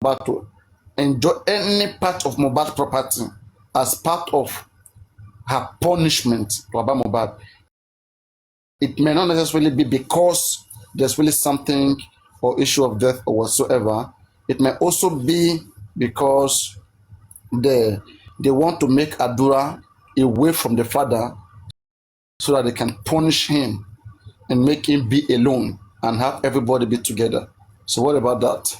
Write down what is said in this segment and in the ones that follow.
to enjoy any part of Mohbad property as part of her punishment to Baba Mohbad. It may not necessarily be because there's really something or issue of death or whatsoever. It may also be because they want to make Adura away from the father so that they can punish him and make him be alone and have everybody be together. So what about that?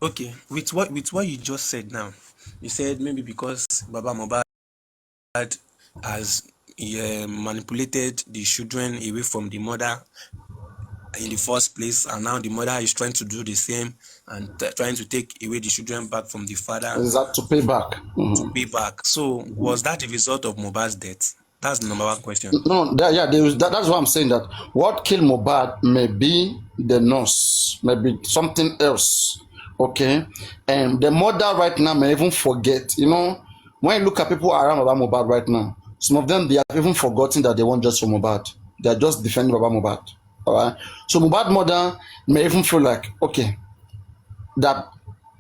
Okay, with what you just said now, you said maybe because Baba Mohbad has manipulated the children away from the mother in the first place, and now the mother is trying to do the same and trying to take away the children back from the father. Is that to pay back? To pay back. So was that the result of Mohbad's death? That's the number one question. No, that's why I'm saying that what killed Mohbad may be the nurse, maybe something else. Okay, and the mother right now may even forget. You know, when you look at people around Baba Mohbad right now, some of them they have even forgotten that they want just for Mohbad. They are just defending Baba Mohbad. All right, so Mohbad mother may even feel like, okay, that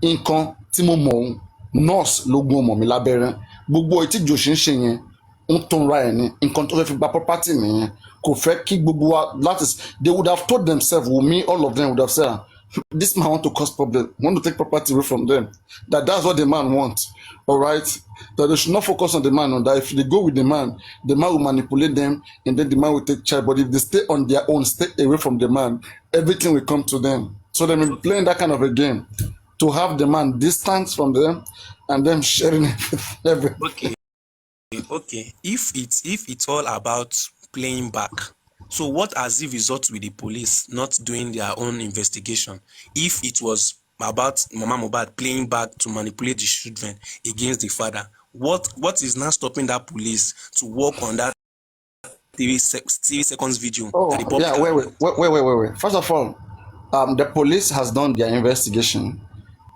nǹkan tí mo mọ̀ nurse ló gún ọmọ mi lábẹ́rẹ́ gbogbo etí jòṣì ń ṣe yẹn ń tún ra ẹ̀ ní nǹkan tó fẹ́ fi gba property nìyẹn kò fẹ́ kí gbogbo wa that is they would have told themselves Wunmi all of them would have said this man want to cause problem want to take property away from them that's what the man wants. All right, that they should not focus on the man, on that if they go with the man will manipulate them and then the man will take charge, but if they stay on their own, stay away from the man, everything will come to them. So they may be playing that kind of a game to have the man distance from them and them sharing everything. Okay, if it's all about playing back, so what has the result with the police not doing their own investigation? If it was about Mama Mohbad playing back to manipulate the children against the father, what is now stopping that police to work on that 3 seconds video? Wait. First of all, the police has done their investigation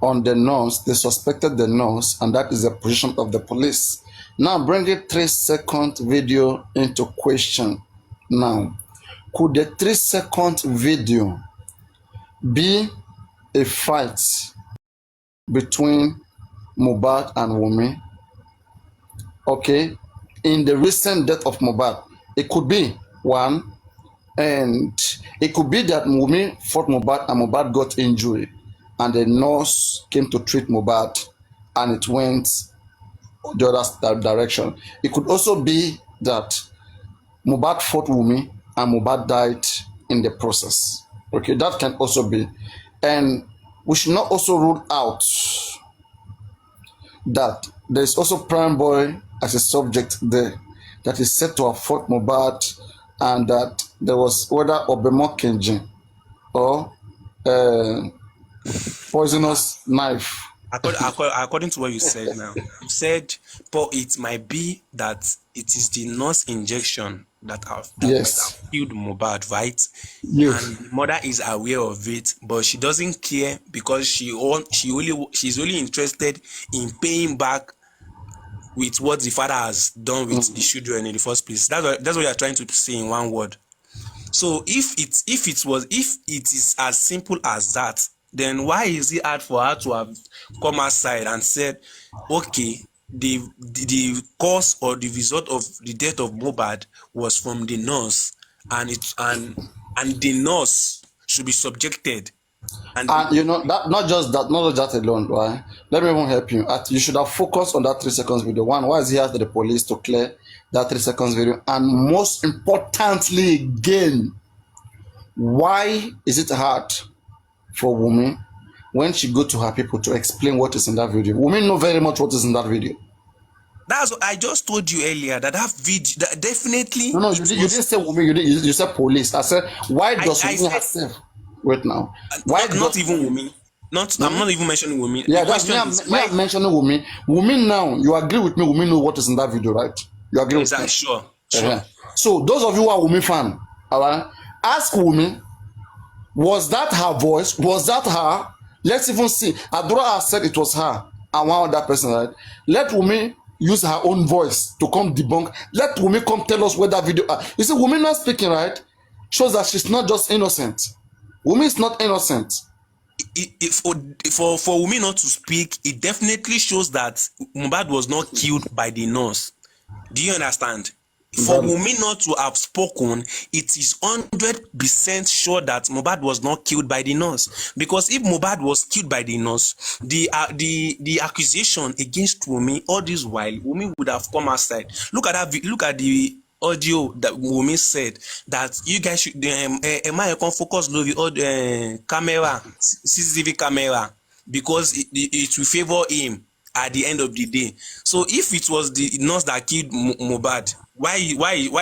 on the nurse. They suspected the nurse, and that is the position of the police. Now bring the 3-second video into question. Now, could the 3-second video be a fight between Mohbad and Wunmi? Okay, in the recent death of Mohbad, it could be one, and it could be that Wunmi fought Mohbad and Mohbad got injury, and the nurse came to treat Mohbad, and it went the other direction. It could also be that Mohbad fought Wunmi and Mohbad died in the process. Okay, that can also be. And we should not also rule out that there is also Prime Boy as a subject there that is said to have fought Mohbad, and that there was whether Obemo Kenji or poisonous knife. According to what you said now, you said, but it might be that it is the nurse injection that might have killed Mohbad, right? Yes. And the mother is aware of it, but she doesn't care because she's only interested in paying back with what the father has done with the children in the first place. That's what you're trying to say in one word. So if it is as simple as that, then why is it hard for her to have come outside and said, okay, the cause or the result of the death of Mohbad was from the nurse, and the nurse should be subjected. And you know that not just that alone, right? Let me even help you. You should have focused on that 3 seconds video. One, why is he asked the police to clear that 3 seconds video? And most importantly, again, why is it hard for Wunmi when she go to her people to explain what is in that video? Wunmi know very much what is in that video. That's what I just told you earlier. That video, that definitely. No, you didn't say Wunmi. You said police. I said, why does Wunmi herself? Wait now. Why not even Wunmi? I'm not even mentioning Wunmi. Yeah, that's me. I'm mentioning Wunmi. Wunmi now. You agree with me? Wunmi know what is in that video, right? You agree with me? Sure. So those of you who are Wunmi fan, all right, ask Wunmi. Was that her voice? Was that her? Let's even see. Adura has said it was her and one other person, right? Let Wunmi use her own voice to come debunk. Let Wunmi come tell us where that video. You see, Wunmi not speaking, right? Shows that she's not just innocent. Wunmi is not innocent. for Wunmi not to speak, it definitely shows that Mohbad was not killed by the nurse. Do you understand? For That, Wunmi not to have spoken, it is 100% sure that Mohbad was not killed by the nurse. Because if Mohbad was killed by the nurse, the accusation against Wunmi all this while, Wunmi would have come outside. Look at that. Look at the audio that Wunmi said that you guys should am I can focus lórí camera, CCTV camera, because it will favor him at the end of the day. So if it was the nurse that killed Mohbad, why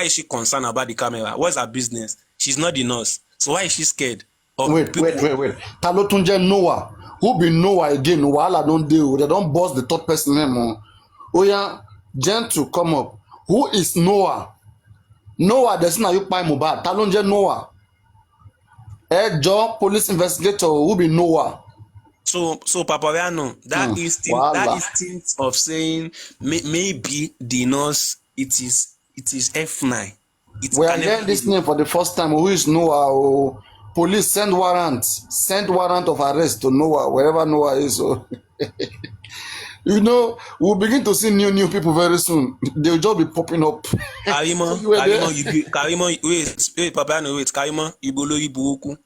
is she concerned about the camera? What's her business? She's not the nurse. So why is she scared of people? wait. Ta ló tún jẹ́ Noah? Who be Noah again? Wahala don dey o. They don burst the third person name o. Oya, Gentle, come up. Who is Noah? Noah, the na you kpai Mohbad. Ta ló ń jẹ́ Noah? Ẹ jọ̀ọ́, police investigator, who be Noah? So papariano, that instinct of saying maybe the nurse, it is F9. We are hearing this name for the first time. Who is Noah? Oh, police send warrant of arrest to Noah, wherever Noah is. Oh. You know, we'll begin to see new people very soon. They'll just be popping up. Karimo, wait, papariano, wait, Karimo, you be lórí burúkú,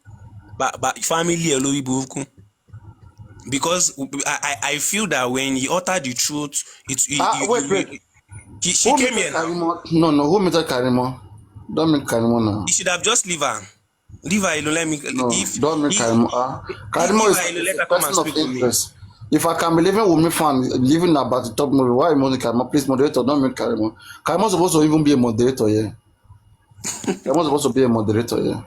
but family lórí burúkú. Because I feel that when he uttered the truth, Wait. She came here now. No, who made Karimo? Don't make Karimo now. You should have just leave her. Leave her alone. Let me. No, don't make Karimo. Karimo is a person of interest. If I can be living with me fan, living about the top movie, why money Karimo? Please, moderator, don't make Karimo. Karimo is supposed to even be a moderator here. Karimo is supposed to be a moderator here.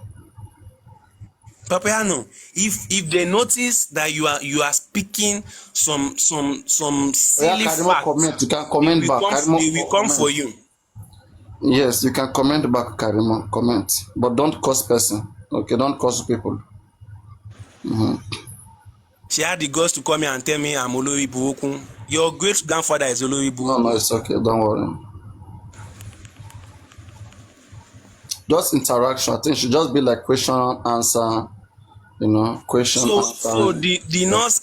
Papariano, if they notice that you are speaking some silly facts, comment. You can comment back. They will come for you. Yes, you can comment back, Karimo. Comment, but don't curse person. Okay, don't curse people. She had the guts to come here and tell me I'm Olori Burúkú. Your great grandfather is Olori Burúkú. No, it's okay. Don't worry. Just interaction. I think it should just be like question answer. You know, question answer. So the nurse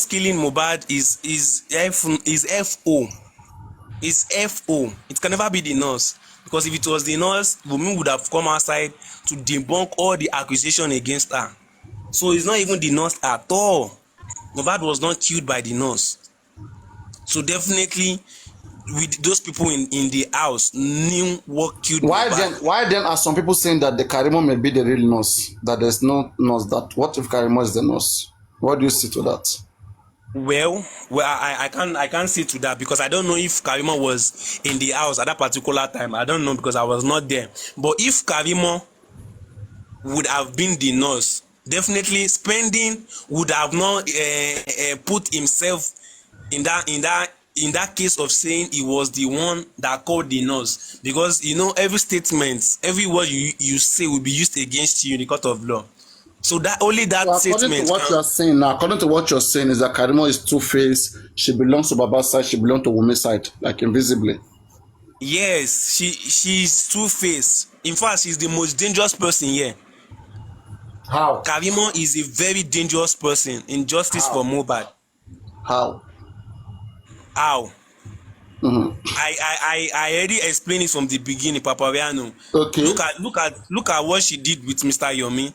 killing Mohbad is FO. It's FO. It can never be the nurse, because if it was the nurse, Wunmi would have come outside to debunk all the accusation against her. So it's not even the nurse at all. Mohbad was not killed by the nurse. So definitely, with those people in the house knew what killed Mohbad. Why then are some people saying that the Karimo may be the real nurse? That there's no nurse. That what if Karimo is the nurse? What do you see to that? Well, I can't see to that, because I don't know if Karimo was in the house at that particular time. I don't know, because I was not there. But if Karimo would have been the nurse, definitely Spending would have not put himself in that case of saying he was the one that called the nurse, because you know every statement, every word you say will be used against you in the court of law. So that only that statement. According to what you're saying is that Karimo is two-faced. She belongs to Baba's side. She belongs to Wumi's side, like invisibly. Yes, she's two-faced. In fact, she's the most dangerous person here. How? Karimo is a very dangerous person in justice for Mohbad. How? I already explained it from the beginning, Papariano. Okay. Look at what she did with Mr. Yomi.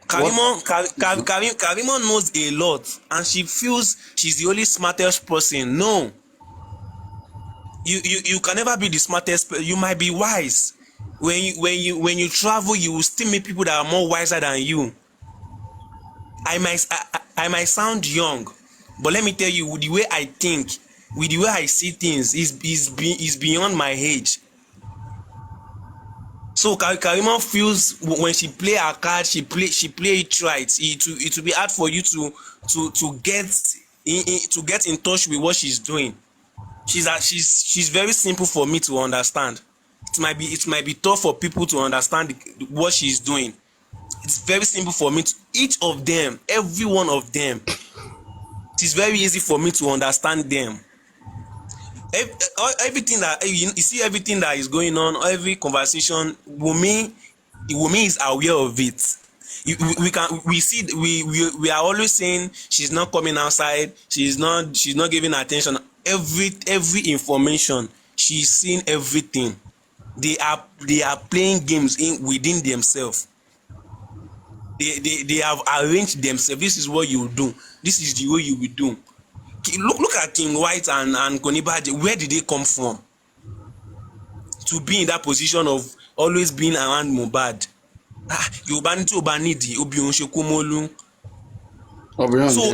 Karimo knows a lot, and she feels she's the only smartest person. No, you can never be the smartest. You might be wise. When you travel, you will still meet people that are more wiser than you. I might sound young, but let me tell you, with the way I think, with the way I see things, is beyond my age. So Karimo feels when she play her card, she play it right. It will be hard for you to get in touch with what she's doing. She's very simple for me to understand. It might be tough for people to understand what she's doing. It's very simple for me each of them, every one of them. It is very easy for me to understand them. Everything that you see, everything that is going on, every conversation, Wunmi is aware of it. We are always saying she's not coming outside, she's not giving attention. Every information, she's seeing everything. They are playing games within themselves. They have arranged themselves. This is what you do, this is the way you will do. Look at King White and Konibade. Where did they come from to be in that position of always being around Mohbad? Yorùbá ní tí ò bá nídìí obì òun ṣe kú mọ́lú. So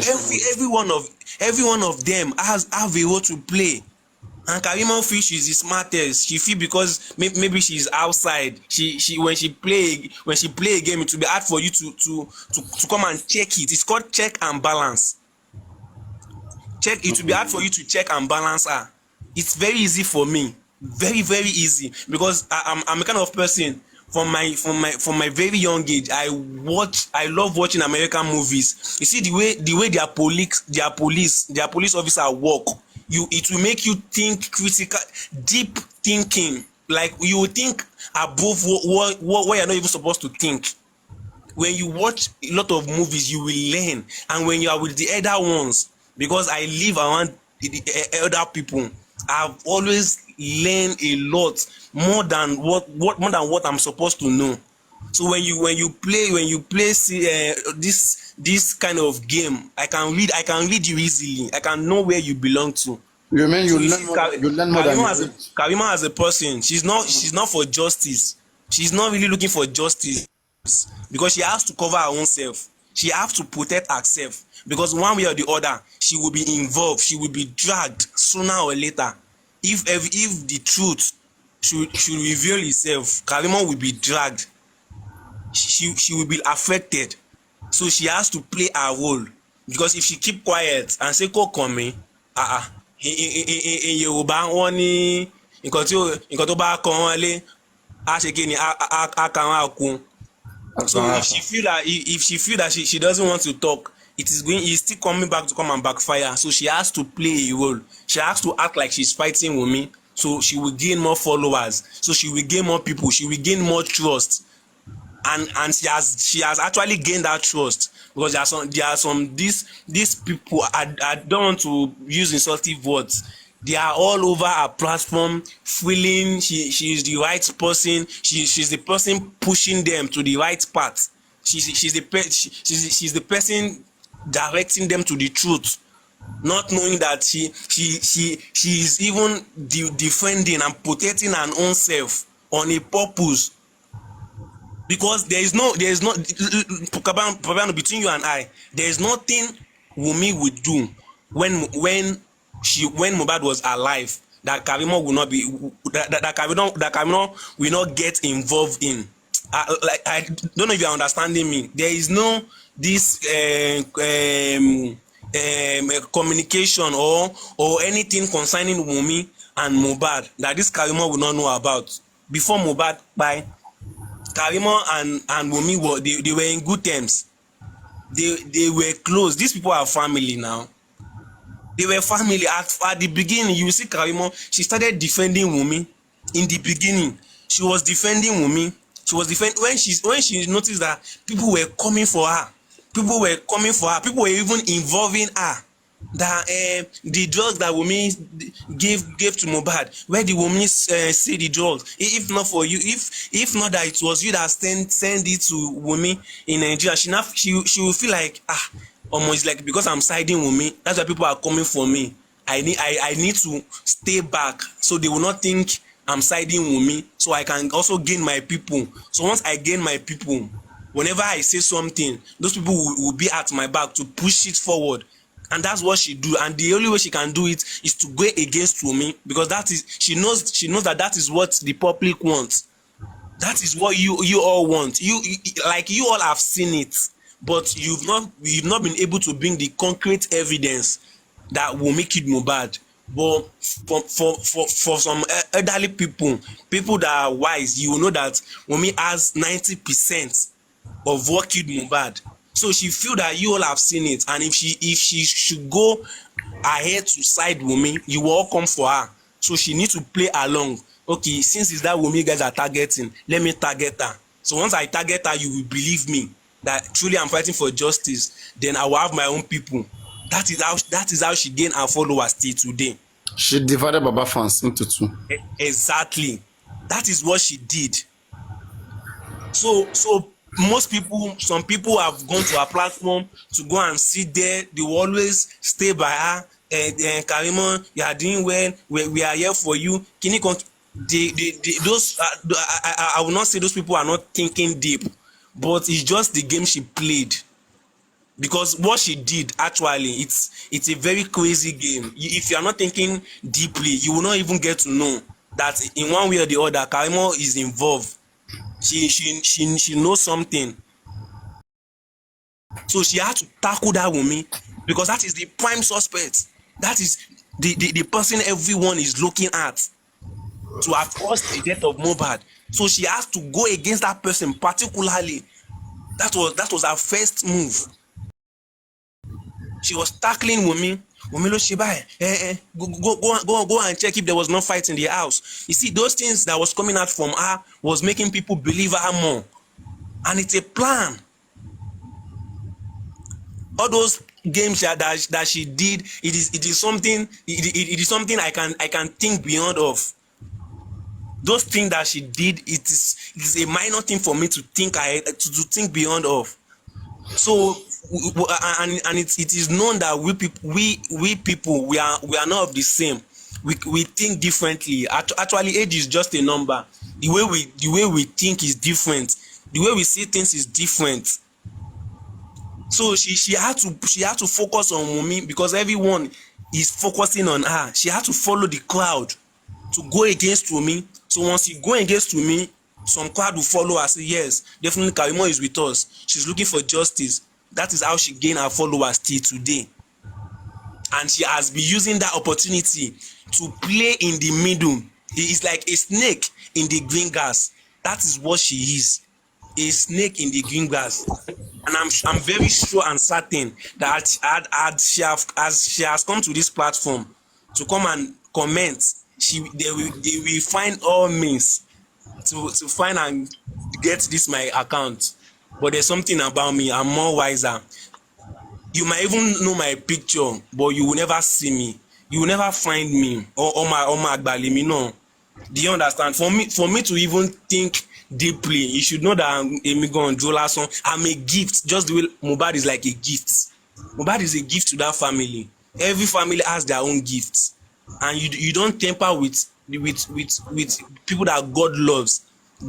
every one of them have a role to play. And Karimo feel she's the smartest. She feel because maybe she's outside. She when she play a game, it will be hard for you to come and check it. It's called check and balance. It will be hard for you to check and balance her. It's very easy for me, very easy, because I'm a kind of person. From my very young age, I love watching American movies. You see the way their police officer work. It will make you think critical, deep thinking. Like you will think above what you're not even supposed to think. When you watch a lot of movies, you will learn. And when you are with the elder ones, because I live around the elder people, I've always learned a lot more than what I'm supposed to know. So when you play this kind of game, I can read you easily. I can know where you belong to. You mean you learn more than you read? Karima as a person, she's not for justice. She's not really looking for justice because she has to cover her own self. She has to protect herself because one way or the other, she will be involved. She will be dragged sooner or later. If the truth should reveal itself, Karima will be dragged. She will be affected. So she has to play her role, because if she keep quiet and say kò kàn mí, in Yorùbá wọ́n ní nǹkan tó bá kàn wọ́n lé á ṣe kí ni á kàn wọ́n á kú. So if she feel that she doesn't want to talk, it's still coming back to come and backfire. So she has to play a role. She has to act like she's fighting with me. So she will gain more followers. So she will gain more people. She will gain more trust. And she has actually gained that trust, because there are some these people, I don't want to use insultive words. They are all over her platform feeling she is the right person. She's the person pushing them to the right path. She's the person directing them to the truth, not knowing that she is even defending and protecting her own self on a purpose. Because there is no Papariano, between you and I, there is nothing Wunmi would do when Mohbad was alive that Karimo will not be that Karimo will not get involved in. I don't know if you are understanding me. There is no this communication or anything concerning Wunmi and Mohbad that this Karimo will not know about. Before Mohbad by Karimo and Wunmi they were in good terms. They were close. These people are family now. They were family at the beginning. You see Karimo, she started defending Wunmi. In the beginning, she was defending Wunmi. She was when she noticed that people were coming for her. People were even involving her. That the drugs that Wunmi gave to Mohbad, where the Wunmi see the drugs. If not for you, if not that it was you that send it to Wunmi in Nigeria, she will feel like almost like, because I'm siding Wunmi, that's why people are coming for me. I need to stay back so they will not think I'm siding Wunmi, so I can also gain my people. So once I gain my people, whenever I say something, those people will be at my back to push it forward. And that's what she do. And the only way she can do it is to go against Wunmi, because she knows that is what the public wants. That is what you all want. You all have seen it, but you've not been able to bring the concrete evidence that will make it Mohbad. But for some elderly people that are wise, you will know that Wunmi has 90% of what killed Mohbad. So she feel that you all have seen it, and if she should go ahead to side Wunmi, you will all come for her. So she needs to play along. Okay, since it's that Wunmi guys are targeting, let me target her. So once I target her, you will believe me. that truly I'm fighting for justice, then I will have my own people. That is how she gained her followers till today. She divided Baba fans into two. Exactly. That is what she did. So most people, some people have gone to her platform to go and sit there. They will always stay by her. Karimo, you are doing well. We are here for you. Can you those I will not say those people are not thinking deep, but it's just the game she played. Because what she did actually, it's a very crazy game. If you are not thinking deeply, you will not even get to know that in one way or the other, Karimo is involved. She knows something. So she had to tackle that woman because that is the prime suspect. That is the person everyone is looking at to have caused the death of Mohbad. So she has to go against that person particularly. That was her first move. She was tackling Wunmi. Wunmi ló ṣe báyìí. Go and check if there was no fight in the house. You see, those things that was coming out from her was making people believe her more. And it's a plan. All those games that she did, it is something I can think beyond of. Those things that she did, it is a minor thing for me to think think beyond of. So and it is known that we people we are not of the same. We think differently. Actually, age is just a number. The way we think is different. The way we see things is different. So she had to focus on Wunmi because everyone is focusing on her. She had to follow the crowd to go against Wunmi. So once you go against Wunmi, some crowd will follow her. Say yes, definitely Karimo is with us. She's looking for justice. That is how she gained her followers till today. And she has been using that opportunity to play in the middle. It's like a snake in the green grass. That is what she is. A snake in the green grass. And I'm very sure and certain that as she has come to this platform to come and comment, they will find all means to find and get this my account. But there's something about me, I'm more wiser. You might even know my picture, but you will never see me. You will never find me or my agbalimi. No. Do you understand? For me to even think deeply, you should know that I'm a gift. Just the way Mohbad is like a gift. Mohbad is a gift to that family. Every family has their own gifts, and you don't temper with people that God loves,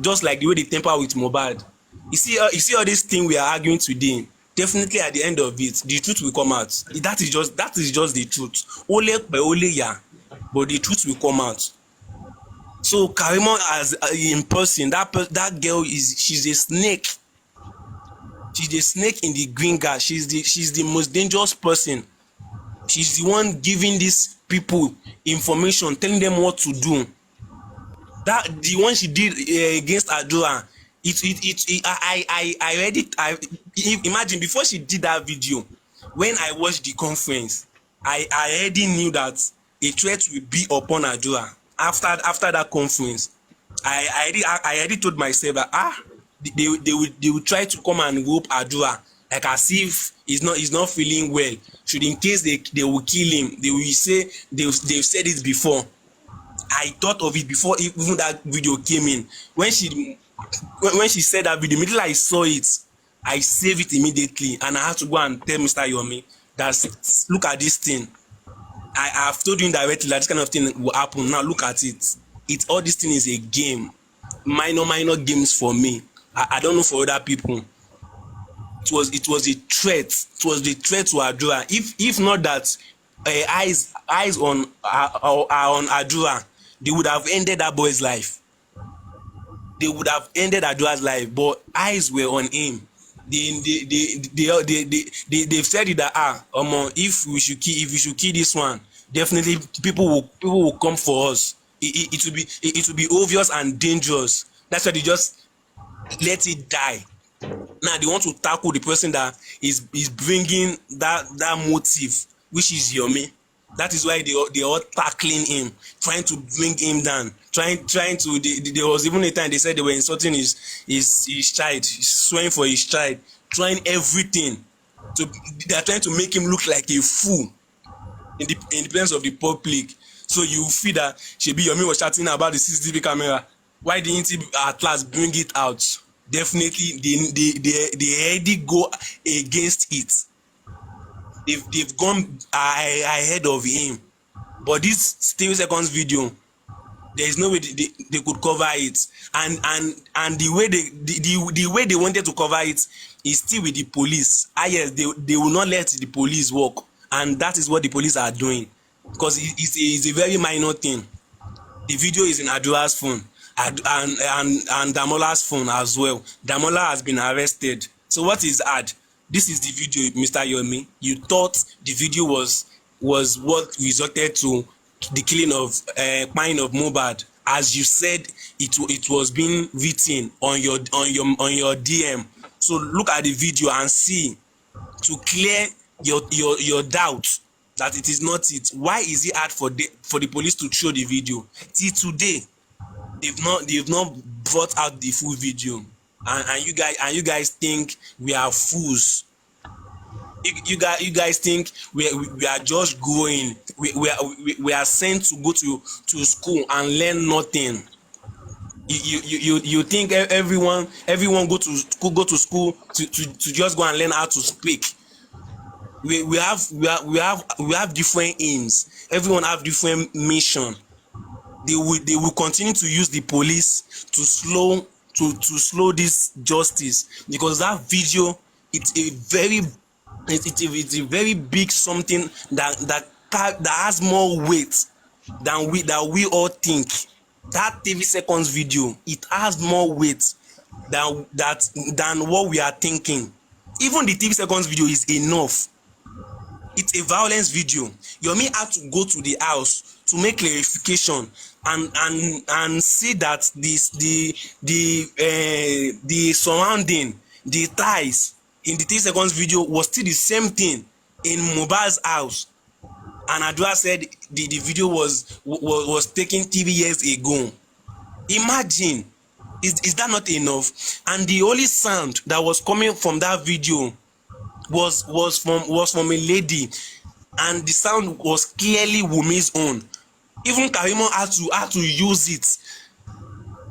just like the way they temper with Mohbad. You see all this thing we are arguing today. Definitely at the end of it, the truth will come out. That is just the truth. But the truth will come out. So Karimo as in person, that girl she's a snake. She's a snake in the green grass. She's the most dangerous person. She's the one giving these people information, telling them what to do. That the one she did against Adura. Imagine before she did that video, when I watched the conference, I already knew that a threat will be upon Adura. After that conference, I already told myself that they will try to come and rope Adura, like as if he's not feeling well. Should in case they will kill him, they will say they've said it before. I thought of it before even that video came in. When she said that video, immediately I saw it, I saved it immediately, and I had to go and tell Mr. Yomi that look at this thing. I have told you indirectly that this kind of thing will happen. Now look at it. All this thing is a game. Minor games for me. I don't know for other people. It was a threat. It was the threat to Adura. If not that eyes on Adura, they would have ended that boy's life. They would have ended Adura's life, but eyes were on him. They've said it that if we should kill this one, definitely people will come for us. It will be obvious and dangerous. That's why they just let it die. Now they want to tackle the person that is bringing that motive, which is Yomi. That is why they all tackling him, trying to bring him down, trying to. There was even a time they said they were insulting his child, swearing for his child, trying everything to, they are trying to make him look like a fool in the presence of the public. So you feel that Shebi Yomi was chatting about the CCTV camera. Why didn't he at last bring it out? Definitely they already go against it. They've gone ahead of him. But this 3 seconds video, there is no way they could cover it, and the way they wanted to cover it is still with the police. Yes, they will not let the police work, and that is what the police are doing, because it's a very minor thing. The video is in Adura's phone and Damola's phone as well. Damola has been arrested. So what is Ad? This is the video, Mr. Yomi. You thought the video was what resulted to the killing of Kpain of MOHBAD. As you said, it was being written on your DM. So look at the video and see, to clear your doubt that it is not it. Why is it hard for the police to show the video? Till today, they've not brought out the full video, and you guys think we are fools. You guys think we are just going. We are sent to go to school and learn nothing. You think everyone go to school to just go and learn how to speak. We have different aims. Everyone have different mission. They will continue to use the police to slow this justice, because that video, it's a very big something that has more weight than we all think. That 30 seconds video, it has more weight than what we are thinking. Even the 30 seconds video is enough. It's a violence video. Yomi had to go to the house to make clarification and see that the surrounding, the ties in the 30 seconds video was still the same thing in Mohbad's house. And Adura said the video was taken 3 years ago. Imagine, is that not enough? And the only sound that was coming from that video was from a lady, and the sound was clearly Wumi's own. Even Karimo had to use it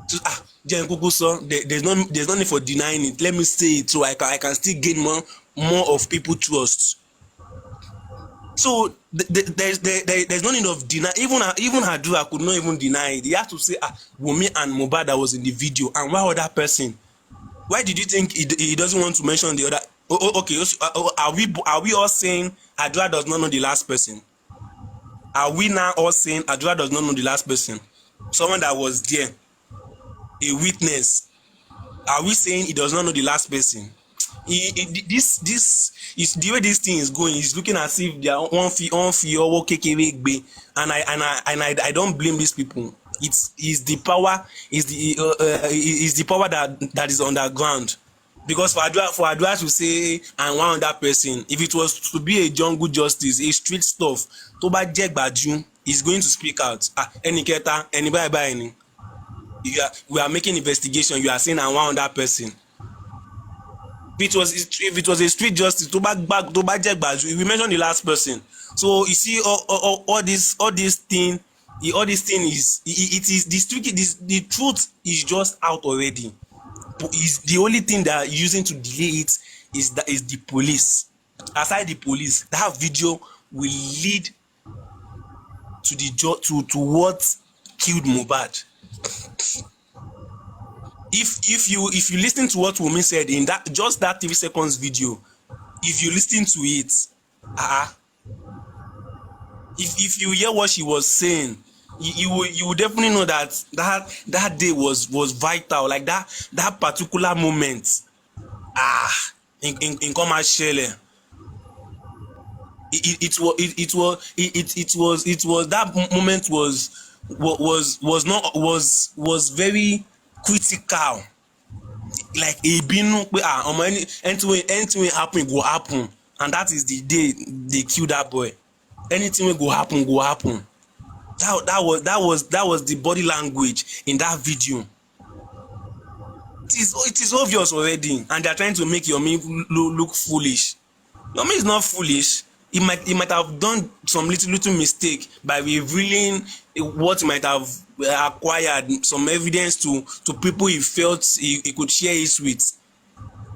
to there's no need for denying it. Let me say it so I can still gain more of people trust. So there's no need of deny. Even Adura could not even deny it. He had to say Wumi and Mohbad that was in the video, and why other person? Why did you think he doesn't want to mention the other? Okay, are we all saying Adura does not know the last person? Are we now all saying Adura does not know the last person? Someone that was there, a witness. Are we saying he does not know the last person? This is the way this thing is going. He's looking as if they are on fee or KKB, and I don't blame these people. It's the power, is the power that is underground. Because for Adura to say and one other person, if it was to be a jungle justice, a street stuff, Toba Jegbaju is going to speak out. Anybody. We are making investigation. You are saying and one other person. If it was a street justice, Toba Jegbaju, we mentioned the last person. So you see, all this thing is the truth is just out already. Is the only thing that are using to delay it is the police. Aside the police, that video will lead to what killed Mohbad. If you listen to what Wunmi said in that 30 seconds video, if you listen to it, if you hear what she was saying, you will definitely know that day was vital. Like that particular moment, in commercial, it was that moment was very critical. Like anything happen go happen, and that is the day they kill that boy. Anything will go happen. That was the body language in that video. it is obvious already, and they are trying to make Yomi look foolish. Yomi is not foolish. He might have done some little mistake by revealing what he might have acquired, some evidence to people he felt he could share it with.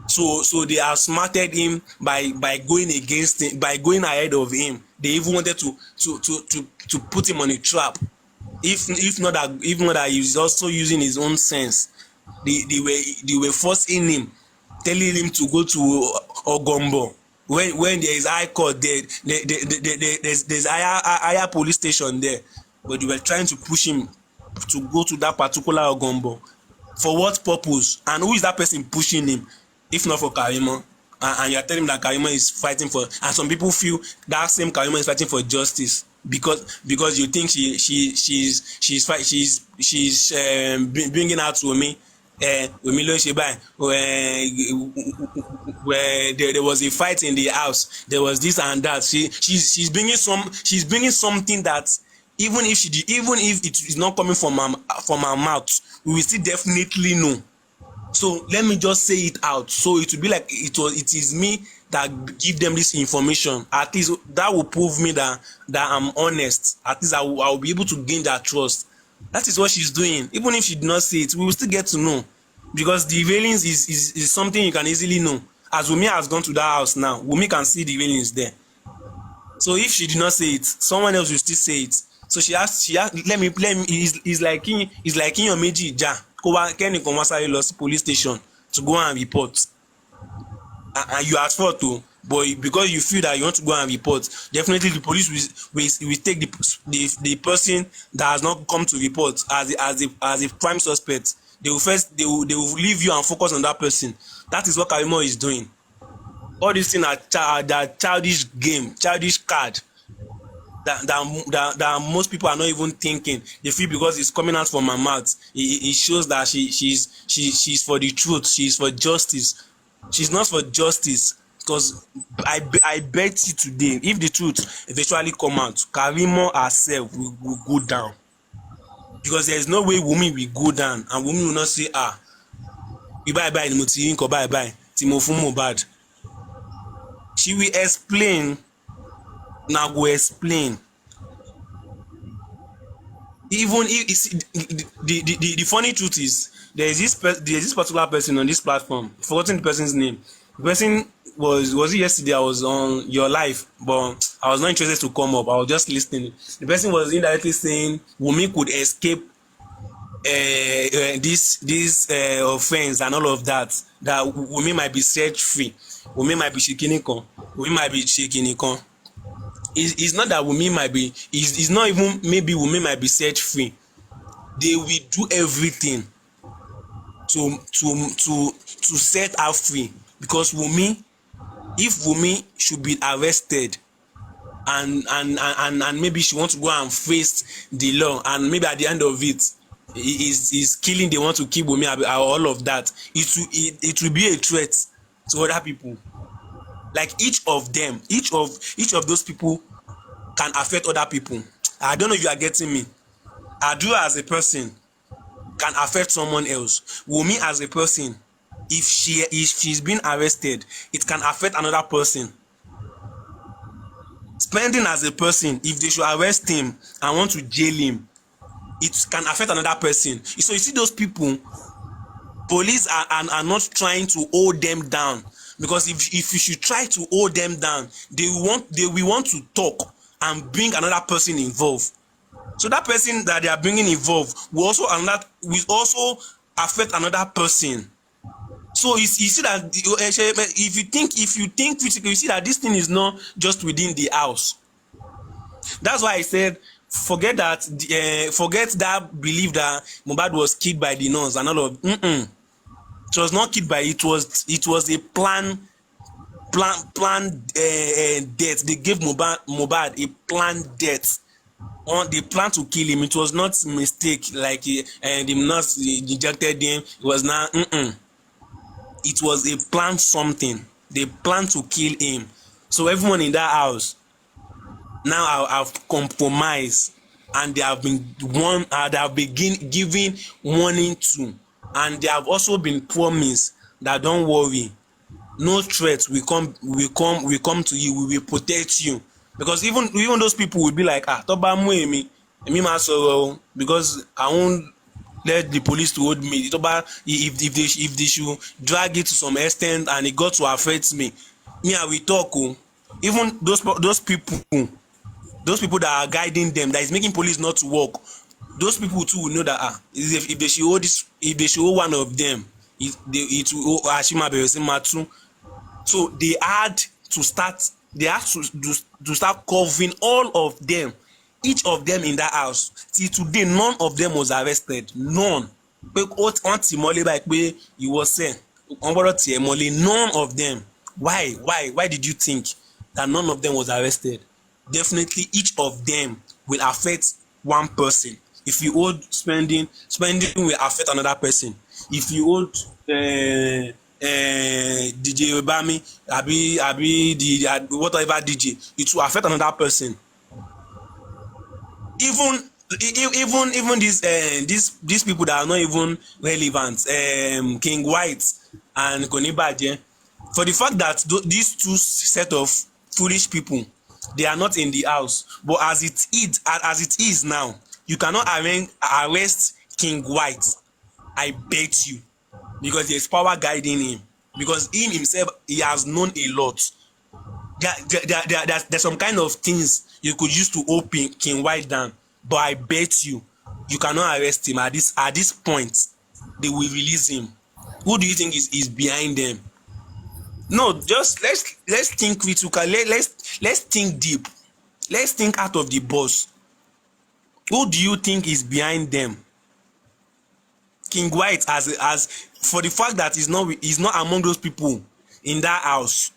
So they outsmarted him by going against him, by going ahead of him. They even wanted to put him on a trap. If not that he was also using his own sense. They were forcing him, telling him to go to Ogombo. When there is high court there's higher police station there, but they were trying to push him to go to that particular Ogombo. For what purpose? And who is that person pushing him, if not for Karimo? And you are telling him that Karimo is fighting for, and some people feel that same Karimo is fighting for justice because you think she's bringing out Wunmi ló ń ṣe báyìí, where there was a fight in the house, there was this and that. She's bringing something that even if it is not coming from her mouth, we will still definitely know. So let me just say it out, so it will be like it is me that give them this information. At least that will prove me that I'm honest. At least I will be able to gain their trust. That is what she's doing. Even if she did not say it, we will still get to know, because the railings is something you can easily know. As Wunmi has gone to that house now, Wunmi can see the railings there. So if she did not say it, someone else will still say it. So she asked, let me it's like your méjì ìjà kó wá kẹ́nìkan wá sáré lọ sí police station to go and report, and you at fault o, but because you feel that you want to go and report, definitely the police will take the person that has not come to report as a prime suspect. They will leave you and focus on that person. That is what Karimo is doing. All these things are childish game, childish card that most people are not even thinking. They feel because it's coming out from my mouth, it shows that she's for the truth, she's for justice. She's not for justice, because I bet you today, if the truth eventually come out, Karimo herself will go down, because there is no way Wunmi will go down and Wunmi will not say bye ni mo ti nko bye tí mo fún MOHBAD. She will explain. Now go explain. Even if the funny truth is, there is this particular person on this platform, forgotten the person's name. The person was it yesterday? I was on your live, but I was not interested to come up. I was just listening. The person was indirectly saying Wunmi could escape this offense and all of that. That Wunmi might be set free. Wunmi might be shikinikan. Wunmi might be shikinikan. It's not that Wunmi might be. It's not even maybe Wunmi might be set free. They will do everything to set her free, because if Wunmi should be arrested and maybe she wants to go and face the law, and maybe at the end of it is killing, they want to kill Wunmi, all of that, it will be a threat to other people. Like each of those people can affect other people. I don't know if you are getting me. Adu as a person can affect someone else. Wunmi as a person, if she's been arrested, it can affect another person. Spending as a person, if they should arrest him and want to jail him, it can affect another person. So you see those people, police are not trying to hold them down, because if you should try to hold them down, they will want to talk and bring another person involved. So that person that they are bringing involved will also affect another person. So you see that if you think critically, you see that this thing is not just within the house. That's why I said forget that belief that MOHBAD was killed by the nuns and all of. It was not killed by it was a planned death. They gave MOHBAD a planned death. They planned to kill him. It was not a mistake, like the nurse injected him. It was not. It was a planned something. They planned to kill him. So everyone in that house now have compromised, and they have been giving warning to, and they have also been promised that don't worry, no threat will come to you, we will protect you. Because even those people will be like, tó bá mú èmi máa sọ̀rọ̀ o, because I won't let the police to hold me. Tó bá if they should drag it to some extent and it got to affect me, I will talk o. Even those people that are guiding them, that is making police not to work, those people too will know that if they should hold one of them, it will Ashima Beresima too. So they had to start covering all of them, each of them in that house. Till today, none of them was arrested. None. None of them. Why did you think that none of them was arrested? Definitely each of them will affect one person. If you hold spending will affect another person. If you hold DJ Obami, whatever DJ, it will affect another person. Even these people that are not even relevant, King White and Konibaje, for the fact that these two set of foolish people, they are not in the house, but as it is now, you cannot arrest King White. I bet you, because there's power guiding him, because him himself, he has known a lot. There's some kind of things you could use to open King White down, but I bet you cannot arrest him at this point. They will release him. Who do you think is behind them? No, just let's think critical. Let's think deep. Let's think out of the box. Who do you think is behind them? King White, as for the fact that he's not among those people in that house,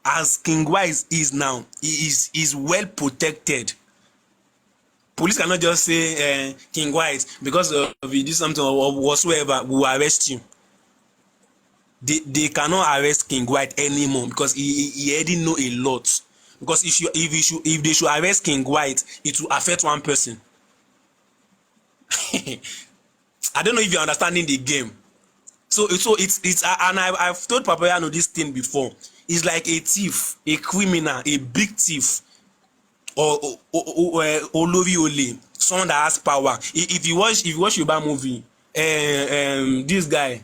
as King White is now, he is well protected. Police cannot just say King White, because of you do something or whatsoever, we will arrest you. They cannot arrest King White anymore, because he already know a lot. Because if they should arrest King White, it will affect one person. I don't know if you're understanding the game. So it's and I've told Papariano this thing before. It's like a thief, a criminal, a big thief, or Olori Ole, someone that has power. If you watch Yoruba movie, this guy,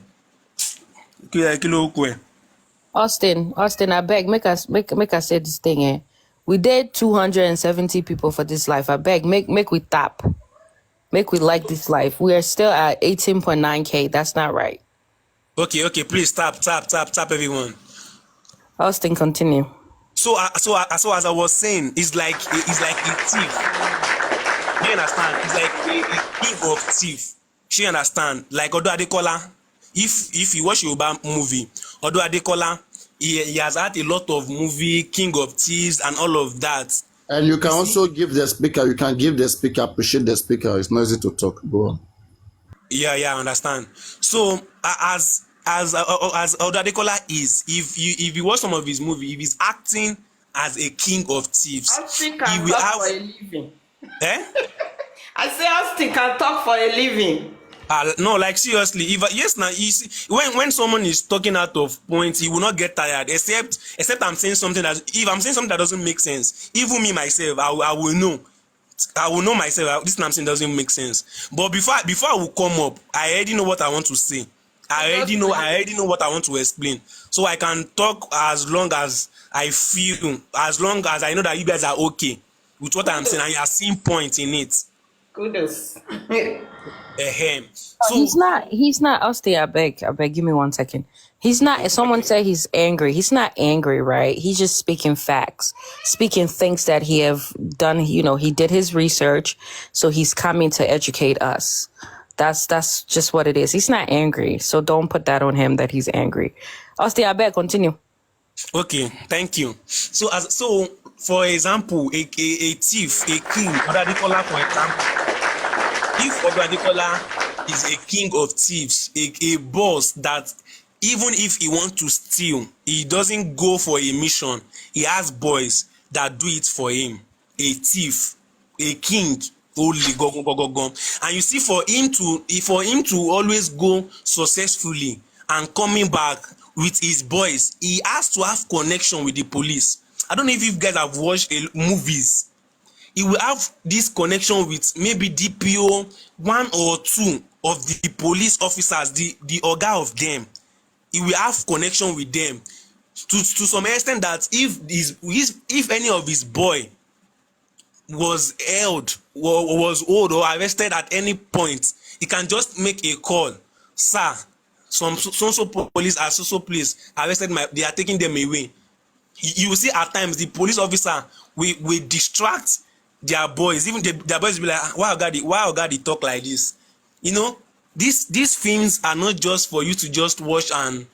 Austin, I beg, make us say this thing. We did 270 people for this life. I beg, make we tap. Make we like this life. We are still at 18.9K. That's not right. Okay, please tap everyone. Austin, continue. So as I was saying, it's like a thief. You understand? It's like a thief of thief. She understand? Like Odo Adekola. If you watch Yoruba movie, Odo Adekola, he has had a lot of movie, King of Thieves, and all of that. And you can also give the speaker. You can give the speaker, appreciate the speaker. It's not easy to talk. Go on. Yeah, I understand. So as Odo Adekola is, if you watch some of his movie, if he's acting as a king of thieves, Austin can talk for a living. I say Austin can talk for a living. No, like seriously, now you see, when someone is talking out of point, he will not get tired. Except I'm saying something that doesn't make sense. Even me myself, I will know. I will know myself. This thing I'm saying doesn't make sense. But before I will come up, I already know what I want to say. I already know what I want to explain. So I can talk as long as I feel, as long as I know that you guys are okay with what I'm saying and you are seeing point in it. Kudos. So he's not Austin, I beg, give me 1 second. He's not, someone said he's angry. He's not angry, right? He's just speaking facts, speaking things that he have done. He did his research, so he's coming to educate us. That's just what it is. He's not angry, so don't put that on him that he's angry. Austin, I beg, continue. Okay, thank you. So for example, a thief, a king, Odo Adekola, for example, if Odo Adekola is a king of thieves, a boss that even if he wants to steal, he doesn't go for a mission. He has boys that do it for him. A thief, a king, only go go go go go. And you see, for him to always go successfully and coming back with his boys, he has to have connection with the police. I don't know if you guys have watched movies. He will have this connection with maybe DPO, one or two of the police officers, the oga of them. He will have connection with them to some extent that if any of his boy was held or was old or arrested at any point, he can just make a call. Sir, some so police are so please arrested they are taking them away. You will see at times the police officer will distract their boys. Even their boys will be like, why oga dey talk like this? You know, these films are not just for you to just watch and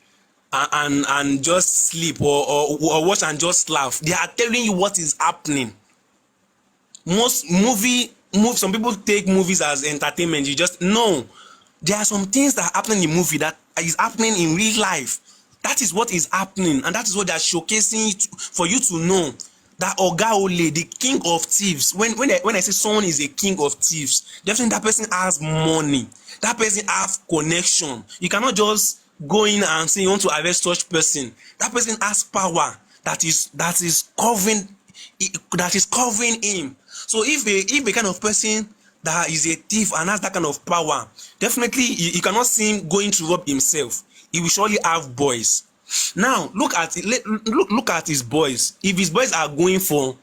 just sleep or watch and just laugh. They are telling you what is happening. Some people take movies as entertainment. You just no, there are some things that are happening in movie that is happening in real life. That is what is happening, and that is what they are showcasing for you to know that Oga Ole, the king of thieves. When I say someone is a king of thieves, definitely that person has money. That person has connection. You cannot just go in and say you want to arrest such person. That person has power that is covering him. So if a kind of person that is a thief and has that kind of power, definitely you cannot see him going to rob himself. He will surely have boys. Now look at his boys. If his boys are going for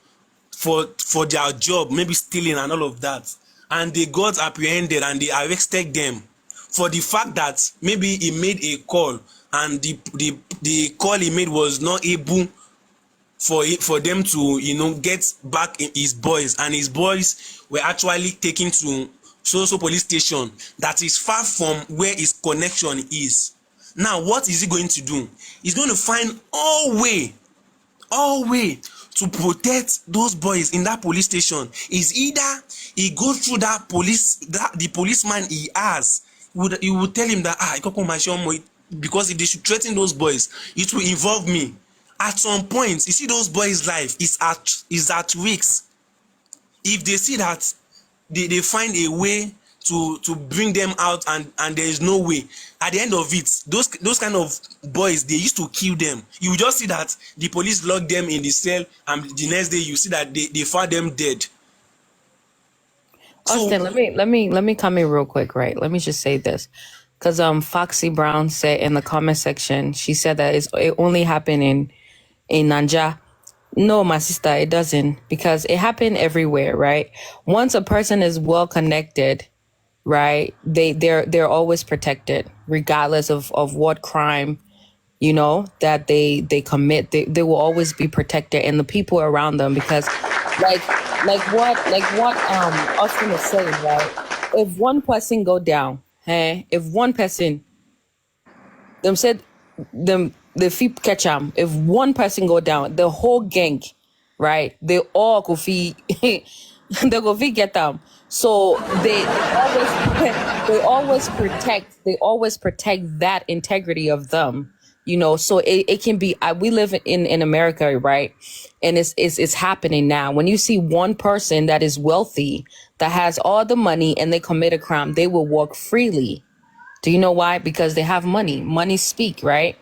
their job, maybe stealing and all of that, and they got apprehended and they arrested them for the fact that maybe he made a call and the call he made was not able for them to get back his boys, and his boys were actually taken to so police station that is far from where his connection is. Now what is he going to do? He's going to find all way to protect those boys in that police station. Is either he go through the policeman he has, he would tell him that because if they should threaten those boys, it will involve me. At some point, you see those boys' life is at risk. If they see that they find a way to bring them out and there is no way, at the end of it, those kind of boys, they used to kill them. You will just see that the police lock them in the cell, and the next day you see that they found them dead. Austin, let me come in real quick, right? Let me just say this, because Foxy Brown said in the comment section, she said that it only happened in Nanja. No, my sister, it doesn't, because it happened everywhere, right? Once a person is well connected, right, they're always protected, regardless of what crime, that they commit. They will always be protected, and the people around them, because like what Austin is saying, right? If one person go down, if one person the feet catch them, if one person go down, the whole gang, right? They all go feed they go feed get them. So they always protect that integrity of them. So it can be, we live in America, right? And it's happening now. When you see one person that is wealthy, that has all the money, and they commit a crime, they will walk freely. Do you know why? Because they have money. Money speak, right?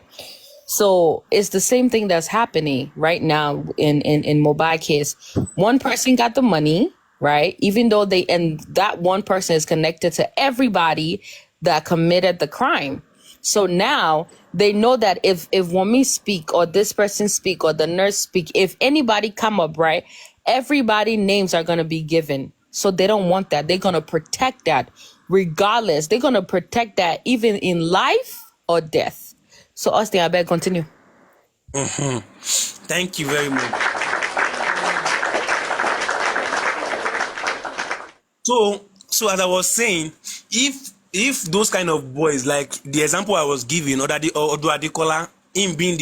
So it's the same thing that's happening right now in MOHBAD case. One person got the money, right? Even though and that one person is connected to everybody that committed the crime. So now they know that if Wami speak, or this person speak, or the nurse speak, if anybody come up, right, everybody names are going to be given. So they don't want that. They're going to protect that regardless. They're going to protect that even in life or death. So Austin, I beg, continue. Thank you very much. So as I was saying, if those kind of boys, like the example I was giving, or Adekola, him being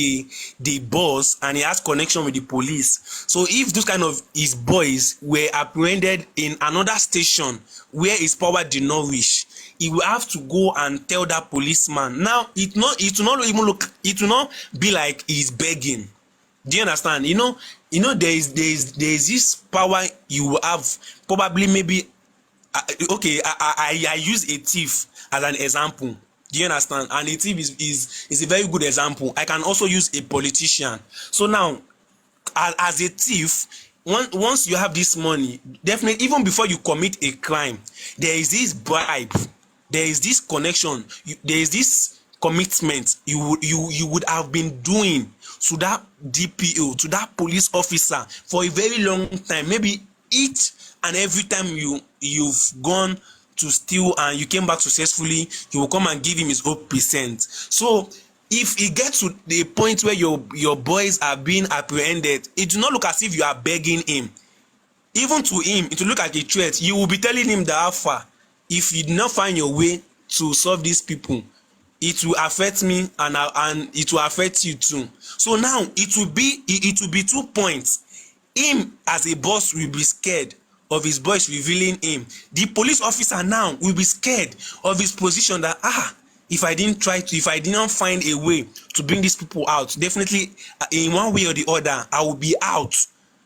the boss, and he has connection with the police. So if those kind of his boys were apprehended in another station where his power did not reach, he will have to go and tell that policeman. Now it will not be like he's begging. Do you understand? There is this power you will have, probably maybe Okay, I use a thief as an example. Do you understand? And a thief is a very good example. I can also use a politician. So now, as a thief, once you have this money, definitely, even before you commit a crime, there is this bribe, there is this connection, there is this commitment you would have been doing to that DPO, to that police officer for a very long time. Maybe each and every time you've gone to steal and you came back successfully, you will come and give him his 0%. So if it gets to the point where your boys are being apprehended, it do not look as if you are begging him. Even to him, it will look like a threat. You will be telling him that alpha, if you do not find your way to solve these people, it will affect me and it will affect you too. So now it will be 2 points. Him as a boss will be scared of his boys revealing him. The police officer now will be scared of his position that if I did not find a way to bring these people out, definitely in one way or the other I will be out.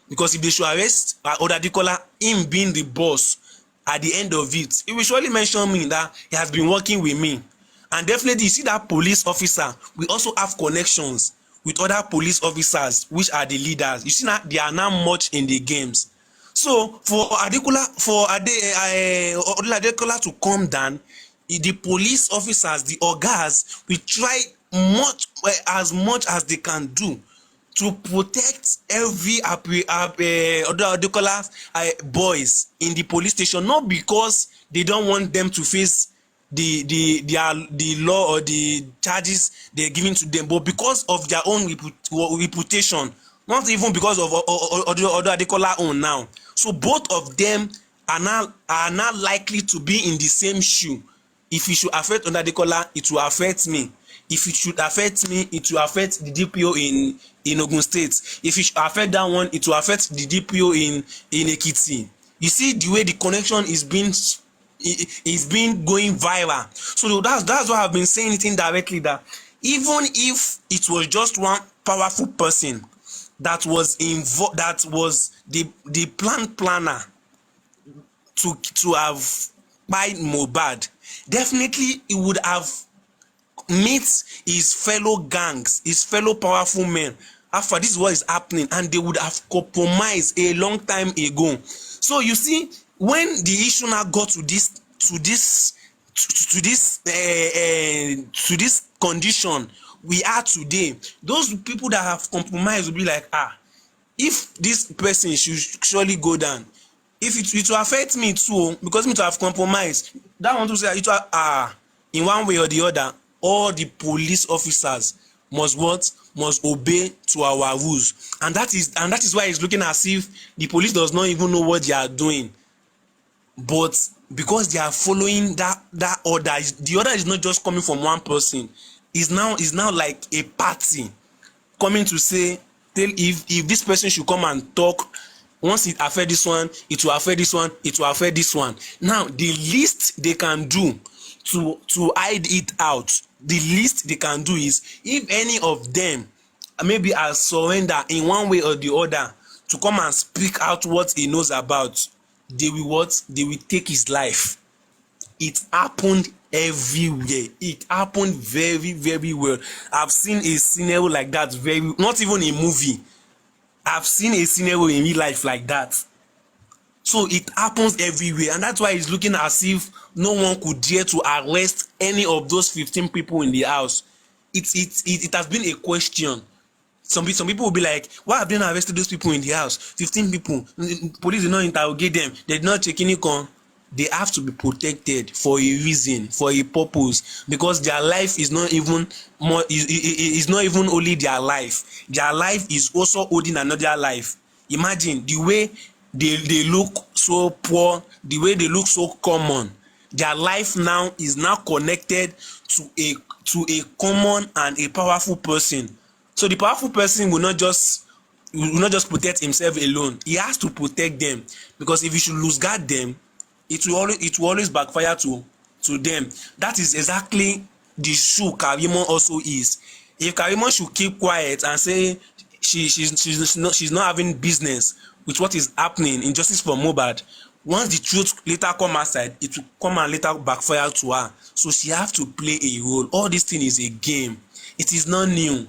Because if they should arrest Odadekola, him being the boss, at the end of it, he will surely mention me that he has been working with me. And definitely you see that police officer will also have connections with other police officers which are the leaders. You see that they are now much in the games. So for Odadekola to come down, the police officers, the ogas, will try as much as they can do to protect every Odadekola boys in the police station, not because they don't want them to face the law or the charges they're giving to them, but because of their own reputation, not even because of Odadekola own now. So both of them are now likely to be in the same shoe. If it should affect Odadekola, it will affect me. If it should affect me, it will affect the DPO in Ogun State. If it should affect that one, it will affect the DPO in Ekiti. You see the way the connection is being going viral. So that's why I've been saying it indirectly, that even if it was just one powerful person that was involved, that was the planner to have by MOHBAD, definitely he would have meet his fellow gangs, his fellow powerful men after this is what is happening, and they would have compromised a long time ago. So you see, when the issue now got to this condition we are today, those people that have compromised will be like, if this person should surely go down, if it will affect me too, because me to have compromised, that one to say it will, in one way or the other, all the police officers must obey to our rules. And that is why it's looking as if the police does not even know what they are doing. But because they are following that order, the order is not just coming from one person. It's now like a party coming to say, if this person should come and talk, once it affect this one, it will affect this one, it will affect this one. Now the least they can do to hide it out, the least they can do is, if any of them maybe are surrender in one way or the other to come and speak out what he knows about, they will take his life. It happened everywhere. It happened very, very well. I've seen a scenario like that, not even a movie. I've seen a scenario in real life like that. So it happens everywhere, and that's why it's looking as if no one could dare to arrest any of those 15 people in the house. It has been a question. Some people will be like, why have they not arrested those people in the house? 15 people. Police did not interrogate them. They did not check any con. They have to be protected for a reason, for a purpose, because their life is not even more. Is not even only their life. Their life is also holding another life. Imagine the way they look so poor, the way they look so common. Their life now is now connected to a common and a powerful person. So the powerful person will not just protect himself alone. He has to protect them, because if he should lose guard them, it will always backfire to them. That is exactly the shoe Karimo also is. If Karimo should keep quiet and say she's not having business with what is happening in Justice for MOHBAD, once the truth later come outside, it will come and later backfire to her. So she have to play a role. All this thing is a game. It is not new.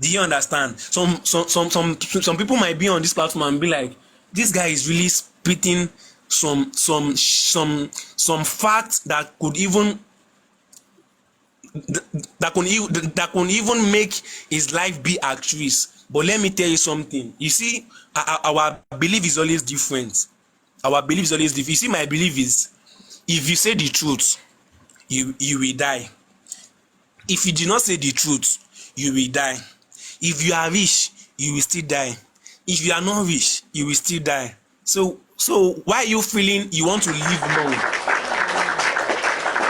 Do you understand? Some people might be on this platform and be like, this guy is really spitting some facts that could even that could even make his life be at risk. But let me tell you something. You see, our belief is always different. Our belief is always different. You see, my belief is, if you say the truth, you will die. If you do not say the truth, you will die. If you are rich, you will still die. If you are not rich, you will still die. So why are you feeling you want to live long?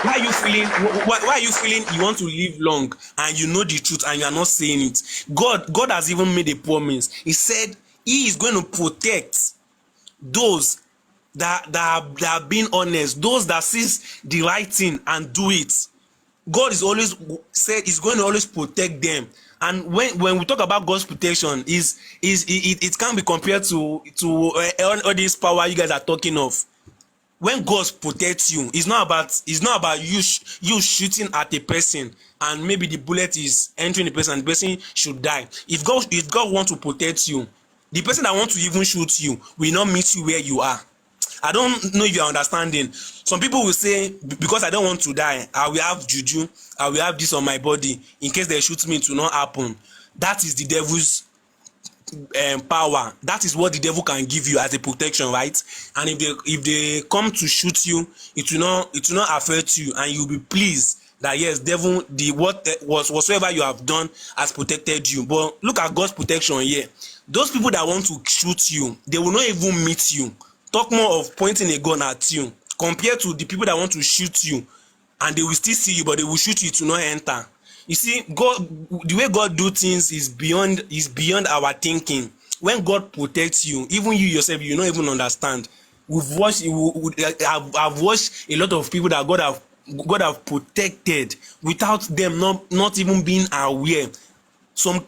Why are you feeling you want to live long and you know the truth and you are not saying it? God has even made a promise. He said he is going to protect those that are being honest, those that sees the right thing and do it. God is always said he's going to always protect them. And when we talk about God's protection, it can be compared to all this power you guys are talking of. When God protects you, it's not about you shooting at a person and maybe the bullet is entering the person and the person should die. If God wants to protect you, the person that wants to even shoot you will not meet you where you are. I don't know if you're understanding. Some people will say, because I don't want to die, I will have juju, I will have this on my body in case they shoot me, it will not happen. That is the devil's power. That is what the devil can give you as a protection, right? And if they come to shoot you, it will not affect you, and you'll be pleased that yes, devil, whatsoever you have done has protected you. But look at God's protection here. Those people that want to shoot you, they will not even meet you. Talk more of pointing a gun at you compared to the people that want to shoot you and they will still see you, but they will shoot you to not enter. You see, God, the way God do things is beyond our thinking. When God protects you, even you yourself, you don't even understand. I've watched a lot of people that God have protected without them not even being aware. Some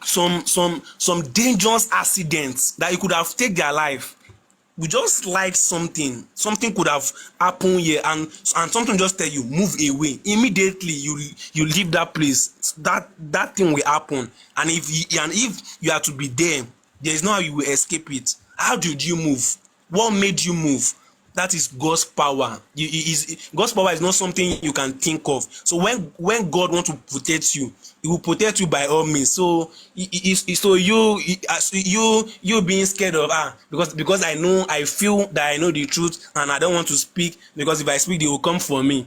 dangerous accidents that it could have taken their life. We just like something could have happened here, and something just tell you move away. Immediately you leave that place. That thing will happen, and if you are to be there is no how you will escape it. How did you move? What made you move? That is God's power. God's power is not something you can think of. So when God wants to protect you, He will protect you by all means. So you being scared of because I feel that I know the truth and I don't want to speak, because if I speak they will come for me.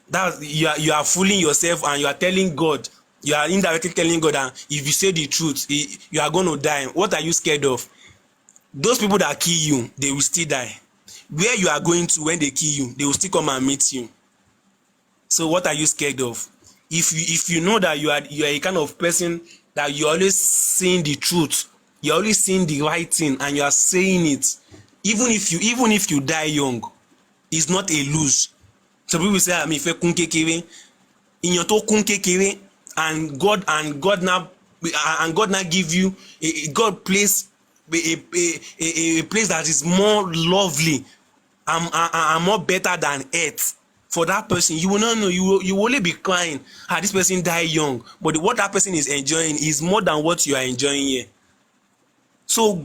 That you are fooling yourself, and you are telling God, you are indirectly telling God that if you say the truth, you are going to die. What are you scared of? Those people that kill you, they will still die. Where you are going to when they kill you, they will still come and meet you. So what are you scared of? If you know that you are a kind of person that you're always saying the truth, you're always saying the right thing, and you are saying it, even if you die young, it's not a lose. Some people say, "I'm ife kun kekere," in to kun kekere, and God now give you God place a place that is more lovely and more better than earth. For that person, you will not know. You will only be crying, this person died young, but what that person is enjoying is more than what you are enjoying here. So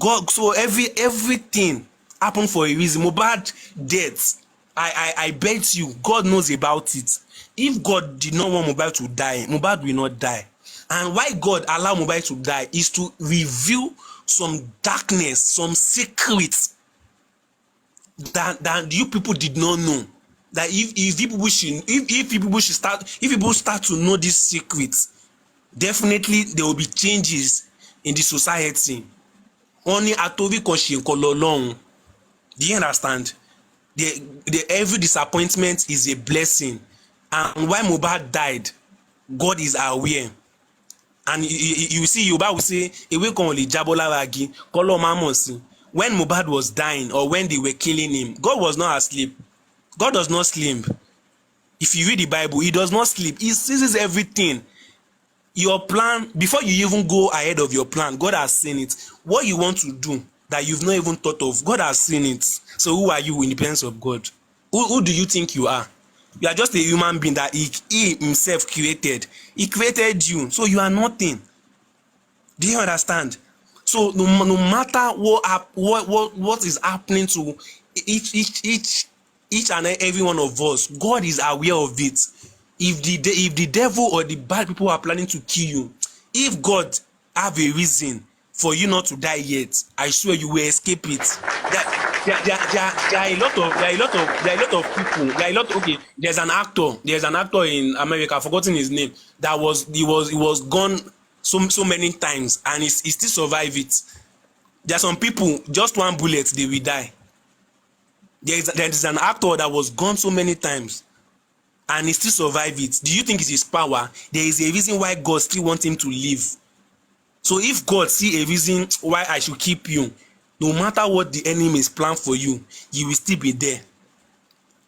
everything happened for a reason. MOHBAD death, I bet you God knows about it. If God did not want MOHBAD to die, MOHBAD will not die. And why God allow MOHBAD to die is to reveal some darkness, some secrets that you people did not know. That if people start to know these secrets, definitely there will be changes in the society. Only atobi koshi kololong. Do you understand? Every disappointment is a blessing, and why MOHBAD died, God is aware. And you see, Yoruba will say, "Ewe kan le jabo lara igi, kolo ma mo si." When MOHBAD was dying or when they were killing him, God was not asleep. God does not sleep. If you read the Bible, He does not sleep. He sees everything. Your plan, before you even go ahead of your plan, God has seen it. What you want to do that you've not even thought of, God has seen it. So who are you in the presence of God? Who do you think you are? You are just a human being that he himself created. He created you, so you are nothing. Do you understand? So no matter what is happening to each and every one of us, God is aware of it. If the devil or the bad people are planning to kill you, if God have a reason for you not to die yet, I swear you will escape it. There are a lot of people. Okay. There's an actor in America. I've forgotten his name. That was he was gone so many times, and he still survive it. There are some people, just one bullet they will die. There is an actor that was gone so many times, and he still survive it. Do you think it's his power? There is a reason why God still wants him to live. So if God see a reason why I should keep you, no matter what the enemies plan for you, you will still be there.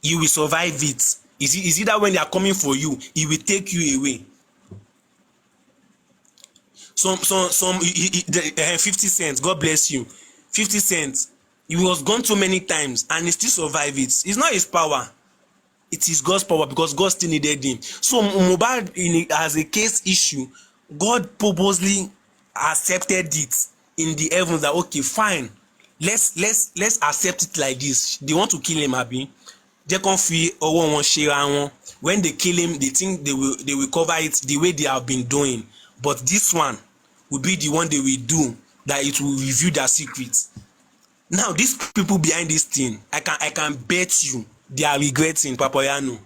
You will survive it. Is it that when they are coming for you, he will take you away? Some 50 cents, God bless you. 50 cents, he was gone so many times and he still survive it. It's not his power, it is God's power, because God still needed him. So Mohbad as a case issue, God purposely accepted it in the heavens that okay, fine, let's accept it like this. They want to kill him, abi? Jẹ́ kán fi ọwọ́ wọn ṣera wọn. When they kill him, they think they will cover it the way they have been doing. But this one will be the one they will do that it will reveal their secrets. Now these people behind this thing, I can bet you they are regretting, papariano.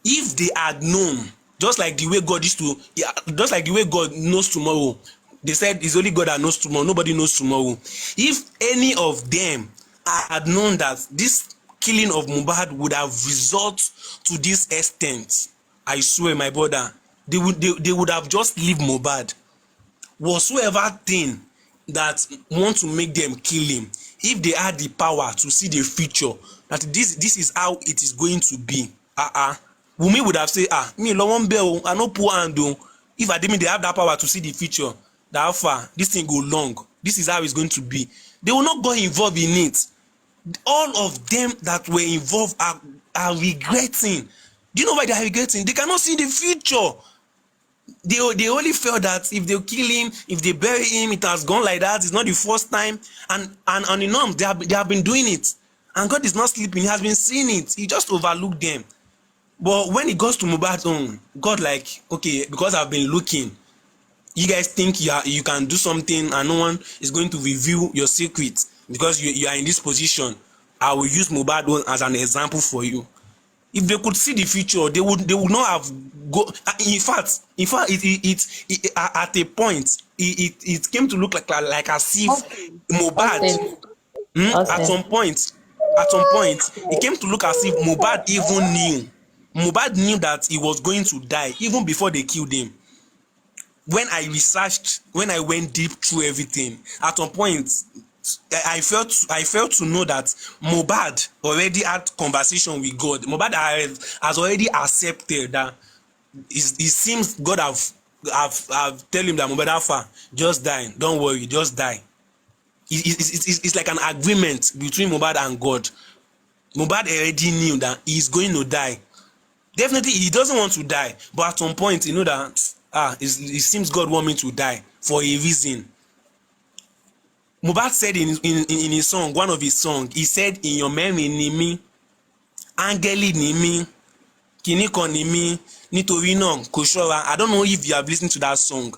If they had known, just like the way God just like the way God knows tomorrow. They said it's only God that knows tomorrow, nobody knows tomorrow. If any of them had known that this killing of Mohbad would have result to this extent, I swear, my brother, they would have just leave Mohbad. Whatsoever thing that want to make them kill him, if they had the power to see the future, that this is how it is going to be, Wunmi would have said, me lọ́wọ́ ń bẹ̀ o, I no poor hand o. If I didn't, they have that power to see the future, that how far this thing go long, this is how it's going to be, they will not go involved in it. All of them that were involved are regretting. Do you know why they are regretting? They cannot see the future. They only felt that if they kill him, if they bury him, it has gone like that. It's not the first time, and in norm they have been doing it, and God is not sleeping. He has been seeing it. He just overlooked them. But when it goes to Mohbad's own, God like, okay, because I've been looking, you guys think you can do something and no one is going to reveal your secret because you are in this position. I will use Mohbad as an example for you. If they could see the future, they would not have go. In fact, it at a point it came to look like as if Mohbad at some point it came to look as if Mohbad even knew. Mohbad knew that he was going to die even before they killed him. When I went deep through everything, at some point I felt to know that Mohbad already had conversation with God. Mohbad has already accepted that it seems God have tell him that Mohbad Alpha, just die, don't worry, just die. It's like an agreement between Mohbad and God. Mohbad already knew that he's going to die. Definitely he doesn't want to die, but at some point you know that it seems God want me to die for a reason. Mohbad said in his song, one of his songs, he said, in your memory ni mí, áńgẹ́lì ni mí, kíní kan ni mí, nítorí náà kò ṣọ́ra. I don't know if you have listened to that song.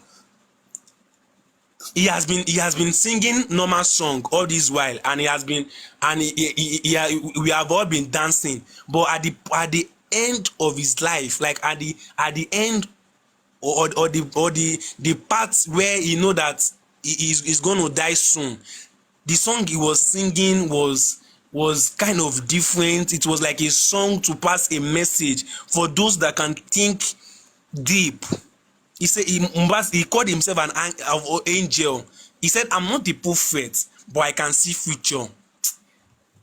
He has been singing normal song all this while, and we have all been dancing. But at the end of his life, like at the end or the part where you know that he's going to die soon, the song he was singing was kind of different. It was like a song to pass a message for those that can think deep. He said he called himself an angel. He said, I'm not the prophet, but I can see future.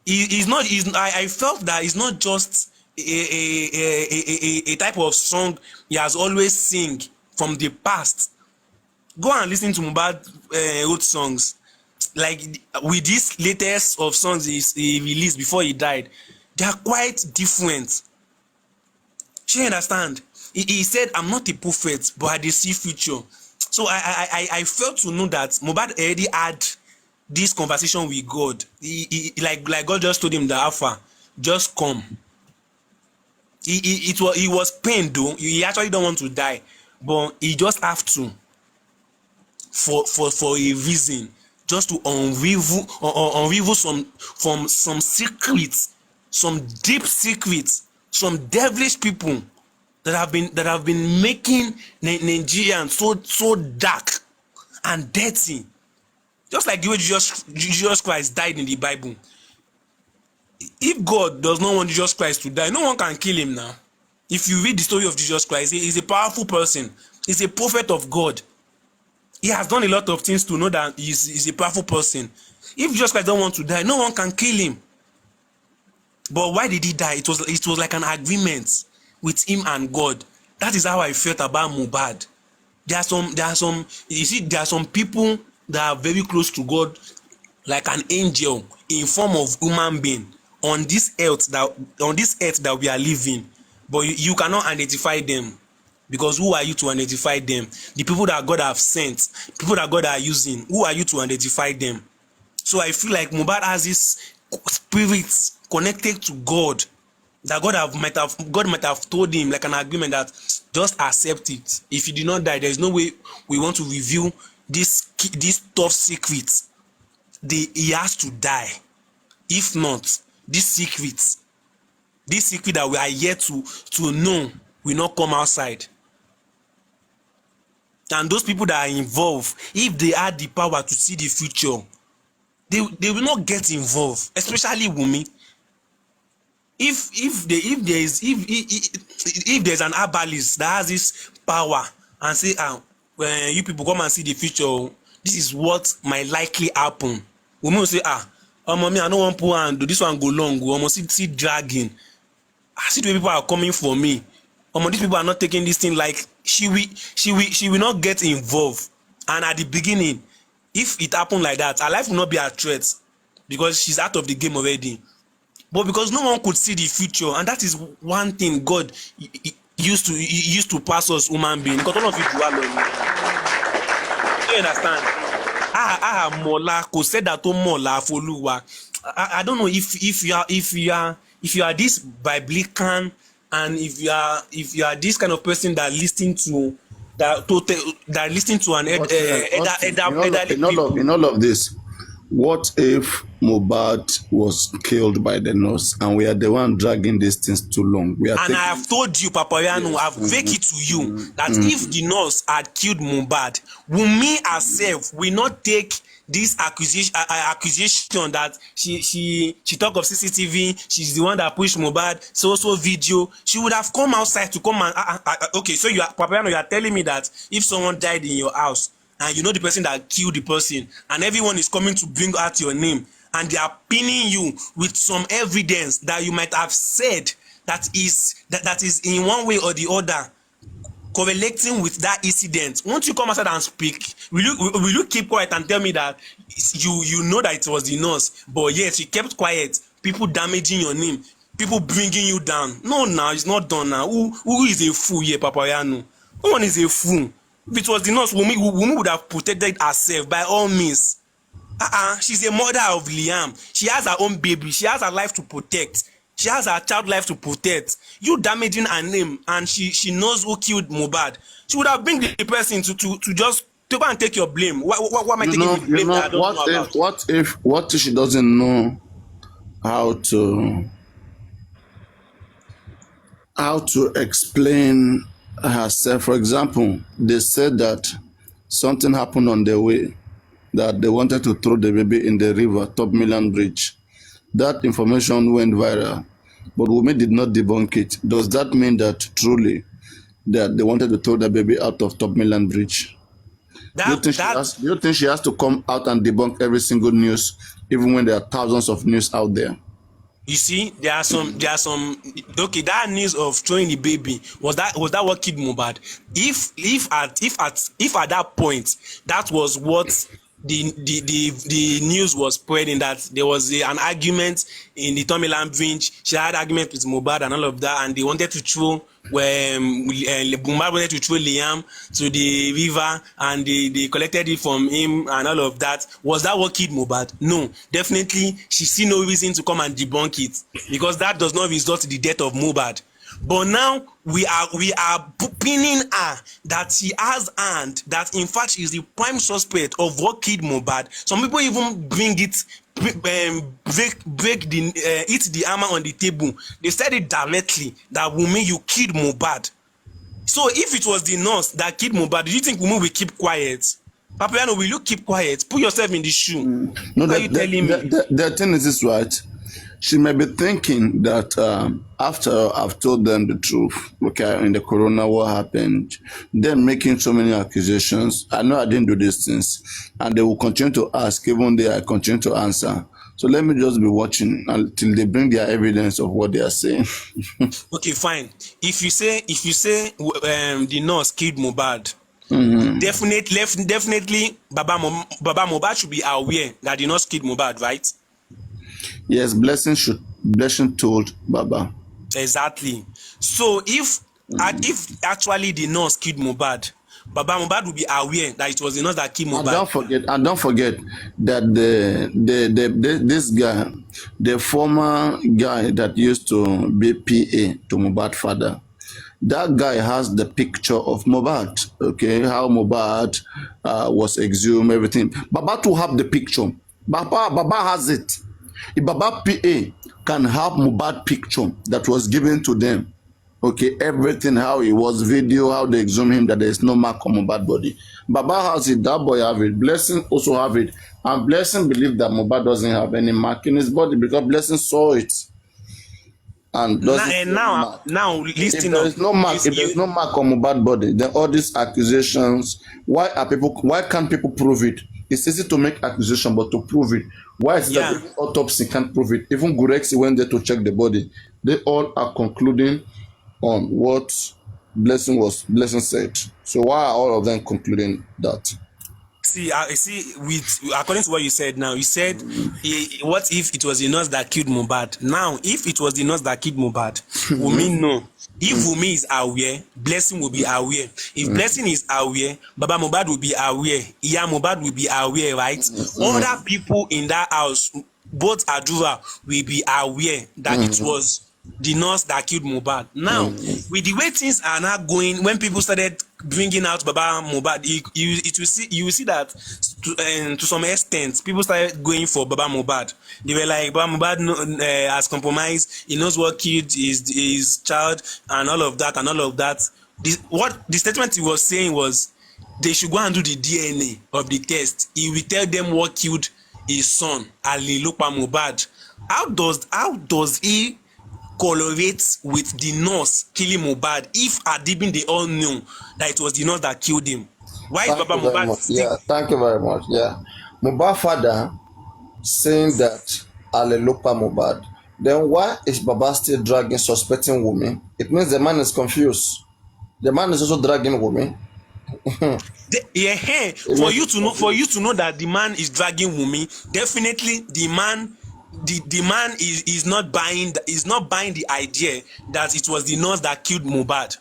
I felt that it's not just a type of song he has always sing from the past. Go and listen to Mohbad old songs. like with this latest of songs he released before he died, they are quite different. Do you understand? He said, I'm not a prophet, but I dey see future. So I felt to know that Mohbad already had this conversation with God. Like God just told him, the Alpha, just come. He was pained though. He actually don't want to die, but he just have to for a reason, just to unravel some secrets, some deep secrets, some devilish people that have been making Nigerians so dark and dirty. Just like the way Jesus Christ died in the Bible. If God does not want Jesus Christ to die, no one can kill him now. If you read the story of Jesus Christ, he's a powerful person. He's a prophet of God. He has done a lot of things to know that he's a powerful person. If Jesus Christ don't want to die, no one can kill him. But why did he die? It was like an agreement with him and God. That is how I felt about Mohbad. There are some people that are very close to God, like an angel in form of human being on this earth that we are living. But you cannot identify them, because who are you to identify them? The people that God have sent, people that God are using, who are you to identify them? So I feel like Mohbad has this spirit connected to God, that God might have told him, like an agreement, that just accept it. If you did not die, there is no way we want to reveal this tough secret. He has to die. If not, this secret that we are yet to know will not come outside. And those people that are involved, if they had the power to see the future, they will not get involved, especially Wunmi. If there's an herbalist that has this power and say, when you people come and see the future, this is what might likely happen. Wunmi will say, mommy, I don't want to put hand, this one go long, see dragging. I see the way people are coming for me. These people are not taking this thing like she will not get involved. And at the beginning, if it happened like that, her life will not be a threat, because she's out of the game already. But because no one could see the future, and that is one thing God used to pass us human beings. Because all of you do alone. Do you understand? Mola ko said that to Mola Foluwa. I don't know if you are this biblical, and if you are this kind of person that listen to an in all of this, what if Mohbad was killed by the nurse and we are the one dragging these things too long? I have told you, papariano, yes. I've make it to you that if the nurse had killed Mohbad, Wunmi herself will not take this accusation that she talk of CCTV, she's the one that pushed Mohbad, so video. She would have come outside to come and okay, so papariano, you are telling me that if someone died in your house and you know the person that killed the person, and everyone is coming to bring out your name, and they are pinning you with some evidence that you might have said that is in one way or the other correlating with that incident, won't you come outside and speak? Will you keep quiet and tell me that you know that it was the nurse, but yes, you kept quiet, people damaging your name, people bringing you down? No, now it's not done now. Who is a fool here, papariano? No one is a fool. If it was the nurse, Wunmi would have protected herself by all means. She's a mother of Liam. She has her own baby. She has her life to protect. She has her child life to protect. You damaging her name, and she knows who killed Mohbad. She would have bring the person to just go and take your blame. Why am I taking the blame that I don't know about? What if she doesn't know how to explain herself? For example, they said that something happened on their way, that they wanted to throw the baby in the river, Top Million Bridge. That information went viral, but Wunmi did not debunk it. Does that mean that truly that they wanted to throw the baby out of Top Million Bridge? Do you think she has to come out and debunk every single news, even when there are thousands of news out there? You see, there are some okay, that news of throwing the baby, was that what killed Mohbad? If at that point that was what the news was spreading that there was an argument in the Tommy Lambridge. She had argument with Mohbad and all of that, and they wanted to throw Mohbad wanted to throw Liam to the river, and they collected it from him and all of that. Was that what killed Mohbad? No, definitely she see no reason to come and debunk it, because that does not result in the death of Mohbad. But now we are pinning her that she has hand, that in fact she is the prime suspect of what killed Mohbad. Some people even bring it, break the hit the hammer on the table. They said it directly that Wunmi, you killed Mohbad. So if it was the nurse that killed Mohbad, do you think Wunmi will keep quiet? Papariano, will you keep quiet? Put yourself in the shoe. No, What are you telling me? The thing is this, right? She may be thinking that after I've told them the truth, okay, in the corona, what happened, them making so many accusations. I know I didn't do these things, and they will continue to ask, even though I continue to answer. So let me just be watching until they bring their evidence of what they are saying. Okay, fine. If you say the nurse killed Mohbad, definitely Baba Mohbad should be aware that the nurse killed Mohbad, right? Yes, Blessing told Baba. Exactly. So if actually the nurse killed Mohbad, Baba Mohbad will be aware that it was the nurse that killed Mohbad. And don't forget that this guy, the former guy that used to be PA to Mohbad father, that guy has the picture of Mohbad. Okay, how Mohbad was exhumed, everything. Baba to have the picture. Baba has it. If Baba PA can have Mohbad picture that was given to them, okay, everything, how it was, video, how they exhumed him, that there is no mark on Mohbad body. Baba has it, that boy have it, Blessing also have it, and Blessing believe that Mohbad doesn't have any mark in his body because Blessing saw it. And now listen. If there is no mark, if there is no mark on Mohbad body, then all these accusations, why can't people prove it? It's easy to make accusation, but to prove it, why is that even autopsy can't prove it? Even Gurexi went there to check the body. They all are concluding on what Blessing said. So why are all of them concluding that? See, with according to what you said now, you said, what if it was the nurse that killed Mohbad? Now, if it was the nurse that killed Mohbad, Wunmi know. If Wunmi is aware, Blessing will be aware. If Blessing is aware, Baba Mohbad will be aware. Iya Mohbad will be aware, right? Other people in that house, both Adura, will be aware that it was the nurse that killed Mohbad. Now, with the way things are now going, when people started bringing out Baba Mohbad, you will see that to some extent, people started going for Baba Mohbad. They were like, Baba Mohbad has compromised. He knows what killed his child and all of that and all of that. What the statement he was saying was, they should go and do the DNA of the test. He will tell them what killed his son, Ali Lopa Mohbad. How does he correlates with the nurse killing Mohbad if Adibin they all knew that it was the nurse that killed him? Why is Baba Mohbad? Yeah, thank you very much. Yeah, Mohbad father saying that Alelupa Mohbad. Then why is Baba still dragging suspecting women? It means the man is confused. The man is also dragging women. For you to know that the man is dragging Wunmi, definitely the man is not buying the idea that it was the nurse that killed Mohbad.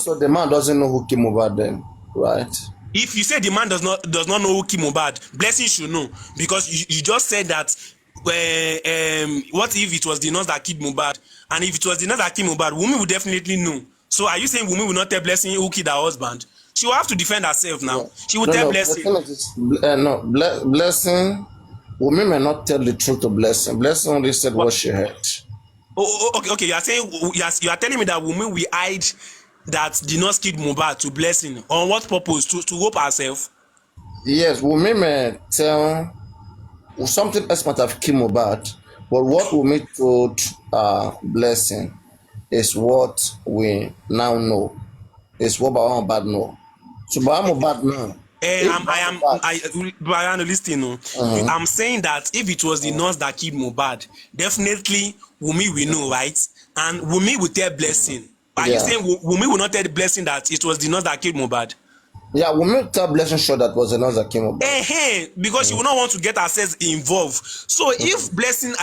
So the man doesn't know who killed Mohbad then, right? If you say the man does not know who killed Mohbad, Blessing should know, because you just said that what if it was the nurse that killed Mohbad? And if it was the nurse that killed Mohbad, Wunmi would definitely know. So are you saying Wunmi will not tell Blessing who killed her husband? She will have to defend herself now. Yeah. She will tell Blessing. Blessing. Wunmi may not tell the truth to Blessing. Blessing only said what she heard. Okay. You are saying you are telling me that Wunmi will hide that the nurse killed Mohbad to Blessing. On what purpose? To hope herself? Yes, Wunmi may tell something else might have killed Mohbad, but what Wunmi told Blessing is what we now know. It's what Baba Mohbad know. So Baba Mohbad know. I am listening. I'm saying that if it was the nurse that killed Mohbad, definitely Wunmi will know, right? And Wunmi will tell Blessing. Are you saying Wunmi will not tell the Blessing that it was the nurse that killed Mohbad? Yeah, we made tell Blessing sure that was a nurse that came about. Because she will not want to get herself involved. So if Blessing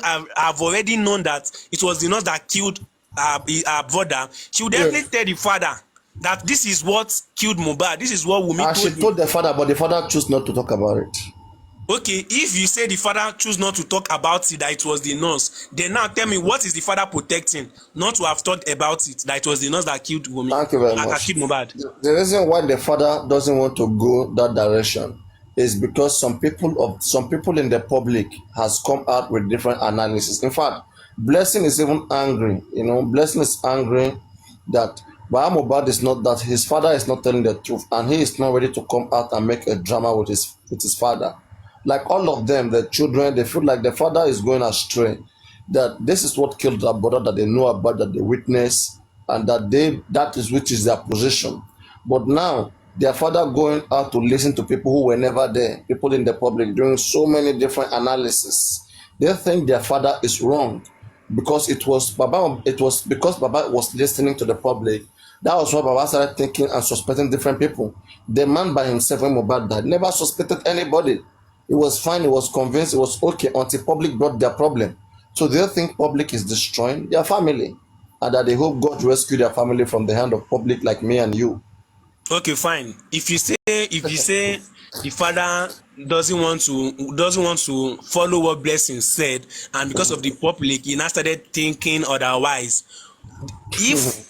have already known that it was the nurse that killed her brother, she would Yes. definitely tell the father that this is what killed Mohbad. This is what Wunmi And she told him. told the father, but the father chose not to talk about it. Okay, if you say the father choose not to talk about it, that it was the nurse, then now tell me, what is the father protecting not to have talked about it, that it was the nurse that killed Wunmi, Thank you very that much. killed Mohbad? The reason why the father doesn't want to go that direction is because some people in the public has come out with different analysis. In fact, Blessing is even angry. Blessing is angry that Mohbad is not, that his father is not telling the truth, and he is not ready to come out and make a drama with his father. Like all of them, the children, they feel like the father is going astray. That this is what killed their brother, that they know about, that they witness, and that is which is their position. But now their father going out to listen to people who were never there, people in the public doing so many different analysis. They think their father is wrong because it was because Baba was listening to the public. That was why Baba started thinking and suspecting different people. The man by himself, when Mohbad died, never suspected anybody. He was fine, he was convinced, it was okay until public brought their problem. So they think public is destroying their family, and that they hope God rescue their family from the hand of public like me and you. Okay, fine. If you say the father doesn't want to follow what Blessing said, and because of the public, he now started thinking otherwise. If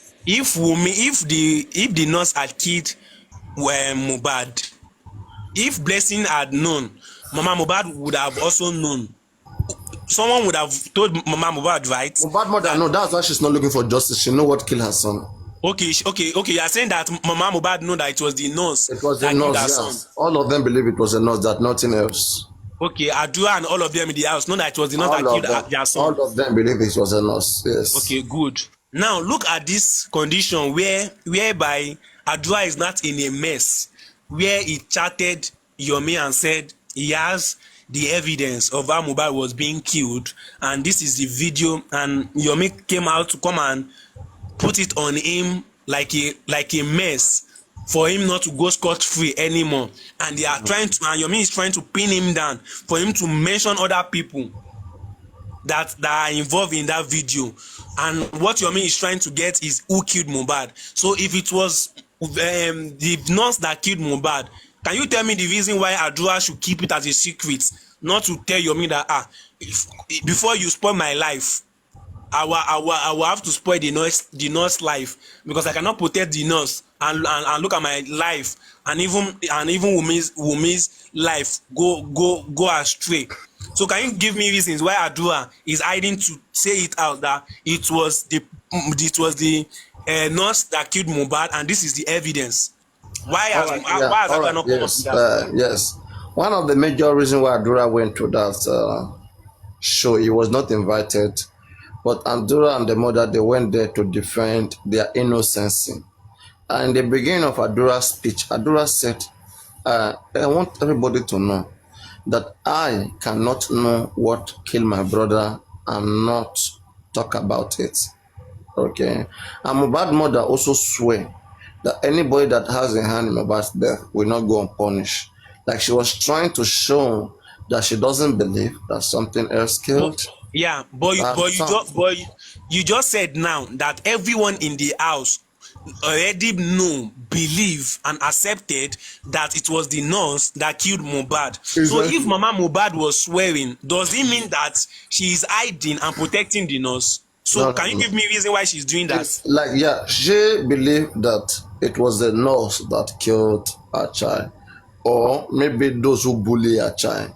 the nurse had killed Mohbad, if Blessing had known, Mama Mohbad would have also known. Someone would have told Mama Mohbad, right? Mohbad mother, That no, that's why she's not looking for justice. She know what killed her son. okay. You are saying that Mama Mohbad know that it was the nurse It was the that killed nurse, her son. yes. All of them believe it was a nurse, that nothing else. Okay, Adua and all of them in the house know that it was the nurse that All killed of them, their son. all of them believe it was a nurse, yes. Okay, good. Now look at this condition whereby Adua is not in a mess, where he chatted Yomi and said he has the evidence of how Mohbad was being killed, and this is the video, and Yomi came out to come and put it on him like a mess for him not to go scot-free anymore, and they are trying to, and Yomi is trying to pin him down for him to mention other people that are involved in that video, and what Yomi is trying to get is who killed Mohbad. So if it was the nurse that killed Mohbad, can you tell me the reason why Adua should keep it as a secret, not to tell Yomi that before you spoil my life, I will have to spoil the nurse life, because I cannot protect the nurse and look at my life, and even Wumi's life go astray. So can you give me reasons why Adua is hiding to say it out that it was the nurse that killed Mohbad, and this is the evidence? Why has Adua not come up with that? Yes. One of the major reasons why Adura went to that show, he was not invited, but Adura and the mother, they went there to defend their innocence. And in the beginning of Adura's speech, Adura said, I want everybody to know that I cannot know what killed my brother and not talk about it. Okay. And Mohbad's mother also swear that anybody that has a hand in Mohbad's death will not go unpunished. Like she was trying to show that she doesn't believe that something else killed. Yeah, but you just said now that everyone in the house already believe and accepted that it was the nurse that killed Mohbad. Exactly. So if Mama Mohbad was swearing, does it mean that she is hiding and protecting the nurse? So No, can you give me a reason why she's doing that? It's like, yeah, she believed that it was the nurse that killed her child, or maybe those who bully her child.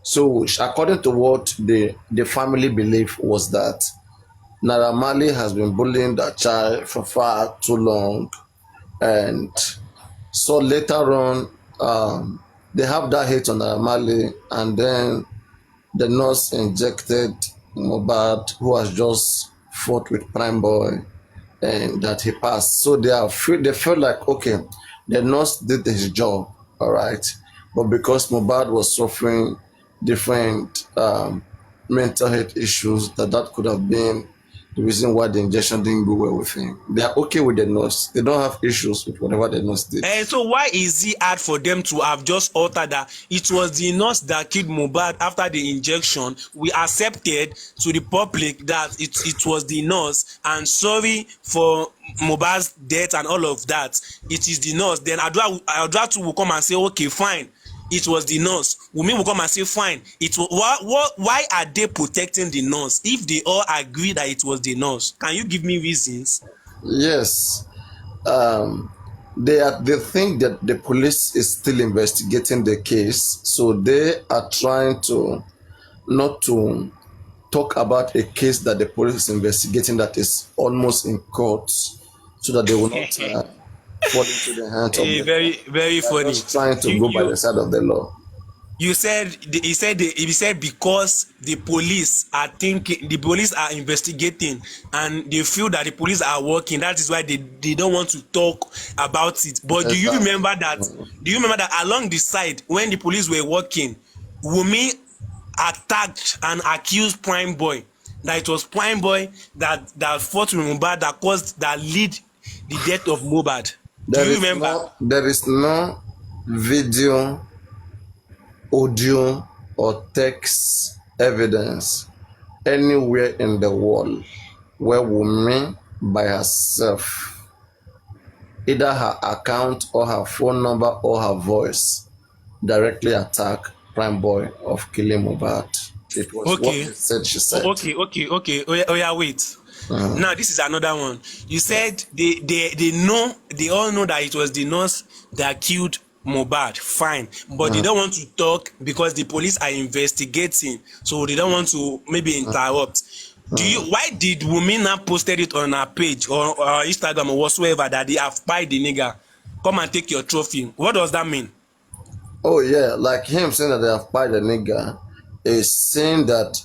So according to what the family belief was, that Naira Marley has been bullying that child for far too long, and so later on they have that hate on Naira Marley, and then the nurse injected Mohbad, who has just fought with Prime Boy, and that he passed. So they feel like, okay, the nurse did his job, all right, but because Mohbad was suffering different mental health issues, that could have been the reason why the injection didn't go well with him. They are okay with the nurse. They don't have issues with whatever the nurse did. And so why is it hard for them to have just altered that it was the nurse that killed Mohbad after the injection? We accepted to the public that it was the nurse, and sorry for Mohbad's death and all of that. It is the nurse. Then Adra too will come and say, okay, fine, it was the nurse. Wunmi will come and say, fine, it was, why are they protecting the nurse if they all agree that it was the nurse? Can you give me reasons? Yes. They think that the police is still investigating the case, so they are trying to not to talk about a case that the police is investigating that is almost in court, so that they will not fall into the hands of the Very, very They're funny. just trying to go by the side of the law. You said he said because the police are investigating and they feel that the police are working, that is why they don't want to talk about it. But do you remember that along the side when the police were working, Wunmi attacked and accused Prime Boy, that it was Prime Boy that fought with Mohbad, that lead the death of Mohbad? Do you remember? There is no video, audio, or text evidence anywhere in the world where Wunmi by herself, either her account or her phone number or her voice, directly attack Prime Boy of killing Mohbad. It was what she said. Okay. Oh yeah, wait. Now this is another one. You said they all know that it was the nurse that killed Mohbad. Fine, but they don't want to talk because the police are investigating, so they don't want to maybe interrupt. Why did Wunmi not posted it on her page or Instagram or whatsoever that they have pied the nigga? Come and take your trophy. What does that mean? Oh yeah, like him saying that they have pied the nigga is saying that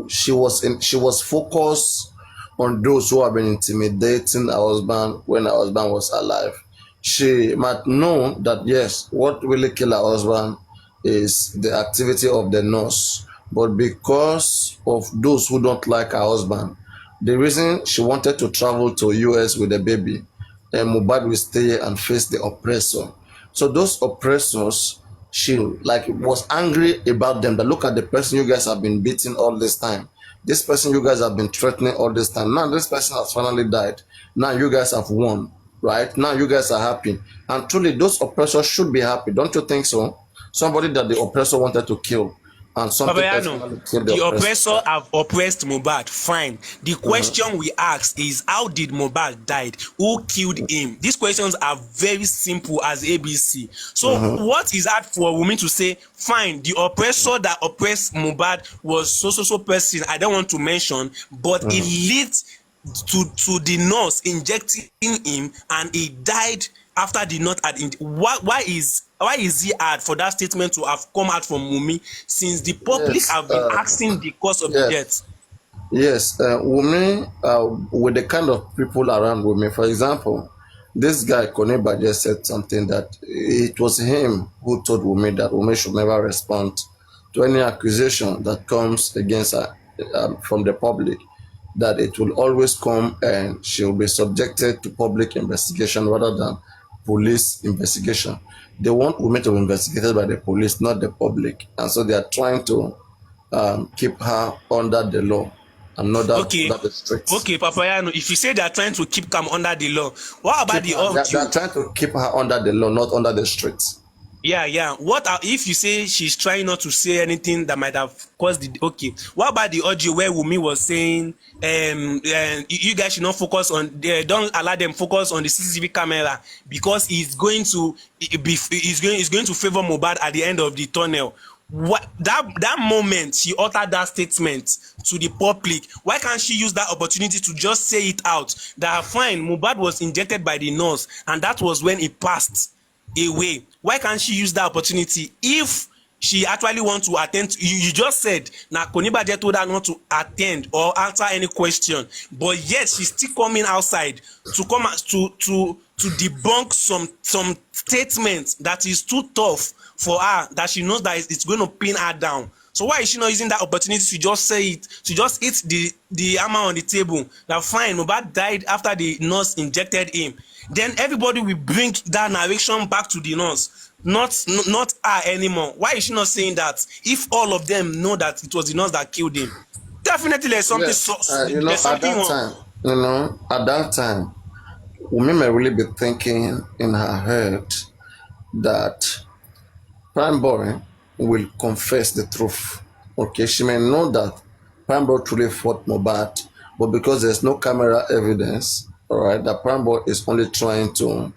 she was focused on those who have been intimidating her husband when her husband was alive. She might know that yes, what really killed her husband is the activity of the nurse, but because of those who don't like her husband, the reason she wanted to travel to US with the baby, and Mohbad will stay and face the oppressor. So those oppressors, she was angry about them. That look at the person you guys have been beating all this time. This person you guys have been threatening all this time. Now this person has finally died. Now you guys have won, right? Now you guys are happy. And truly those oppressors should be happy. Don't you think so? Somebody that the oppressor wanted to kill. And something the oppressor have oppressed Mohbad. Fine. The question we ask is, how did Mohbad died? Who killed him? These questions are very simple as ABC. So what is hard for Wunmi to say? Fine, the oppressor that oppressed Mohbad was so person I don't want to mention, but it leads to the nurse injecting him and he died after the nurse had why is it hard for that statement to have come out from Wunmi since the public have been asking the cause of the death? Yes, Wunmi, with the kind of people around Wunmi, for example, this guy Koneba just said something that it was him who told Wunmi that Wunmi should never respond to any accusation that comes against her from the public, that it will always come and she will be subjected to public investigation rather than police investigation. They want Wunmi to be investigated by the police, not the public, and so they are trying to keep her under the law and not under the streets. Okay, Papariano, if you say they are trying to keep her under the law, what about they are trying to keep her under the law, not under the streets. Yeah. What if you say she's trying not to say anything that might have caused the what about the audio where Wunmi was saying you guys should not focus on don't allow them focus on the CCTV camera because it's going to favor Mohbad at the end of the tunnel? What that moment she uttered that statement to the public, why can't she use that opportunity to just say it out that fine, Mohbad was injected by the nurse and that was when he passed away? Why can't she use that opportunity if she actually wants to attend you just said na Koneba told her not to attend or answer any question, but yet she's still coming outside to come to debunk some statements that is too tough for her, that she knows that it's going to pin her down. So why is she not using that opportunity to just say it, to just hit the hammer on the table that fine, Mohbad died after the nurse injected him? Then everybody will bring that narration back to the nurse, not her anymore. Why is she not saying that? If all of them know that it was the nurse that killed him, definitely there's something. There's At something that wrong. time, at that time, women may really be thinking in her head that Prime Boy will confess the truth. Okay, she may know that Prime Boy truly fought Mohbad, but because there's no camera evidence, all right, that Prime Boy is only trying to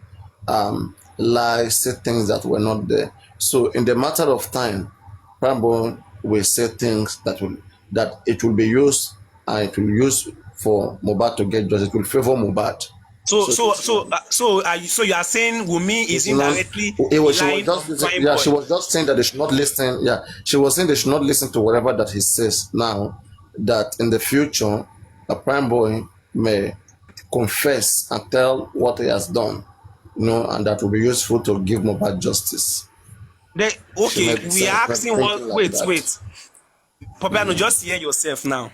lie, say things that were not there. So in the matter of time, Prime Boy will say things that it will be used, and it will use for Mohbad to get justice. It will favor Mohbad. So So you are saying Wunmi is you know, indirectly she was relying just on Prime yeah, Boy? she was just saying that they should not listen. Yeah, she was saying they should not listen to whatever that he says now. That in the future, a Prime Boy may confess and tell what he has done, and that will be useful to give Mohbad justice. She Okay, may be we are asking thinking what. like Wait, that. wait. Papiano, just hear yourself now.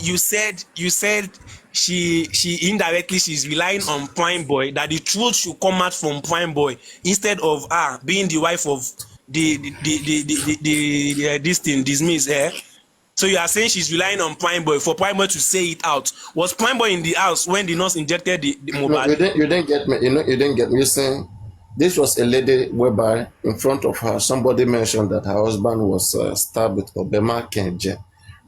You said she indirectly she's relying on Prime Boy, that the truth should come out from Prime Boy instead of her being the wife of this thing dismiss. So you are saying she's relying on Prime Boy for Prime Boy to say it out. Was Prime Boy in the house when the nurse injected the No, Mohbad? you didn't get me. You didn't get me. You're saying this was a lady whereby in front of her somebody mentioned that her husband was stabbed with Obema Kenje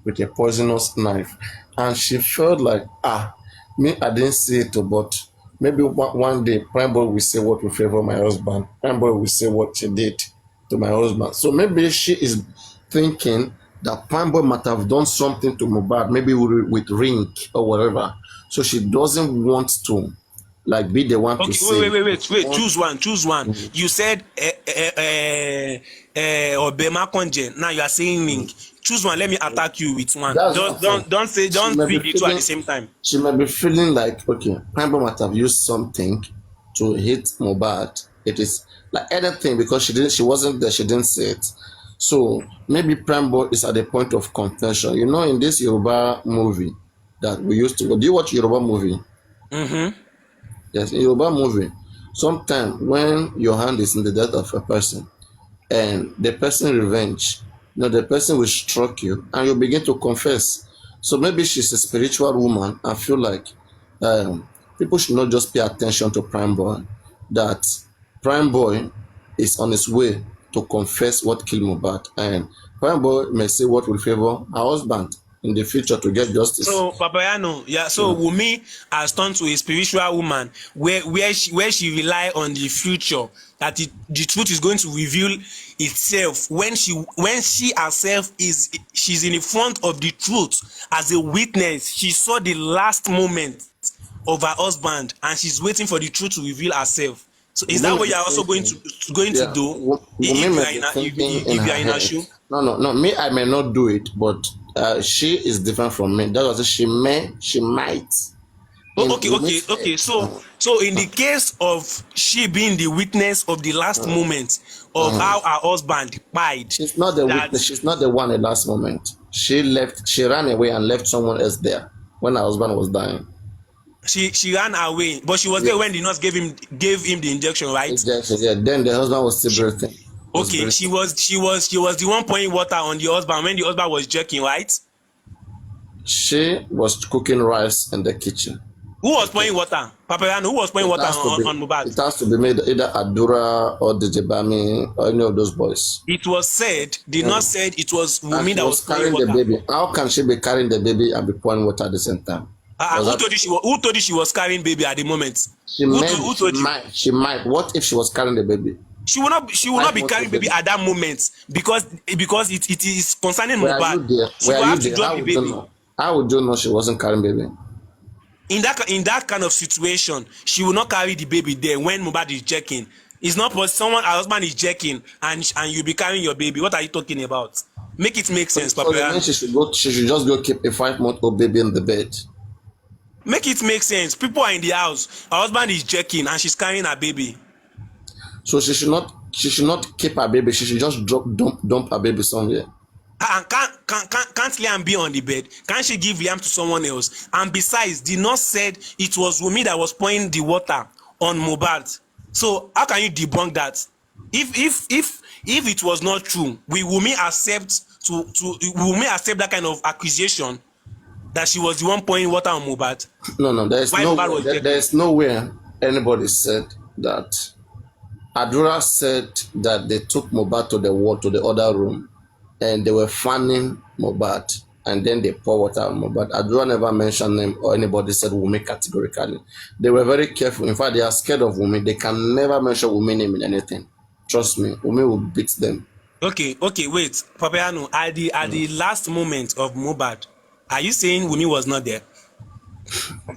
with a poisonous knife, and she felt like me, I didn't see it, but maybe one day Prime Boy will say what will favor my husband. Prime Boy will say what she did to my husband. So maybe she is thinking that Prime Boy might have done something to Mohbad, maybe with ring or whatever. So she doesn't want to be the one to Okay, say. wait. Choose one. You said Obema Konje. Now you are saying Ning. Choose one. Let me attack you with one. That's what I'm saying. Don't bring the two at the same time. She might be feeling like, okay, Prime Boy might have used something to hit Mohbad. It is like anything because she wasn't there, she didn't say it. So maybe Prime Boy is at the point of contention. In this Yoruba movie that we used to go. Do you watch Yoruba movie? Yes, in Yoruba movie, sometimes when your hand is in the death of a person and the person revenge, the person will struck you and you begin to confess. So maybe she's a spiritual woman and feel like people should not just pay attention to Prime Boy, that Prime Boy is on his way to confess what killed Mohbad, and Prime Boy may say what will favor her husband in the future to get justice. So papariano, so Wunmi has turned to a spiritual woman where she rely on the future, that the truth is going to reveal itself when she herself she's in the front of the truth as a witness. She saw the last moment of her husband and she's waiting for the truth to reveal herself. So is that what you are also going to do if you are in her shoe? No. Me, I may not do it, but she is different from me. That was she might. Okay. So in the case of she being the witness of the last moment of how her husband died, she's not the witness. She's not the one at the last moment. She left. She ran away and left someone else there when her husband was dying. She ran away, but she was there when the nurse gave him the injection, right? Injection, yeah. Then the husband was still breathing. Okay, she was the one pouring water on the husband when the husband was jerking, right? She was cooking rice in the kitchen. Who was pouring water? Papariano, who was pouring water on Mohbad? It has to be made either Adura or Dejebami or any of those boys. It was said, the nurse said it was Wunmi that was carrying the baby. How can she be carrying the baby and be pouring water at the same time? Who told you she was carrying baby at the moment? She might. What if she was carrying the baby? She will not be carrying baby at that moment because it is concerning Mohbad. She will have to drop the baby. How would you know she wasn't carrying baby? In that kind of situation, she will not carry the baby there when Mohbad is checking. It's not possible. Her husband is checking and you be carrying your baby. What are you talking about? Make it make sense, Papa. She should just go keep a 5-month-old baby in the bed. Make it make sense. People are in the house. Her husband is checking and she's carrying her baby. So she should not keep her baby. She should just dump her baby somewhere. And can't Liam be on the bed? Can't she give Liam to someone else? And besides, the nurse said it was Wunmi that was pouring the water on Mohbad. So how can you debunk that? If it was not true, will Wunmi accept that kind of accusation that she was the one pouring water on Mohbad? No, there is nowhere anybody said that. Adura said that they took Mohbad to the other room, and they were fanning Mohbad, and then they pour water on Mohbad. Adura never mentioned them or anybody said Wunmi categorically. They were very careful. In fact, they are scared of Wunmi. They can never mention Wunmi name in anything. Trust me, Wunmi will beat them. Okay, wait, Papariano, at the last moment of Mohbad, are you saying Wunmi was not there?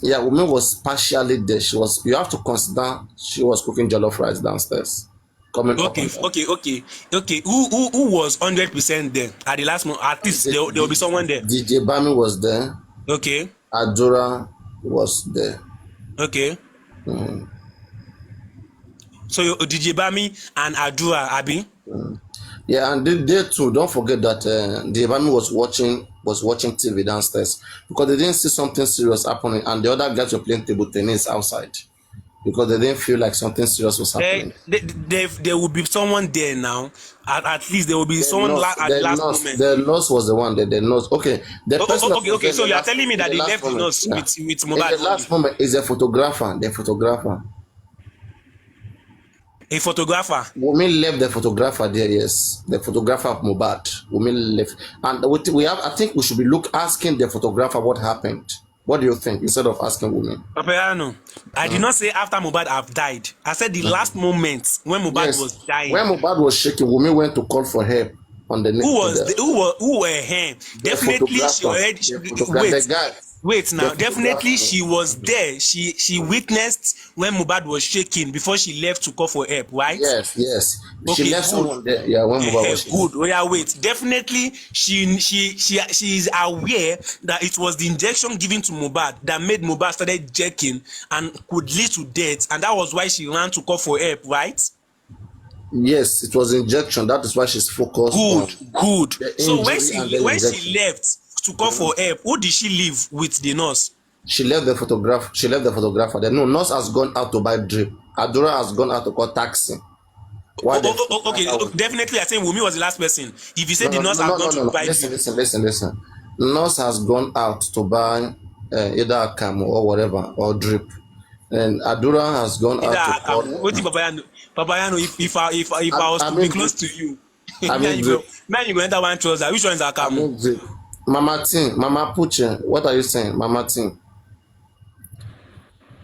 Yeah, Wunmi was partially there. You have to consider she was cooking jollof rice downstairs. Okay. Who was 100% there at the last moment? At least there will be someone there. DJ Bami was there. Okay. Adura was there. Okay. So DJ Bami and Adura, Abi? Yeah, and they too. Don't forget that DJ Bami was watching TV downstairs because they didn't see something serious happening, and the other guys were playing table tennis outside because they didn't feel like something serious was happening. There will be someone there now. At least there will be someone at the last moment. The nurse was the one. The nurse. Okay. Okay. So you are telling me that they left the nurse with Mohbad. In the last moment is a photographer. The photographer. A photographer. Wunmi left the photographer there. Yes, the photographer of Mohbad. Wunmi left, and we have. I think we should be asking the photographer what happened. What do you think? Instead of asking Wunmi. Papariano, I did not say after Mohbad have died. I said the last moment when Mohbad was dying. When Mohbad was shaking, Wunmi went to call for help on the neck. Who were him? Definitely she already wait now. Definitely she was there. She witnessed when Mohbad was shaking before she left to call for help, right? Yes. Okay, she left someone there. Yeah, when Mohbad was shaking. Good. Oh yeah, wait. Definitely she is aware that it was the injection given to Mohbad that made Mohbad started jerking and could lead to death, and that was why she ran to call for help, right? Yes, it was injection. That is why she's focused. Good. So when she left to call for help, who did she leave with the nurse? She left the photographer. The nurse has gone out to buy drip. Adura has gone out to call taxi. Okay, definitely I think Wunmi was the last person. If you say the nurse has gone to buy drip. Listen. Nurse has gone out to buy either a camo or whatever, or drip. And Adura has gone out to call... Papariano, if I was to be close to you, man, you go enter one trouser. Which one is a camo? Mama Ting, Mama Puche, what are you saying? Mama Ting.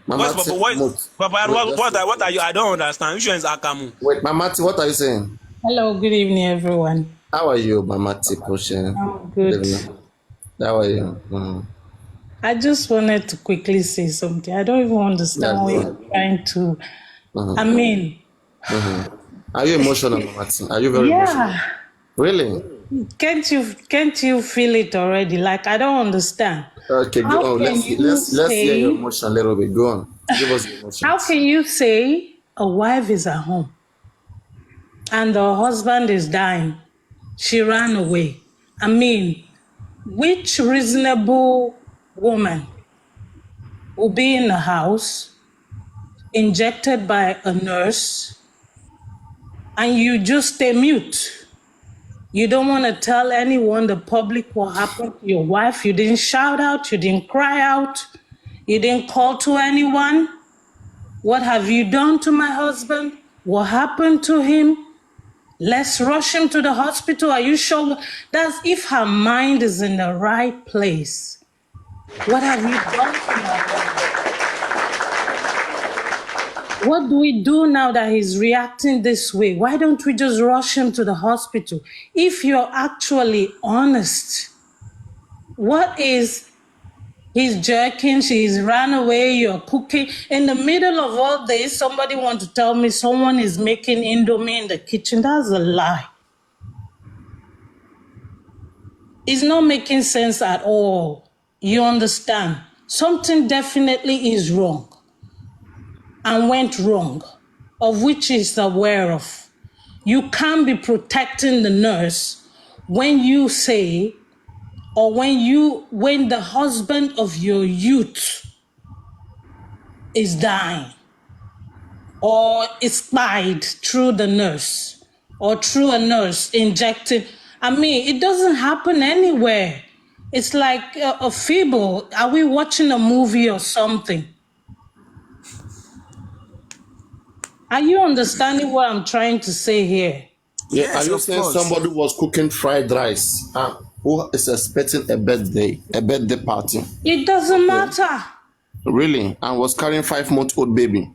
What are you? I don't understand. Which one is Akamu? Wait, Mama Ting, what are you saying? Hello, good evening, everyone. How are you, Mama Ting Puche? I'm good. How are you? I just wanted to quickly say something. I don't even understand what you're trying to. I mean. Are you emotional, Mama Ting? Are you very emotional? Really? Can't you feel it already? Like, I don't understand. Okay, go on. Let's hear your emotion a little bit. Go on. Give us your emotion. How can you say a wife is at home and the husband is dying? She ran away. I mean, which reasonable woman will be in the house, injected by a nurse, and you just stay mute? You don't want to tell anyone, the public, what happened to your wife. You didn't shout out. You didn't cry out. You didn't call to anyone. What have you done to my husband? What happened to him? Let's rush him to the hospital. Are you sure? That's if her mind is in the right place. What have you done to my husband? What do we do now that he's reacting this way? Why don't we just rush him to the hospital? If you're actually honest, what is he's jerking, she's ran away, you're cooking. In the middle of all this, somebody wants to tell me someone is making Indomie in the kitchen. That's a lie. It's not making sense at all. You understand? Something definitely is wrong and went wrong, of which he's aware of. You can't be protecting the nurse when you say, or when the husband of your youth is dying, or is spied through the nurse, or through a nurse injecting. I mean, it doesn't happen anywhere. It's like a fable. Are we watching a movie or something? Are you understanding what I'm trying to say here? Yeah, Yes, are you of saying course. somebody was cooking fried rice who is expecting a birthday party? It doesn't matter. Really? And was carrying 5-month-old baby?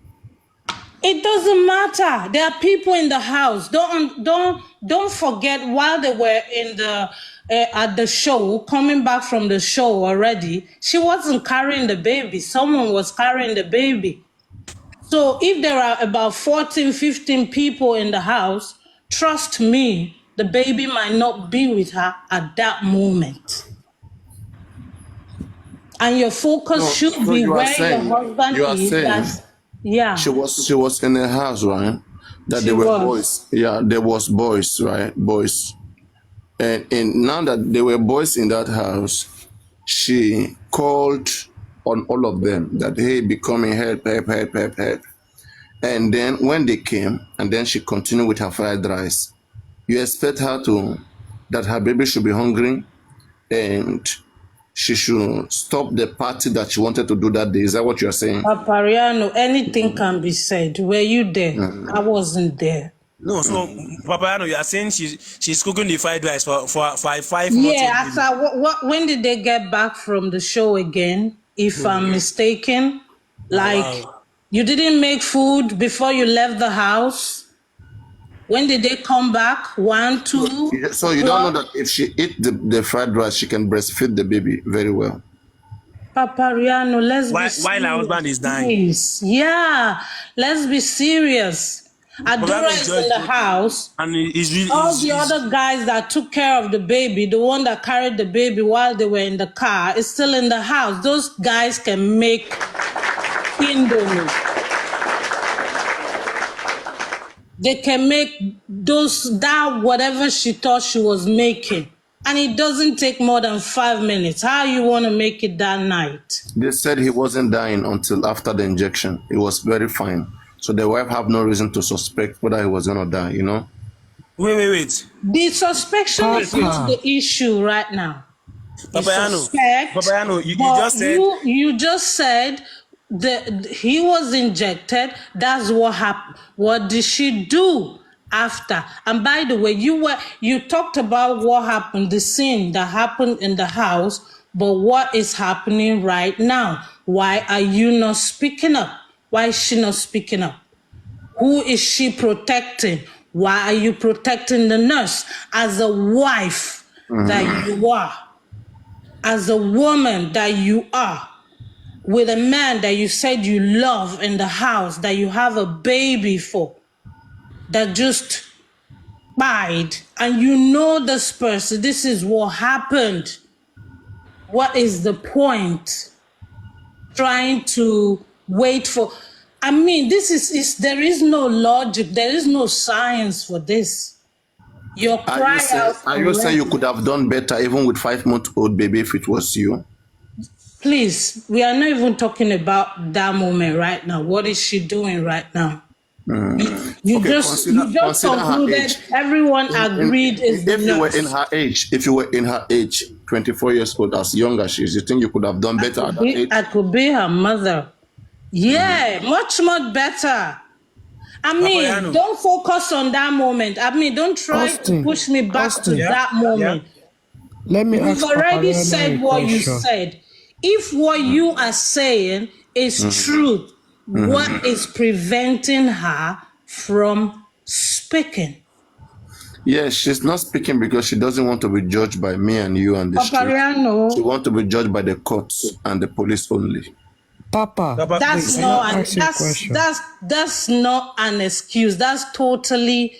It doesn't matter. There are people in the house. Don't forget, while they were in the at the show, coming back from the show already, she wasn't carrying the baby. Someone was carrying the baby. So if there are about 14, 15 people in the house, trust me, the baby might not be with her at that moment. And your focus should so be you are where your saying husband is. Yeah, she was in a house, right? That she there were was. boys. Yeah, there was boys, right? Boys. And now that there were boys in that house, she called on all of them that, hey, be coming, help. And then when they came, and then she continued with her fried rice, you expect her that her baby should be hungry and she should stop the party that she wanted to do that day. Is that what you're saying? Papariano, anything can be said. Were you there? I wasn't there. No, so Papayano, you are saying she's cooking the fried rice for a 5 months Yeah, old after when did they get back from the show again? If I'm mistaken, like Wow. you didn't make food before you left the house. When did they come back? 1, 2. So you don't know that if she eat the fried rice, she can breastfeed the baby very well. Papariano, let's be While serious. her husband is dying. Please. Yeah, let's be serious. Adora is in the house. And it's really All the other guys that took care of the baby, the one that carried the baby while they were in the car, is still in the house. Those guys can make indomie. They can make that whatever she thought she was making. And it doesn't take more than 5 minutes. How you want to make it that night? They said he wasn't dying until after the injection. He was very fine. So the wife have no reason to suspect whether he was going to die, you know? Wait. The suspicion is not the issue right now. Papayano, you just said... You just said that he was injected. That's what happened. What did she do after? And by the way, you talked about what happened, the scene that happened in the house, but what is happening right now? Why are you not speaking up? Why is she not speaking up? Who is she protecting? Why are you protecting the nurse? As a wife that you are, as a woman that you are, with a man that you said you love in the house, that you have a baby for, that just died, and you know this person, this is what happened. What is the point? Trying to wait for... I mean, this is there is no logic, there is no science for this. Your cry out. Are you saying you could have done better even with 5-month-old baby if it was you? Please, we are not even talking about that moment right now. What is she doing right now? You just concluded, everyone agreed is the If you were in her age, if you were in her age, 24 years old, as young as she is, you think you could have done better at that age? I could be her mother. Yeah, much better. I mean, Papayano. Don't focus on that moment. I mean, don't try to push me back to that moment. Let me ask You've already Papariano said a what you question. said. If what you are saying is truth, what is preventing her from speaking? Yes, she's not speaking because she doesn't want to be judged by me and you and the street. Papariano, She wants to be judged by the courts and the police only. Papa, that's please, not can I ask you a question? that's not an excuse. That's totally.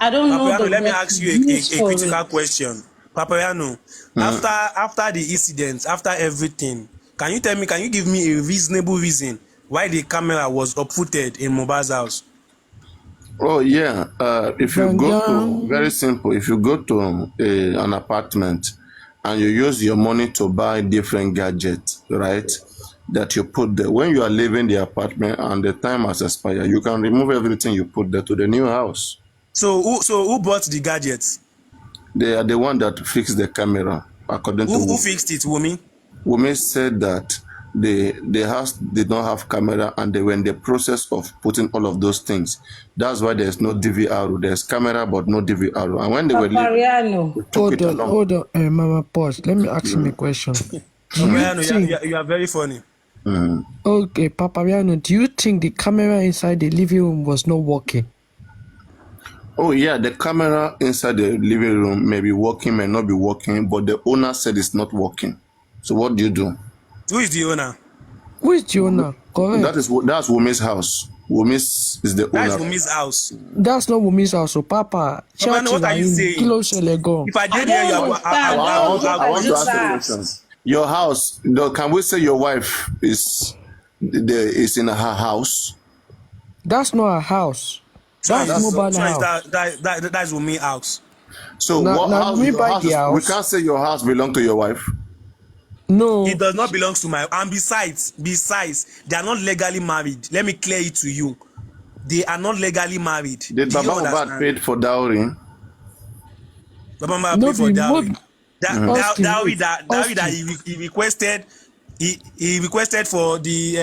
I don't know. Papayano, let me word ask to you use a for critical it. question. Papayano, after the incident, after everything, can you give me a reasonable reason why the camera was uprooted in MOHBAD's house? Oh yeah. If you go to Gangan. very simple, if you go to an apartment and you use your money to buy different gadgets, right? That you put there. When you are leaving the apartment and the time has expired, you can remove everything you put there to the new house. So who bought the gadgets? They are the one that fixed the camera, according to Who fixed it, Wumi? Wumi said that the house did not have camera and they were in the process of putting all of those things. That's why there's no DVR. There's camera but no DVR. And when they were leaving, Papariano. they took it along. Hold on, Mama, pause. Let me ask him a question. Do you Papariano, think, you are very funny. okay, Papariano, do you think the camera inside the living room was not working? Oh yeah, the camera inside the living room may be working, may not be working, but the owner said it's not working. So what do you do? Who is the owner? Who is the owner? Correct. That's Wumi's house. Wumi's is the That is owner. Wumi's house. That's not Wumi's house. So, Papa, What are you saying? Kilo Shelego. If I did I hear don't you, understand. I want to just ask you a asked. question. Your house, can we say your wife is in her house? That's not a house. That's mobile house. That's Wumi's house. So Now- what now house, we your buy house the is, we house. can't say your house belongs to your wife. No. It does not belong to my. And besides, they are not legally married. Let me clear it to you. They are not legally married. Did Do you Baba Mohbad understand? paid for dowry? Baba Mohbad No, paid for be dowry. Mob- Austin, Dowry wait. that he requested. He requested for the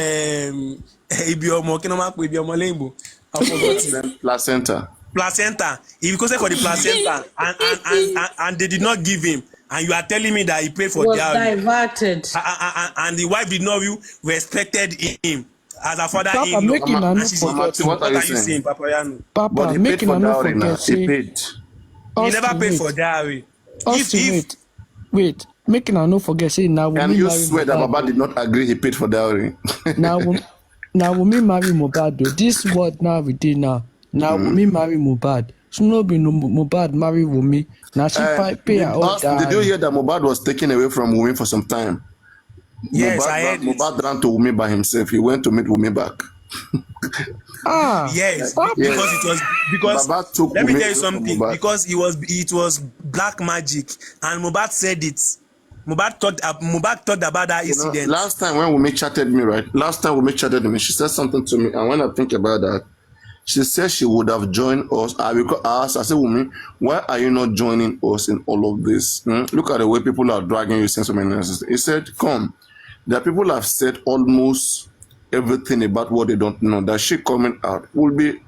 Ibiomo Kinoma Ibiomo Lembo. I forgot. Placenta. Placenta. He requested for the placenta, and they did not give him. And you are telling me that he paid for Was dowry. diverted. And the wife did not respected him as a father Papa, in law. make him not And she's forget. What are you saying, saying? Papariano? But Papa, he make paid him for not dowry now. forget. He Say, paid. He never Austin, paid wait. for dowry. Austin, wait. Make him not forget. Say, now Can Wumi you marry swear that Mohbad. Baba did not agree he paid for dowry? Now Wumi marry Mohbad. Though. This word now we did now. Now Wumi marry Mohbad. So no be no Mohbad marry Wumi. Now she pay her all Did you hear that Mohbad was taken away from Wumi for some time? Yes, I heard it. Mohbad ran to Wumi by himself. He went to meet Wumi back. Yes, Papa. because Baba took let me Wumi tell you away from something. Mohbad. Because it was black magic, and Mohbad said it. Mohbad talked about that You know, incident. last time when Wumi chatted me, right? Last time Wumi chatted me, she said something to me, and when I think about that, she said she would have joined us. I asked, I said, Wumi, why are you not joining us in all of this? Look at the way people are dragging you since so many years. He said, come. The people have said almost everything about what they don't know. That she coming out will be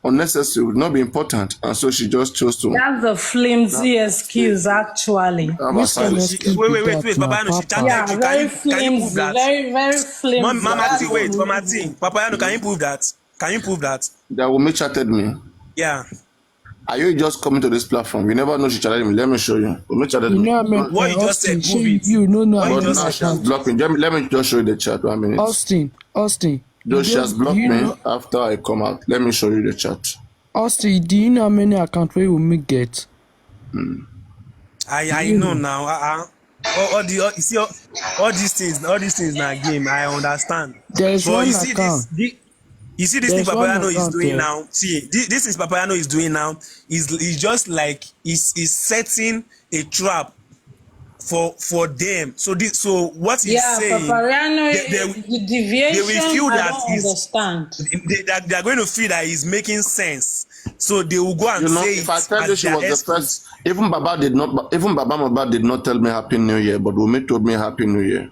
unnecessary, will not be important. And so she just chose to That's the flimsy excuse, actually. have Which a silence. kind of Wait, Papayano, she chatted Yeah, you. very Can you prove flimsy, that? very flimsy. Mama T, That's wait, Mama flimsy. T. Papayano, can you prove that? Can you prove that? That Wumi chatted me. Yeah. Are you just coming to this platform? You never know she chatted me. Let me show you. Wumi chatted You me. know I mean, What you just Austin, said, prove it. you know What you But just now said. she has blocked me. Let me just show you the chat. 1 minute. Austin. Though she has blocked you me know, after I come out. Let me show you the chat. Austin, do you know how many accounts where Wumi get? I know now. You see all these things na game. I understand. There's But one you see account. you see this thing There's one Papayano is account doing there. now. See, this is Papayano is doing now is just like is setting a trap for them. So what he's Yeah, saying, Papariano, they the deviation, will feel I that don't he's- understand. they are going to feel that he's making sense. So they will go and You know, say if I it tell you as she their was the excuse. first, even Baba Mohbad did not tell me Happy New Year, but Wumi told me Happy New Year.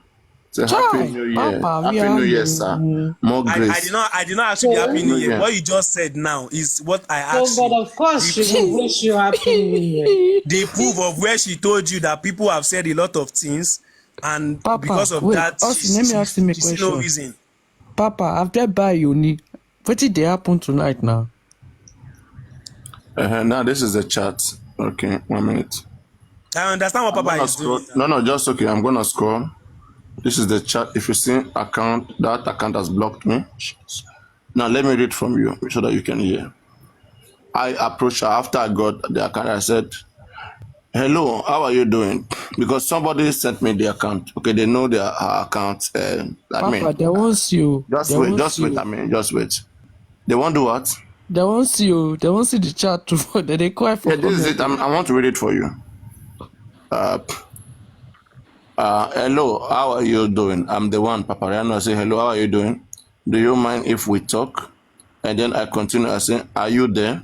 Say Happy Chai, New Year. Papa, we Happy are New Year, you. sir. More grace. I did not ask you So- happy new year. Yeah. What you just said now is what I asked So, but you. of course, she will wish you happy New Year. The proof of where she told you that people have said a lot of things, and Papa, because of wait, that, Austin, let me ask him a she see no question. reason. Papa, after buy uni, what did they happen tonight now? Now this is the chat. Okay, 1 minute. I understand what I'm Papa gonna is scroll. doing. No, just okay. I'm gonna scroll. This is the chat. If you see that account has blocked me. Now let me read from you so that you can hear. I approached her after I got the account. I said, "Hello, how are you doing?" Because somebody sent me the account. Okay, they know her account. Papa, they won't see you. just They wait. won't Just see wait. you. Just wait. They won't do what? They won't see you. They won't see the chat too. They cry for Yeah, this is comment. it. I want to read it for you. Hello, how are you doing? I'm the one, Papariano. I say, hello, how are you doing? Do you mind if we talk? And then I continue. I say, are you there?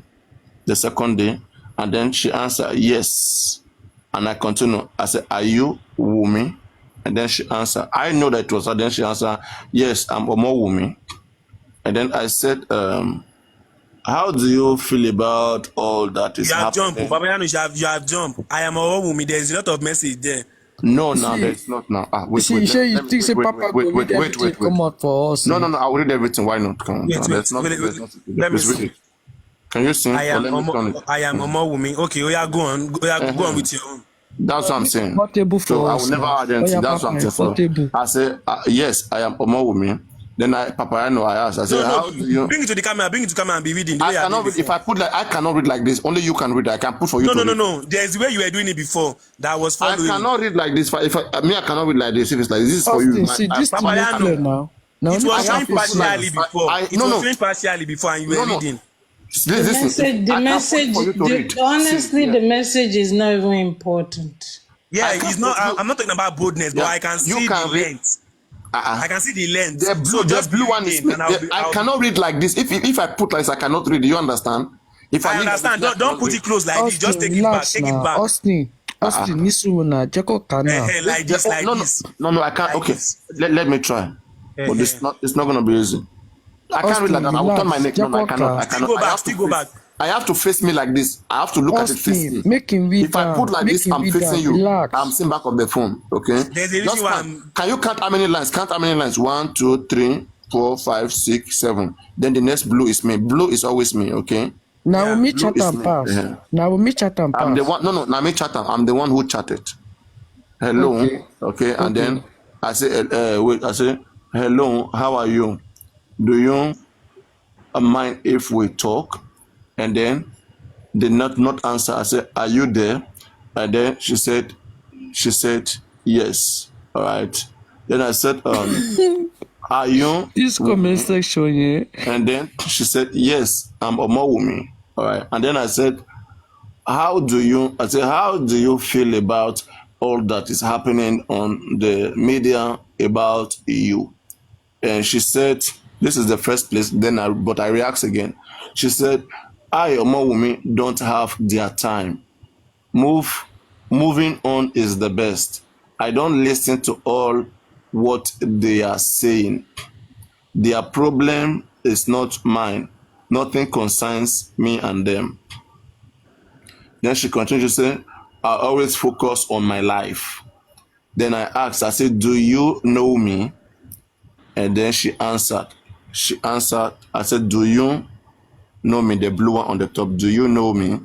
The second day. And then she answered, yes. And I continue. I said, are you Wumi? And then she answered, I know that it was her. Then she answered, yes, I'm Omo Wumi. And then I said, how do you feel about all that is You have jumped, happening? Papariano. You have jumped. I am a woman. There's a lot of message there. No, now See- there's not now. Wait, See, wait, sure you let me- think say wait, Papa wait, go wait, read wait, everything wait, wait. come out for us. No, I'll read everything. Why not? Come on. Wait, No, there's not. wait, There's wait. not. Let me Please read see. it. Can you sing? I am Let me turn it. I am a woman. Okay, oh yeah, go on. Go on with your own. That's what I'm saying. Comfortable for So I us will never now. identify. Oh, yeah, That's what I'm Papa, saying. comfortable. I say, yes, I am Omo Wumi. Then Papariano, I asked. I say, how do you? Bring it to the camera. Bring it to the camera and be reading. The way I you cannot did read. If I put like, I cannot read like this. Only you can read. I can put for you to read. No. There's the way you were doing it before that was I following. cannot read like this. If I cannot read like this. If it's like this is for you. Austin, see, this thing is Papariano. clear now. Now, It only was Papa showing feel partially like- before. I- It no, was no. showing partially before, and you were No, no. reading. The message, honestly, the message is not even important. Yeah, I it's can't- not. you- I'm not talking about boldness, but Yeah, I can you see can the read- length. I can see the length. The blue, So just the blue be one is reading, and I cannot read like this. If I put like this, I cannot read. Do you understand? If I leave understand. like this, I Don't cannot put read. it close like this. Just Austin, take it back. relax Take it now. back. Austin, Nisu na Jeko Kana. Like this, like no, this. no, I can't. Like Okay, this. let me try. But it's not gonna be easy. I can't read like that. I will turn my neck. No, I cannot. I Still cannot. go I back. have to Still go face- back. I have to face me like this. I have to look at it facing Austin, me. make him read If I put down. like Make this, him I'm read facing down. you. Relax. I'm seeing back of the phone. Okay. There's a reason Just why count. Can you count how many lines? Count how many lines? 1, 2, 3, 4, 5, 6, 7. Then the next blue is me. Blue is always me. Okay. Now we blue chat is and me. pass. Yeah. Now we chat and I'm the pass. one. No. Now me chatter. I'm the one who chatted. Hello. Okay. Okay. And Okay. then I say, wait. I say, hello. How are you? Do you mind if we talk? And then did not answer. I said, are you there? And then she said, yes. All right. Then I said, are you? This comment section, yeah. And then she said, yes, I'm Omo Wumi. All right. And then I said, how do you feel about all that is happening on the media about you? And she said, this is the first place. But I react again. She said, I, Omo Wumi, don't have their time. Moving on is the best. I don't listen to all what they are saying. Their problem is not mine. Nothing concerns me and them. Then she continued to say, I always focus on my life. Then I asked, I said, do you know me? And then she answered. I said, do you know me? The blue one on the top. Do you know me?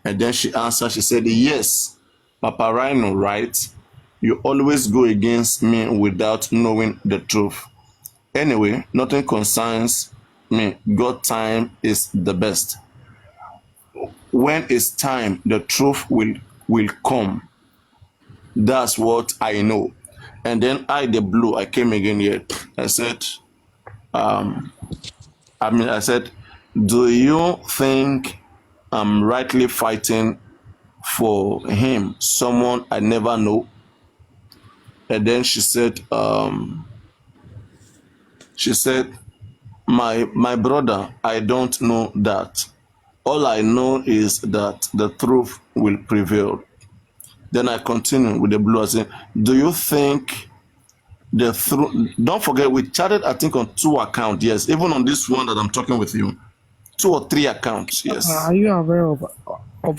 And then she answered. She said, yes, Papariano, right? You always go against me without knowing the truth. Anyway, nothing concerns me. God time is the best. When it's time, the truth will come. That's what I know. And then the blue, I came again here. I said, I said, do you think I'm rightly fighting for him, someone I never know? And then she said, my brother, I don't know that. All I know is that the truth will prevail. Then I continue with the blue. I say, do you think the truth? Don't forget, we chatted, I think, on 2 accounts. Yes, even on this one that I'm talking with you, 2 or 3 accounts. Yes. Are you aware of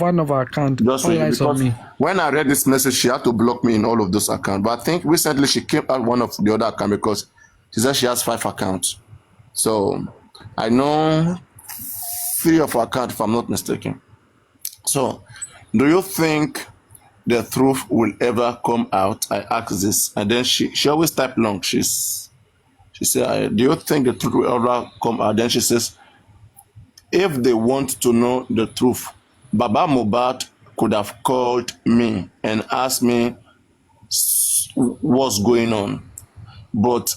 one of our account? Just All really, eyes on because me. when I read this message, she had to block me in all of those accounts. But I think recently she came out one of the other accounts because she said she has 5 accounts. So I know 3 of her accounts, if I'm not mistaken. So, do you think the truth will ever come out? I asked this, and then she always type long. She said, do you think the truth will ever come out? Then she says, if they want to know the truth, Baba MOHBAD could have called me and asked me what's going on, but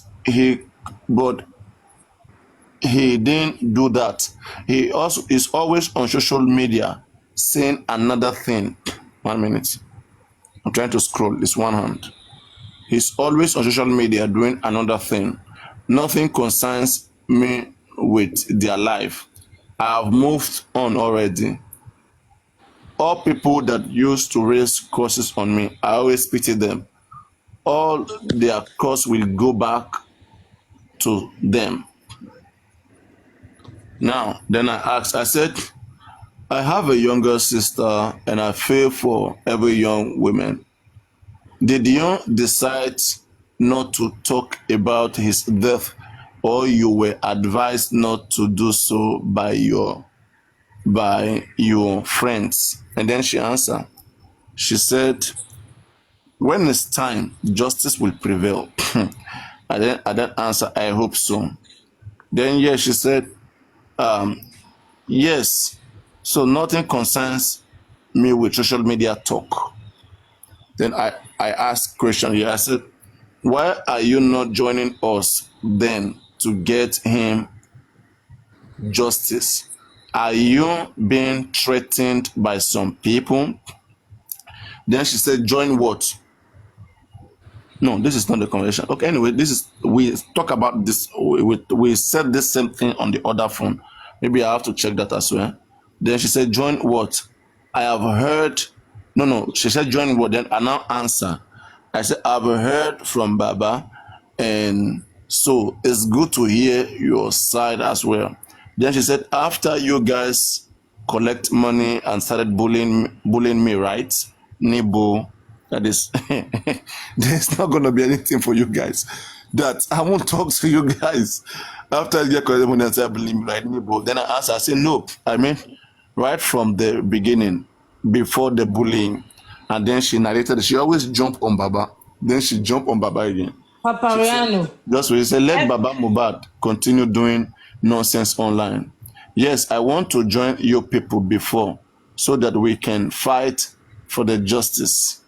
he didn't do that. He also is always on social media saying another thing. 1 minute. I'm trying to scroll. It's one hand. He's always on social media doing another thing. Nothing concerns me with their life. I have moved on already. All people that used to raise curses on me, I always pity them. All their curse will go back to them. Now, then I asked, I said, I have a younger sister and I feel for every young woman. Did you decide not to talk about his death, or you were advised not to do so by your friends? And then she answered. She said, when it's time, justice will prevail. I then answer, I hope so. Then yes, she said, yes. So nothing concerns me with social media talk. Then I asked question. Yeah, I said, why are you not joining us then to get him justice? Are you being threatened by some people? Then she said, join what? No, this is not the conversation. Okay, anyway, this is, we talk about this, we said this same thing on the other phone. Maybe I have to check that as well. Then she said, join what? I have heard, no, she said, join what? Then I now answer. I said, I've heard from Baba, and so it's good to hear your side as well. Then she said, after you guys collect money and started bullying me, right? Nibo, that is, there's not going to be anything for you guys. That I won't talk to you guys after you get collected money and start bullying me, right? Nibo. Then I answer, I say, nope. I mean, right from the beginning, before the bullying. And then she narrated, she always jump on Baba. Then she jump on Baba again. Papariano. Just what he said, let Baba MOHBAD continue doing nonsense online. Yes, I want to join you people before so that we can fight for the justice.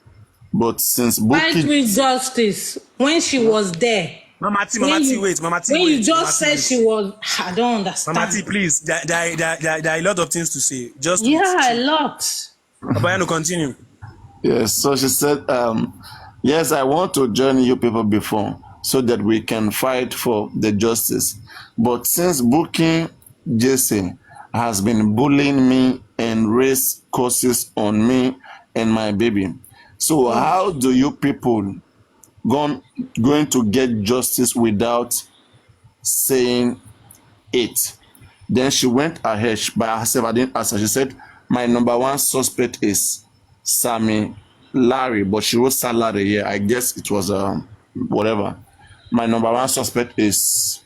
But since Fight Buki... with justice when she was there. Mama T, wait. When you just said she was, I don't understand. Mama T, please. There are a lot of things to say. Just Yeah, a lot. Papariano, continue. Yes, so she said, yes, I want to join you people before so that we can fight for the justice. But since Buki Jesse has been bullying me and raised curses on me and my baby, so how do you people going to get justice without saying it? Then she went ahead by herself. I didn't ask her. She said, my number one suspect is Sammy Larry, but she wrote salary here. I guess it was whatever. My number one suspect is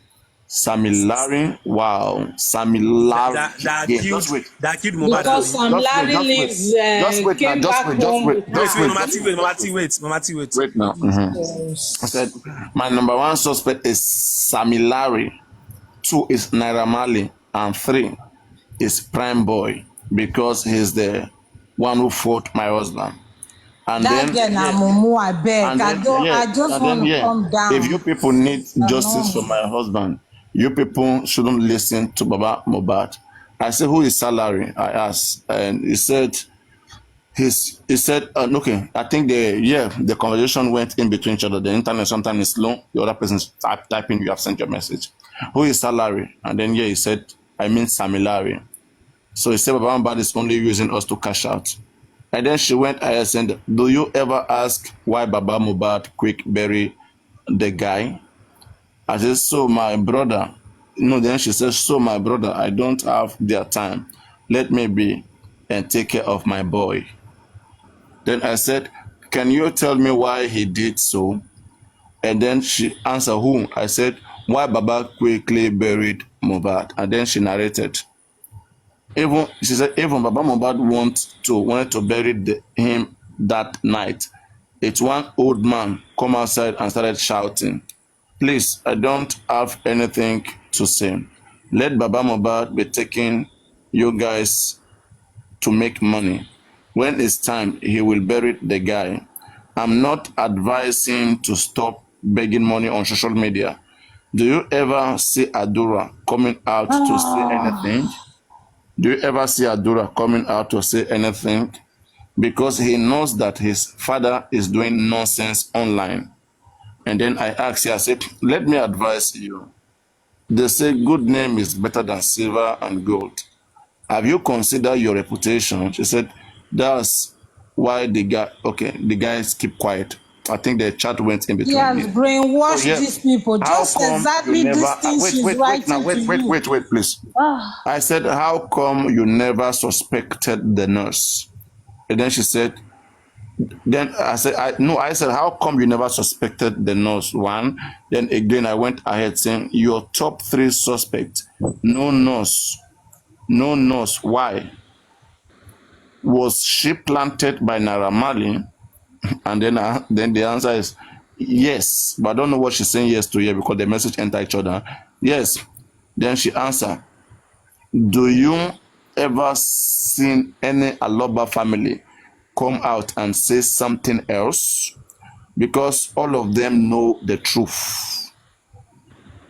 Sammy Larry. Wow, Sammy Larry. That killed MOHBAD. Because Sam Larry lives, came back home. Mama T, wait. Wait now. I said, my number one suspect is Sammy Larry. 2 is Naira Marley, and 3 is Prime Boy, because he's the one who fought my husband. And that then, girl, Mumu, I beg. I just want to come down. If you people need justice for my husband, you people shouldn't listen to Baba MOHBAD. I said, who is Salary? I asked, and he said, okay, I think the conversation went in between each other. The internet sometimes is slow. The other person's typing, you have sent your message. Who is Salary? And then he said, I mean Samilari. So he said, Baba MOHBAD is only using us to cash out. And then she went ahead and said, do you ever ask why Baba MOHBAD quick bury the guy? I said, so my brother. Then she said, so my brother, I don't have their time. Let me be and take care of my boy. Then I said, can you tell me why he did so? And then she answered, who? I said, why Baba quickly buried MOHBAD? And then she narrated. She said, even Baba MOHBAD wanted to bury him that night. It's one old man come outside and started shouting, please, I don't have anything to say. Let Baba MOHBAD be taking you guys to make money. When it's time, he will bury the guy. I'm not advising to stop begging money on social media. Do you ever see Adura coming out to say anything? Do you ever see Adura coming out to say anything? Because he knows that his father is doing nonsense online. And then I asked her, I said, let me advise you. They say good name is better than silver and gold. Have you considered your reputation? She said, that's why the guys keep quiet. I think the chat went in He between. has brainwashed So, yeah. these people. How Just come exactly you never this thing she's wait now, writing to you. wait, please. I said, how come you never suspected the nurse? And then she said, then I said, I said, how come you never suspected the nurse? One. Then again, I went ahead saying, your top 3 suspects, no nurse. Why? Was she planted by Naira Marley? And then the answer is yes, but I don't know what she's saying yes to here because the message enter each other. Yes. Then she answered, do you ever seen any Aloba family come out and say something else? Because all of them know the truth.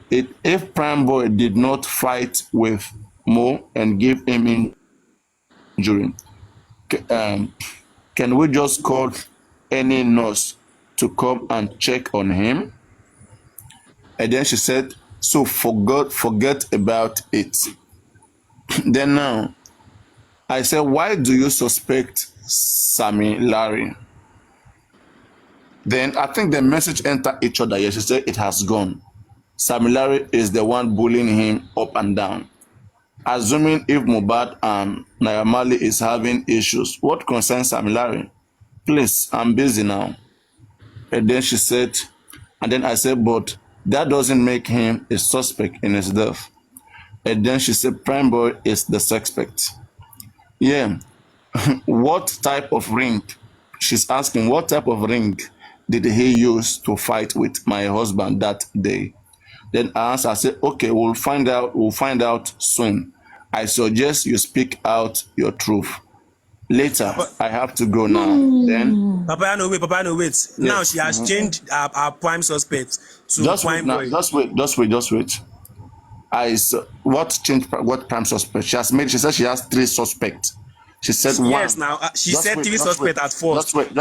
If Prime Boy did not fight with Mo and give him injury, can we just call any nurse to come and check on him? And then she said, so forget about it. Then now, I said, why do you suspect Sammy Larry? Then I think the message entered each other. Yes, she said it has gone. Sammy Larry is the one bullying him up and down. Assuming if MOHBAD and Naira Marley is having issues, what concerns Sammy Larry? Please, I'm busy now. And then she said, and then I said, but that doesn't make him a suspect in his death. And then she said, Prime Boy is the suspect. Yeah. What type of ring? She's asking, what type of ring did he use to fight with my husband that day? Then I answered, I said, okay, we'll find out soon. I suggest you speak out your truth. Later, I have to go now. Then Papariano, wait. Yes. Now she has changed our prime suspect to Prime Boy. Just wait. What changed what prime suspect? She said she has 3 suspects. She said one. Yes, now she said 3 suspects at first. Wait.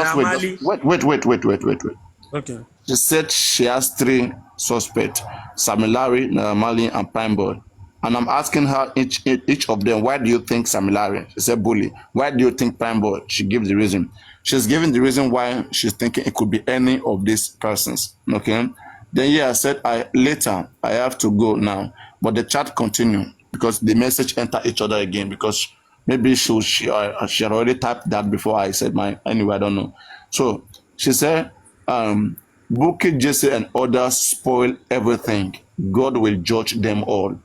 Okay. She said she has 3 suspects: Sammy Larry, Naira Marley, and Prime Boy. And I'm asking her each of them, why do you think Sammy Larry? She said bully. Why do you think Prime Boy? She gives the reason. She's giving the reason why she's thinking it could be any of these persons. Okay. Then yeah, I said later I have to go now. But the chat continued because the message entered each other again because maybe she had already typed that before I said mine. Anyway, I don't know. So she said, Bukky, Jesse, and others spoil everything. God will judge them all.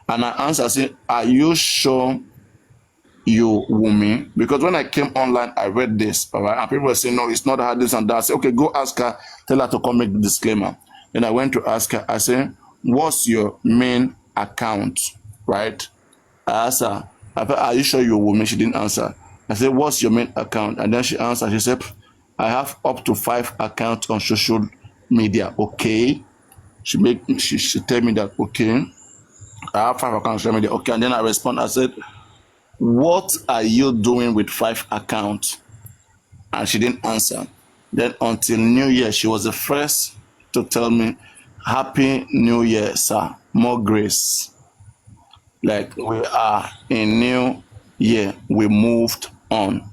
And I answered, I said, are you sure you Wumi? Because when I came online, I read this, all right? And people were saying, no, it's not her, this and that. I said, okay, go ask her, tell her to come make the disclaimer. Then I went to ask her, I said, what's your main account, right? I asked her, are you sure you Wumi? She didn't answer. I said, what's your main account? And then she answered, she said, I have up to 5 accounts on social media. Okay. She tell me that, okay. I have 5 accounts on social media. Okay. And then I respond, I said, what are you doing with 5 accounts? And she didn't answer. Then until New Year, she was the first to tell me, Happy New Year, sir. More grace. Like we are in New Year. We moved on.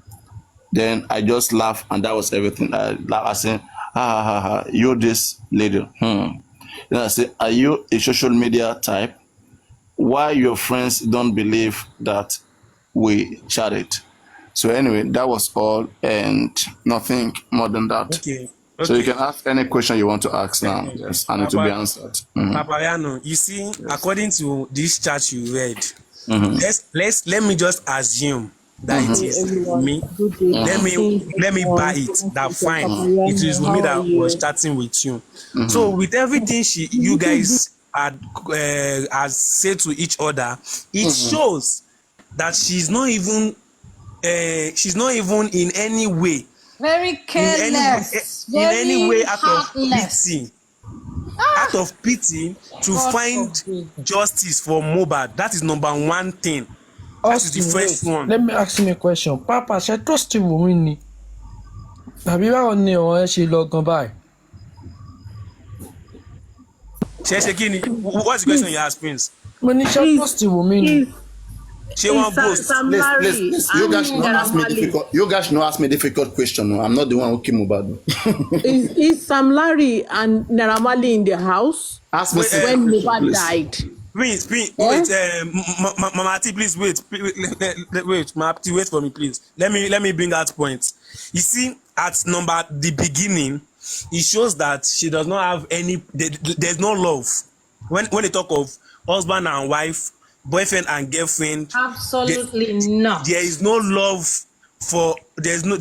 Then I just laughed and that was everything. I said, you're this lady. Then I said, are you a social media type? Why your friends don't believe that we chatted? So anyway, that was all and nothing more than that. Okay. So you can ask any question you want to ask now. Yes, and it will be answered. Papariano, you see, according to this chart you read, let me just assume that it is me. Let me buy it. That fine. It is me that was chatting with you. So with everything you guys had said to each other, it shows that she's not even in any way very careless, in any way out of heartless. pity. out of pity to God find forbid. justice for MOHBAD. That is number one thing. That is the Austin, first wait. one. Let me ask you a question. Papa, ṣe trust Wunmi ni? Tàbí báwo ni ọ̀rọ̀ ẹ ṣe lọ gan báyìí? Shekini, what's the question you asked, Prince? Mo ní ṣe trust Wunmi ni? She won't ghost. Sam Please, Larry please, you guys and not Naira ask me Marley. difficult. You guys not ask me difficult question. No. I'm not the one who came about. Is Sam Larry and Naira Marley in the house Ask me Wait, simple when question, Mohbad please. died? Prince, Eh? wait, Mama T, please wait. Wait, Mama T, wait for me, please. Let me bring that point. You see, at the beginning, it shows that she does not have any. There's no love. When they talk of husband and wife, boyfriend and girlfriend, Absolutely not. there is no love for.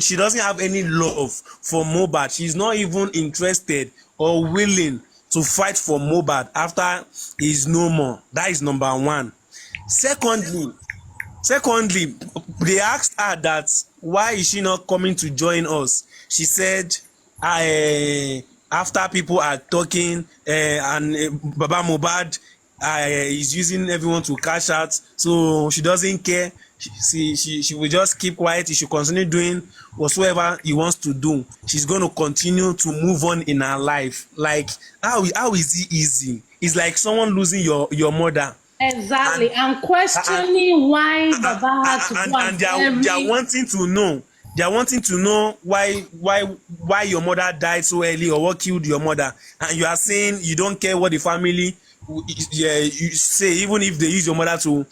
She doesn't have any love for MOHBAD. She's not even interested or willing to fight for MOHBAD after he's no more. That is number one. Secondly, they asked her that why is she not coming to join us. She said, after people are talking and Baba MOHBAD is using everyone to cash out, so she doesn't care. She will just keep quiet. She should continue doing whatsoever he wants to do. She's going to continue to move on in her life. Like, how is it easy? It's like someone losing your mother. Exactly. And questioning why Baba had to go And they are wanting to know. They are wanting to know why your mother died so early or what killed your mother. And you are saying you don't care what the family. Yeah, you say even if they use your mother to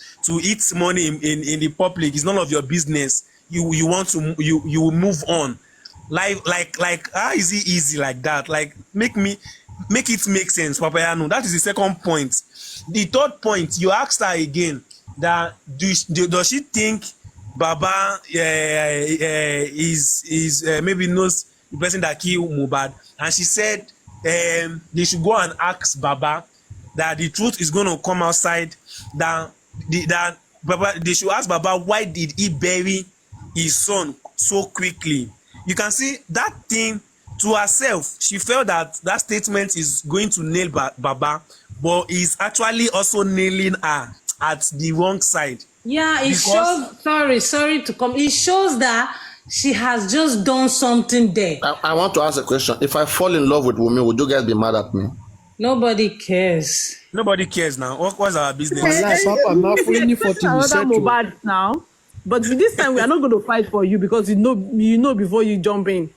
eat money in the public, it's none of your business. You want to you will move on. Like how is it easy like that? Like make it make sense, papariano. That is the second point. The third point, you asked her again that does she think Baba is maybe knows the person that killed MOHBAD, and she said they should go and ask Baba that the truth is going to come outside, that Baba, they should ask Baba why did he bury his son so quickly. You can see that thing to herself. She felt that statement is going to nail Baba, but is actually also nailing her at the wrong side. Yeah, it shows. Sorry to come. It shows that she has just done something there. I want to ask a question. If I fall in love with Wunmi, would you guys be mad at me? Nobody cares. Nobody cares now. What's our business? Wallahi, Papa, now for any 40 Another Mohbad now. But this time we are not going to fight for you because you know before you jump in.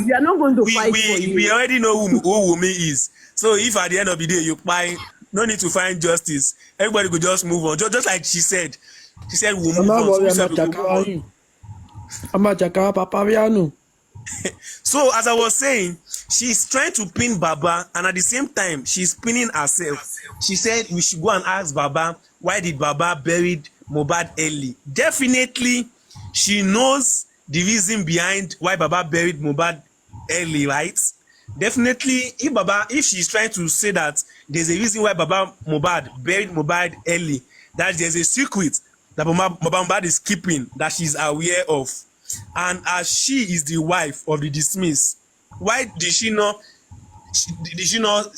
We are not going to fight for you. We already know who Wunmi is. So if at the end of the day you find no need to find justice, everybody could just move on. Just like she said we'll move on. I'm a Jakara papariano. So as I was saying, she's trying to pin Baba, and at the same time she's pinning herself. She said we should go and ask Baba why did Baba buried MOHBAD early. Definitely she knows the reason behind why Baba buried MOHBAD early, right? Definitely if she's trying to say that there's a reason why Baba MOHBAD buried MOHBAD early, that there's a secret that Baba MOHBAD is keeping that she's aware of. And as she is the wife of the deceased, why did she not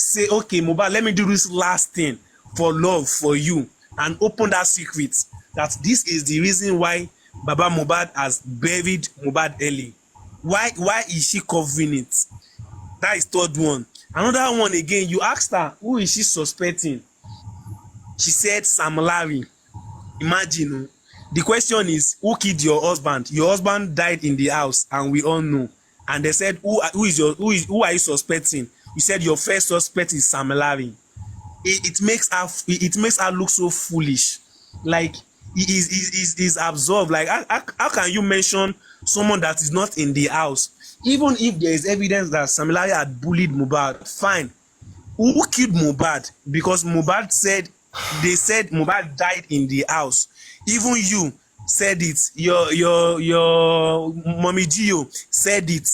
say, okay, MOHBAD, let me do this last thing for love for you, and open that secret that this is the reason why Baba MOHBAD has buried MOHBAD early. Why is she covering it? That is third one. Another one again, you asked her who is she suspecting. She said Sam Larry. Imagine. The question is, who killed your husband? Your husband died in the house, and we all know. And they said, who are you suspecting? You said your first suspect is Sam Larry. It makes her look so foolish. Like is absorbed. Like how can you mention someone that is not in the house? Even if there is evidence that Sam Larry had bullied MOHBAD, fine. Who killed MOHBAD? Because they said MOHBAD died in the house. Even you said it. Your mommy Gio said it.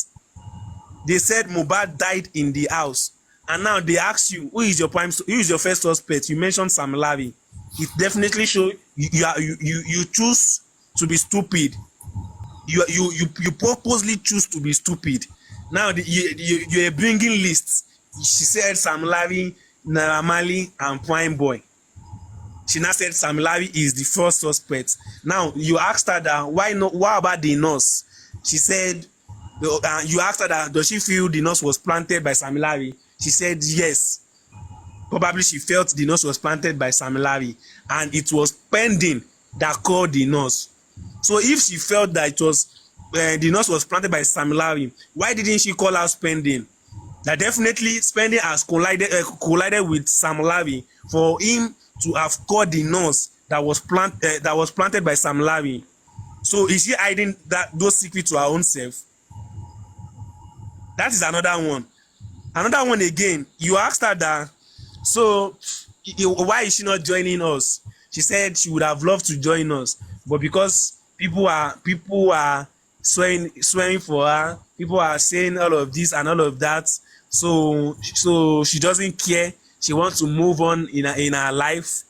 They said MOHBAD died in the house, and now they ask you who is your first suspect. You mentioned Sam Larry. It definitely shows you choose to be stupid. You purposely choose to be stupid. Now you're bringing lists she said Sam Larry, Naira Marley, and Prime Boy. She now said Sam Larry is the first suspect. Now you asked her that why not? What about the nurse? She said you asked her that does she feel the nurse was planted by Sam Larry? She said yes. Probably she felt the nurse was planted by Sam Larry, and it was pending that called the nurse. So if she felt that it was the nurse was planted by Sam Larry, why didn't she call out Spending? That definitely Spending has collided with Sam Larry for him to have called the nurse that was planted by Sam Larry. So is she hiding those secrets to her own self? That is another one. Another one again. You asked her that. So why is she not joining us? She said she would have loved to join us, but because people are swearing for her, people are saying all of this and all of that. So she doesn't care. She wants to move on in her life.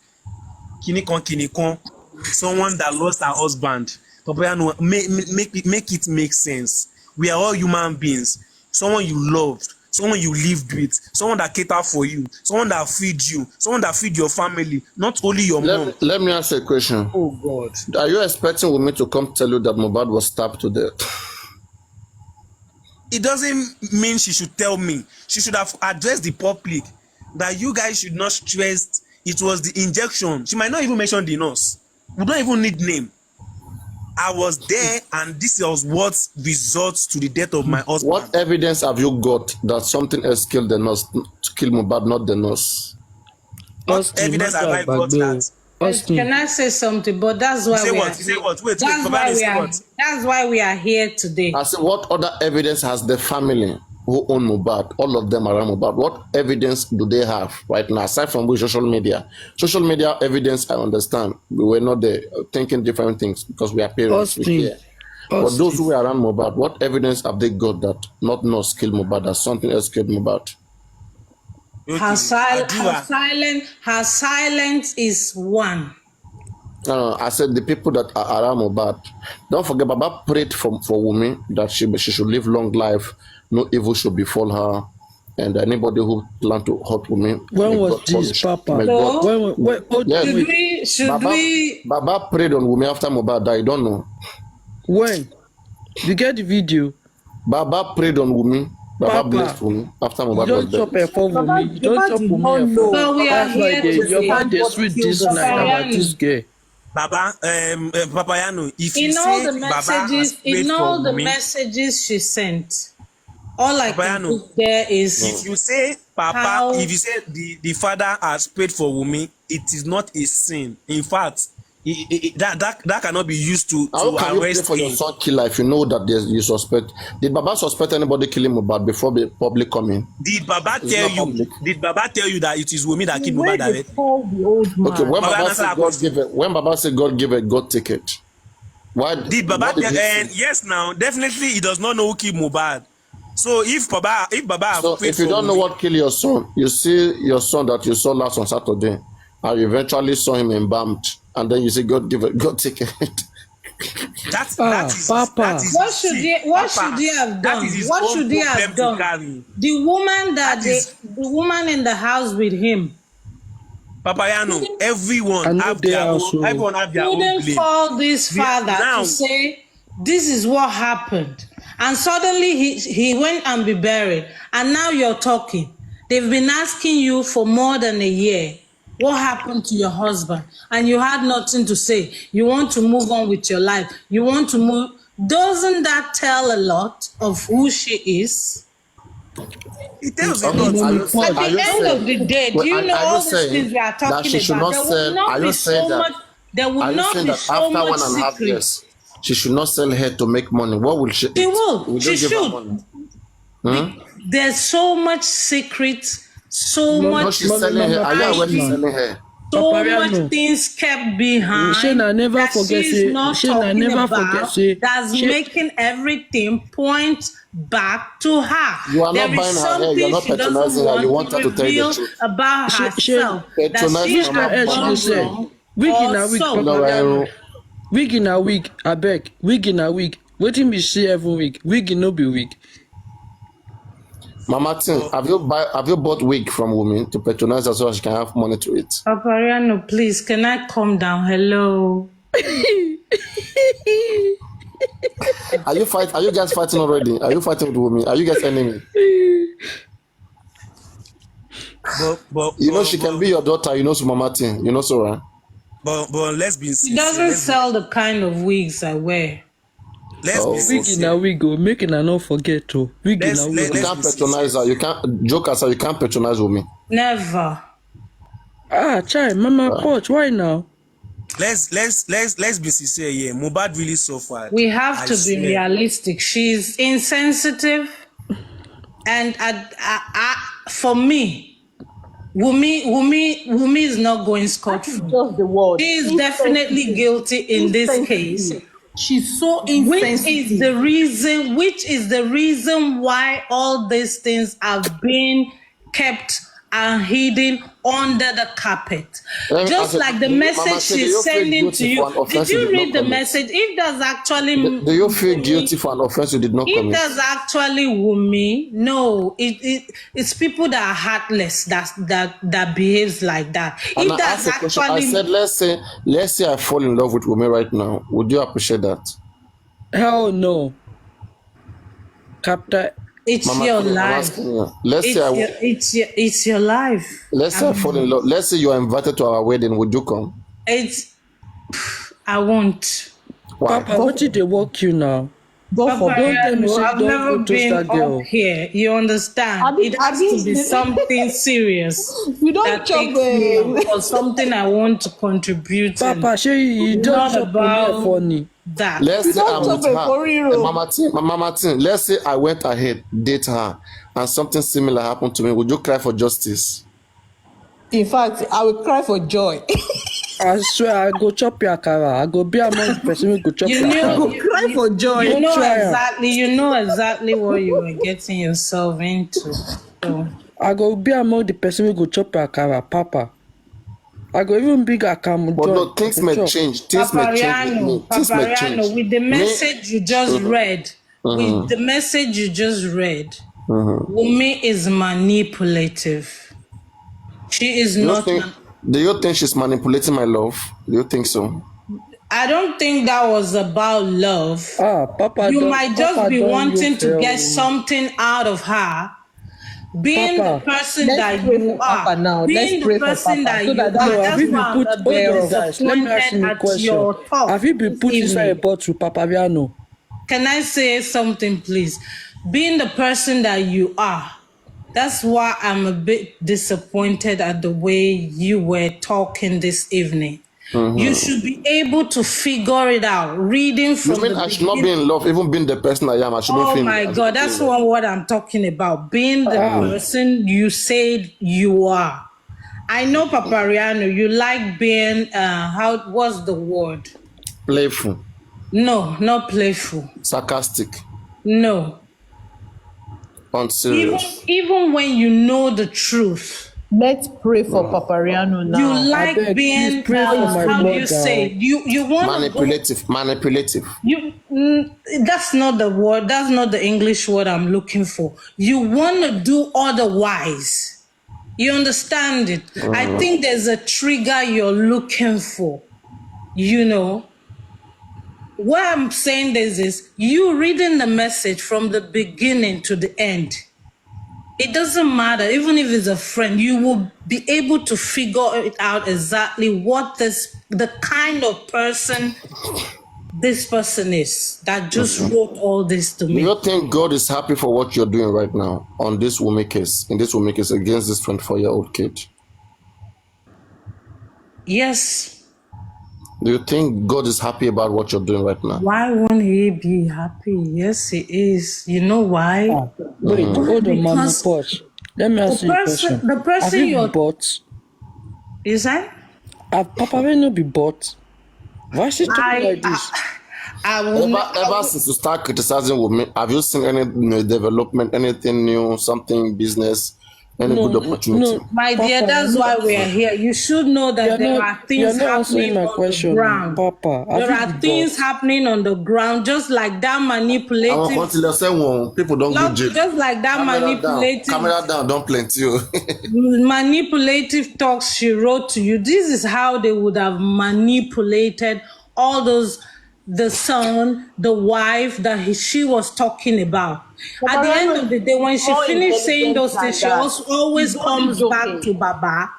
Kinikon. Someone that lost her husband. Papariano, make it make sense. We are all human beings. Someone you loved, someone you lived with, someone that catered for you, someone that feed you, someone that feed your family, not only your mom. Let me ask you a question. Oh God. Are you expecting Wunmi to come tell you that Mohbad was stabbed to death? It doesn't mean she should tell me. She should have addressed the public that you guys should not stress. It was the injection. She might not even mention the nurse. We don't even need name. I was there, and this was what results to the death of my husband. What evidence have you got that something else killed the nurse, killed Mohbad, not the nurse? What evidence have I got that? Can I say something? But that's why we are. Say what? Wait, that's why we are here today. I said, what other evidence has the family who own Mohbad, all of them around Mohbad, what evidence do they have right now, aside from with social media? Social media evidence, I understand. We were not there thinking different things because we are parents. But those who were around Mohbad, what evidence have they got that not nurse killed Mohbad, that something else killed Mohbad? Okay. Her silence is one. I said the people that are around Mohbad. Don't forget, Baba prayed for Wunmi that she should live long life, no evil should befall her, and anybody who plan to hurt Wunmi. When was this, Papa? Baba prayed on Wunmi after Mohbad died. I don't know. When? You get the video? Baba prayed on Wunmi. Baba blessed Wunmi after Mohbad was dead. You don't chop for Wunmi. You don't chop Wunmi. But we are here to your bad is sweet this night about this girl. Baba, Papariano, if you in all say the messages, Baba has in all the me, messages she sent, all I can Papariano, put there is if you say Papa, if you say the father has prayed for Wunmi, it is not a sin. In fact, that cannot be used to how can you pray arrest for your son killer if you know that you suspect? Did Baba suspect anybody killing Mohbad before the public coming? Did Baba tell you? Public. Did Baba tell you that it is Wunmi that killed Mohbad direct? Okay, when Baba said God give a God ticket, why did Baba tell? Yes, now definitely he does not know who killed Mohbad. So if Baba so if you don't know what killed your son, you see your son that you saw last on Saturday, and you eventually saw him embalmed, and then you say God give a God ticket. That is what should he have done? What should he have done? The woman the woman in the house with him. Papariano, everyone have their own Couldn't blame. call this father to say this is what happened, and suddenly he went and be buried, and now you're talking. They've been asking you for more than a year. What happened to your husband? And you had nothing to say. You want to move on with your life. You want to move. Doesn't that tell a lot of who she is? It tells a lot. At the end of the day, do you know all these things we are talking about? There will not be so much secret. She should not sell hair to make money. What will she eat? She will. She should. There's so much secret. So much. She's selling her. Are you aware she's selling her? So much things kept behind. Shana never forget. Shana never forget. That's making everything point back to her. You are not buying her hair. You are not patronizing her. You want her to tell you the truth about herself. Wig in a week. I beg. Wig in a week. Waiting me see every week. Wig no be week. Mama Tin, have you bought wig from Wumi to patronize her so she can have money to eat? Papariano, please, can I calm down? Hello. Are you guys fighting already? Are you fighting with Wumi? Are you guys enemy? You know she can be your daughter, you know, so Mama Tin, you know, so right? But let's be She doesn't sell the kind of wigs I wear. Let's be Wig in sincere. a wig, oh, make it not forget to. Wig in a wig. You can't patronize her. You can't joke as her. You can't patronize Wumi. Never. Ah, chai, Mama Poch, why now? Let's be sincere here. MOHBAD really suffered. We have to be realistic. She's insensitive, and for me, Wumi is not going scot-free. Just the word. She is definitely guilty in this case. She's so insensitive. Which is the reason why all these things have been kept and hidden under the carpet. Just like the message she's sending to you. Did you read the message? If there's actually... Do you feel guilty for an offense you did not commit? If there's actually Wumi, no. It's people that are heartless that behaves like that. And If that's actually... I said, let's say I fall in love with Wumi right now. Would you appreciate that? Hell no. Captain... It's your life. It's your life. Let's say I fall in love. Let's say you are invited to our wedding. Would you come? I won't. Why? Papa, what did they walk you now? Papa, don't tell me, I've don't never go to been that girl. up here. You understand? It has to be something serious. You don't chop or something I want to contribute. Papa, you don't chop about funny. That. Let's say I'm with her. Mama Mama Tin, let's say I went ahead, date her, and something similar happened to me. Would you cry for justice? In fact, I will cry for joy. I swear, I go chop your akara. I go be among the person who go chop your akara. I cry for joy. You know exactly what you were getting yourself into. So. I go be among the person who go chop your akara, Papa. I go even bigger account. But no, things may change. Things may change. Papariano, with the message you just read, Wumi is manipulative. She is not. Do you think she's manipulating my love? Do you think so? I don't think that was about love. Papa, you might just be wanting to get something out of her. Being the person that you are, being the person that you are, that's why I'm a bit disappointed at your talk. Have you been put inside a bottle, Papariano? Can I say something, please? Being the person that you are, that's why I'm a bit disappointed at the way you were talking this evening. You should be able to figure it out. Reading from you mean I should not be in love, even being the person I am. I should be my God, that's what I'm talking about. Being the person you said you are. I know, Papariano, you like being what's the word? Playful. No, not playful. Sarcastic. No. Unserious. Even when you know the truth. Let's pray for Papariano now. You like being how do you say? You want manipulative. That's not the word. That's not the English word I'm looking for. You want to do otherwise. You understand it? I think there's a trigger you're looking for. You know. What I'm saying is you reading the message from the beginning to the end. It doesn't matter, even if it's a friend, you will be able to figure it out exactly what the kind of person this person is that just wrote all this to me. Do you think God is happy for what you're doing right now on this Wumi case, in this Wumi case against this 24-year-old kid? Yes. Do you think God is happy about what you're doing right now? Why won't he be happy? Yes, he is. You know why? Wait, hold on, Mama Poch. Let me ask you a question. The person have you been bought? You say? Have Papariano be bought? Why is she talking like this? Ever since you start criticizing Wumi, have you seen any development, anything new, something business any No, good opportunity. no, My dear, Papa, that's why we are here. You should know that there are you're things not answering happening my on the question, ground. Papa. There Have you are been things bought? happening on the ground, just like that I'm manipulative, going to say one. People don't go jail. just like that Camera down, don't plenty. manipulative talks she wrote to you. This is how they would have manipulated all those, the son, the wife that she was talking about. At the end of the day, when she finished saying those things, she also always comes back to Baba.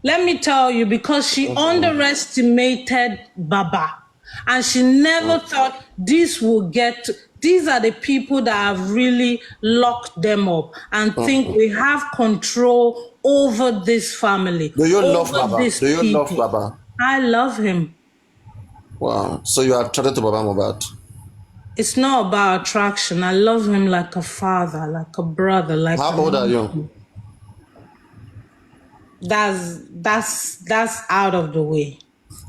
Let me tell you, because she underestimated Baba. And she never thought this will get to, these are the people that have really locked them up and think we have control over this family. Do you love over Baba? these Do you love people. Baba? I love him. Wow. So you are attracted to Baba Mohbad? It's not about attraction. I love him like a father, like a brother, like How old are you? That's out of the way.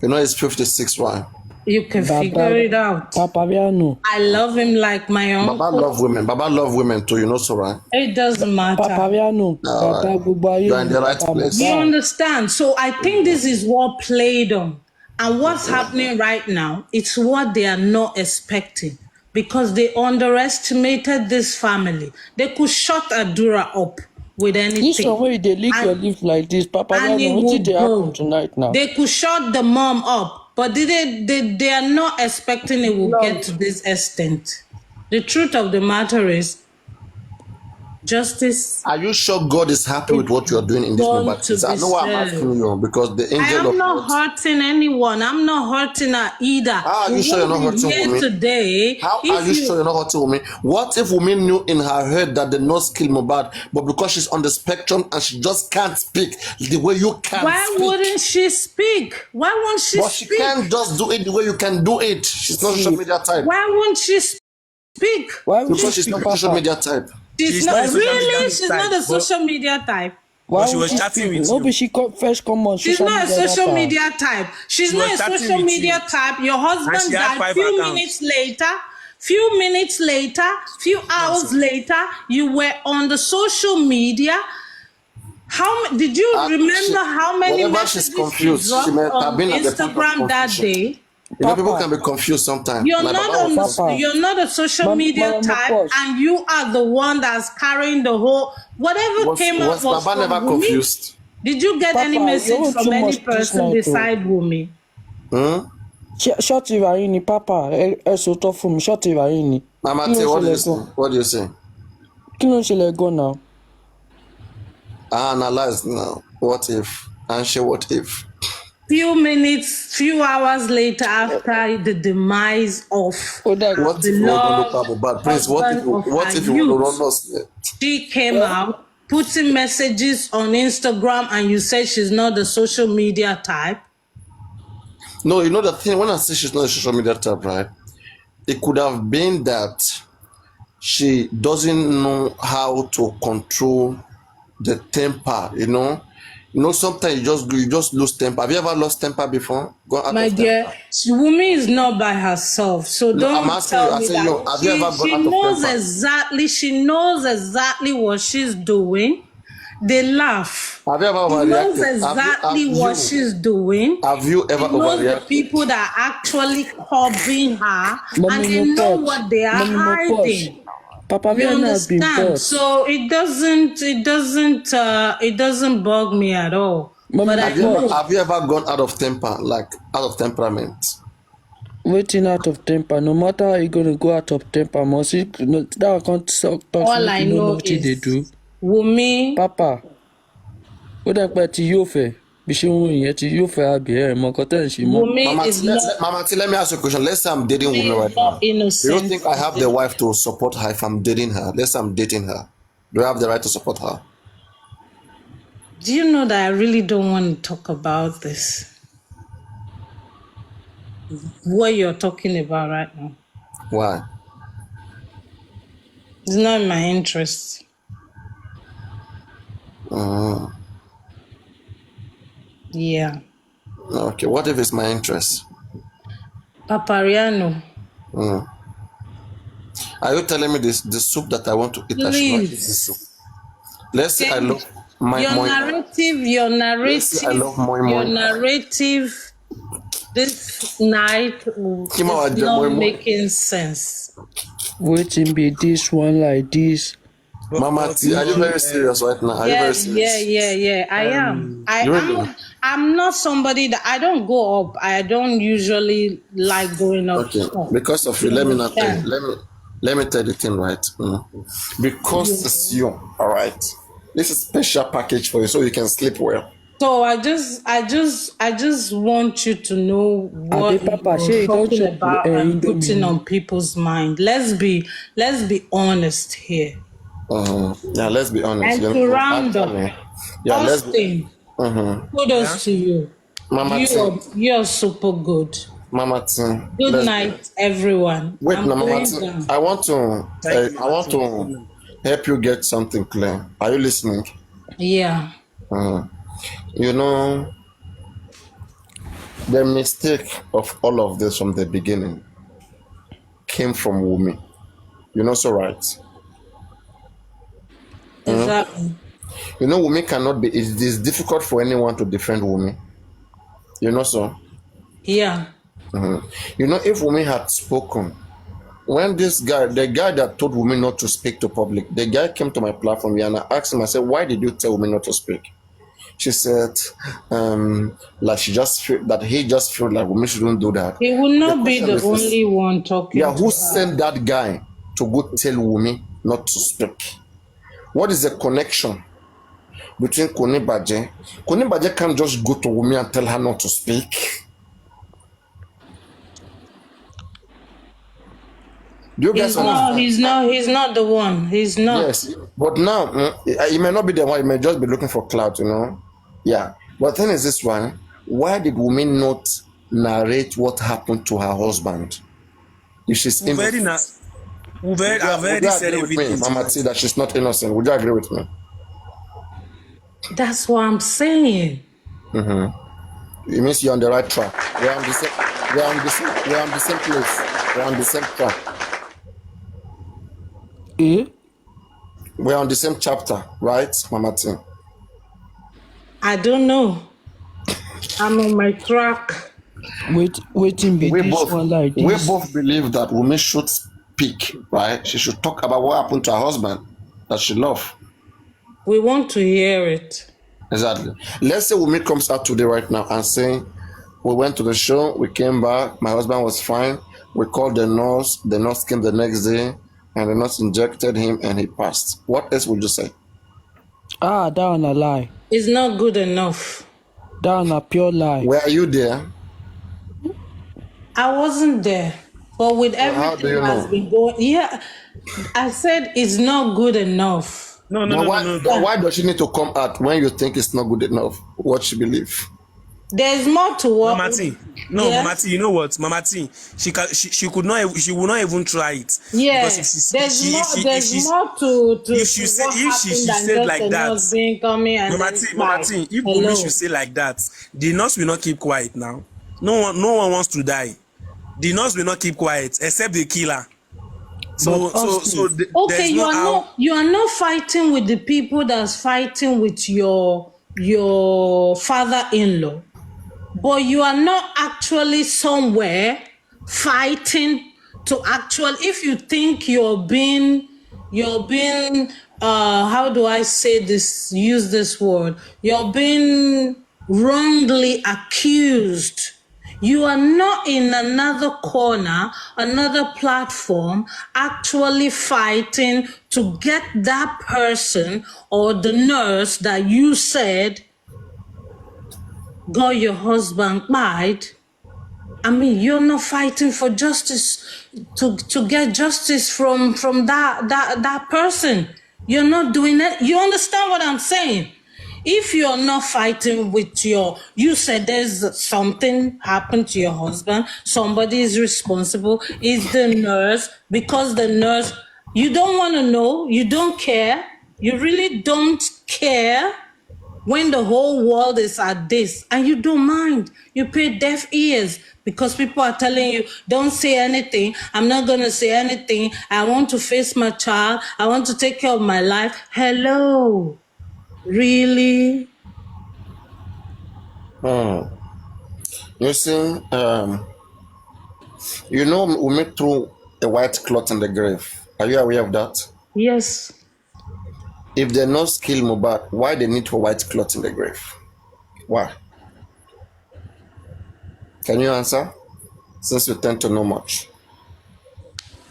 You know it's 56, right? You can figure it out. Papariano. I love him like my uncle. Baba love women. Baba love women too, you know, so right? It doesn't matter. Papariano. Baba gbogbo ayé You are in mi, the right Baba place. You Mohbad. understand? So I think this is what played on. And what's happening right now, it's what they are not expecting. Because they underestimated this family. They could shut Adura up with anything. This one where they live your life like this, and Papariano, it what would did they happen go. tonight now? They could shut the mom up, but they are not expecting it will get to this extent. The truth of the matter is, justice Are you sure God is happy with what you are doing in this born Mohbad to case? I be know why I'm served. asking you because the I angel am of not God. hurting anyone. I'm not hurting her either. How are We you sure you're not won't be hurting here Wumi? today. How are If you sure you're not hurting Wumi? What if Wumi knew in her head that the nurse killed Mohbad, but because she's on the spectrum and she just can't speak the way you can Why speak? wouldn't she speak? Why won't she But she speak? can't just do it the way you can do it. She's not social media type. Why won't she speak? Why would Because she she's not speak, social Papa? media type. She's not not a social media really. She's not a type, but social media type. Why she would was she chatting speak? with No, you. but she first come on She's social not a media social that media type. She's She not was a chatting social with media you. type. Your And husband she had died. 5 Few accounts. minutes later, few hours Nonsense. later, you were on the social media. Did you remember how many Whenever she's messages she confused, she dropped may have on been at the point of Instagram that confusion. day? You know, people Papa. can be confused sometimes. You're Like not Baba was on confused. Papa. you're not a social media Mama type, pause. and you are the one that's carrying the whole whatever came out Was was Baba from never Wumi. confused? Did you get any Papa, message you're from too any much this person night, oh. beside Wumi? Short ìwà yìí ni, Papa. Ẹ sòótọ́ fún mi, short ìwà yìí ni. Mama Kí T, ló what do you ṣẹlẹ̀ say? gan? What do you say? Kí ló ń ṣẹlẹ̀ gan now? I analyze now. What if? And she what if? Few hours later, after the demise of Ó dà her What if you want to look beloved up bad? Prince, what if husband of her you want to youth, run us? she came out putting messages on Instagram, and you said she's not the social media type. No, you know the thing, when I say she's not a social media type, right? It could have been that she doesn't know how to control the temper, you know. You know, sometimes you just lose temper. Have you ever lost temper before? Gone out My of dear, temper? Wumi is not by herself, so No, I'm don't asking you, tell I me say that. you, have you ever She gone out of knows temper? exactly. She knows exactly what she's doing. They laugh. Have you ever She knows overreacted? exactly what she's doing. Have you ever She knows the overreacted? people that are actually covering her, and Mommy they no know pot. what they are Mommy no pot. hiding. Papa You Rihanna has been understand? bought. So it doesn't bug me at all. Mommy But no I Have you ever know. have you ever gone out of temper, like out of temperament? Waiting out of temper. No matter how you gonna go out of temper, must you no, that can't talk All make I you know know what they is do. Wumi. Papa, ó dà pé ti yóò fẹ́ bí ṣe ń wò yẹn ti yóò fẹ́ àbí ẹ̀ mọ nǹkan tẹ́ ẹ̀ ń ṣe mọ́. Wumi Mama is T, not. Mama T, let me ask you a question. Let's say I'm dating women right now. Not Do you innocent. think I have the wife to support her if I'm dating her? Let's say I'm dating her. Do I have the right to support her? Do you know that I really don't want to talk about this? What you're talking about right now. Why? It's not in my interest. Yeah. Okay. What if it's my interest? Papariano, Are you telling me this the soup that I want to eat? I should not eat this soup. please. Let's say I love my your moi. narrative, Let's say I love moi your moi. narrative this night Kima wa is je not moi moi. making sense. Waiting be this one like this. Mama T, are you very serious right now? Are you very serious? Yeah. I am. Really? I'm not somebody that I don't go up. I don't usually like going up. Okay. Oh, Because of you, you let me not tell you. understand? Let me tell you the thing, right? Because it's you, all right. This is special package for you, so you can sleep well. So I just want you to know what Abi Papa, you're shey you don talking chop about and putting Indomie? on people's mind. Let's be honest here. Yeah, let's be honest. And You to know, round up, actually, yeah, let's be. Austin, kudos to you. Mama T, You're super good. Mama T, Good let's night, everyone. wait. I'm No, Mama going T, down. I want to, Thank you, I want Mama T. to help you get something clear. Are you listening? Yeah. You know, the mistake of all of this from the beginning came from Wumi. You know, so right. Exactly. You know, Wumi cannot be. It is difficult for anyone to defend Wumi. You know, so. Yeah. You know, if Wumi had spoken, when this guy, the guy that told Wumi not to speak to public, the guy came to my platform and I asked him, I said, why did you tell Wumi not to speak? She said, like she just feel that he just felt like Wumi shouldn't do that. He will not be question the is this. only one talking Yeah, to who her. sent that guy to go tell Wumi not to speak? What is the connection between Koni Baje? Koni Baje can't just go to Wumi and tell her not to speak. Do you guys understand? He's not the one. He's not. Yes, but now he may not be the one. He may just be looking for clout, you know. Yeah, but the thing is this one: why did women not narrate what happened to her husband? If she's innocent, I've would already you said agree with me, everything. Mama T, that she's not innocent? Would you agree with me? That's what I'm saying. It means you're on the right track. We're on the same. We're on the same place. We're on the same track. Eh? We're on the same chapter, right, Mama T? I don't know. I'm on my track. Waiting be We this one like this. both believe that women should speak, right? She should talk about what happened to her husband that she loved. We want to hear it. Exactly. Let's say woman comes out today right now and saying, we went to the show, we came back, my husband was fine, we called the nurse came the next day, and the nurse injected him and he passed. What else would you say? Ah, that one a lie. It's not good enough. That one a pure lie. Were you there? I wasn't there. But with how do everything you that's know? been going, yeah, I said it's not good enough. No. Why does she need to come out when you think it's not good enough? What she believe? There's more to what. Mama T, Yeah. Mama T, you know what? Mama T, she will not even try it. Yeah, Because there's more to if she to say- what if she happened should than say just like the that, nurse being coming and Mama then T, like, if hello. Wumi should say like that, the nurse will not keep quiet now. No one wants to die. The nurse will not keep quiet except the killer. So Okay, there's no how. you are not fighting with the people that's fighting with your father-in-law, but you are not actually somewhere fighting to actually. If you think you're being how do I say this? Use this word. You're being wrongly accused. You are not in another corner, another platform, actually fighting to get that person or the nurse that you said got your husband died. I mean, you're not fighting for justice to get justice from that person. You're not doing that. You understand what I'm saying? If you're not fighting with you said there's something happened to your husband, somebody is responsible, is the nurse, because the nurse, you don't want to know, you don't care, you really don't care when the whole world is at this and you don't mind. You pay deaf ears because people are telling you, don't say anything. I'm not going to say anything. I want to face my child. I want to take care of my life. Hello. Really? You see, you know, we may throw a white cloth in the grave. Are you aware of that? Yes. If they not kill Mohbad, why they need to white cloth in the grave? Why? Can you answer? Since you tend to know much.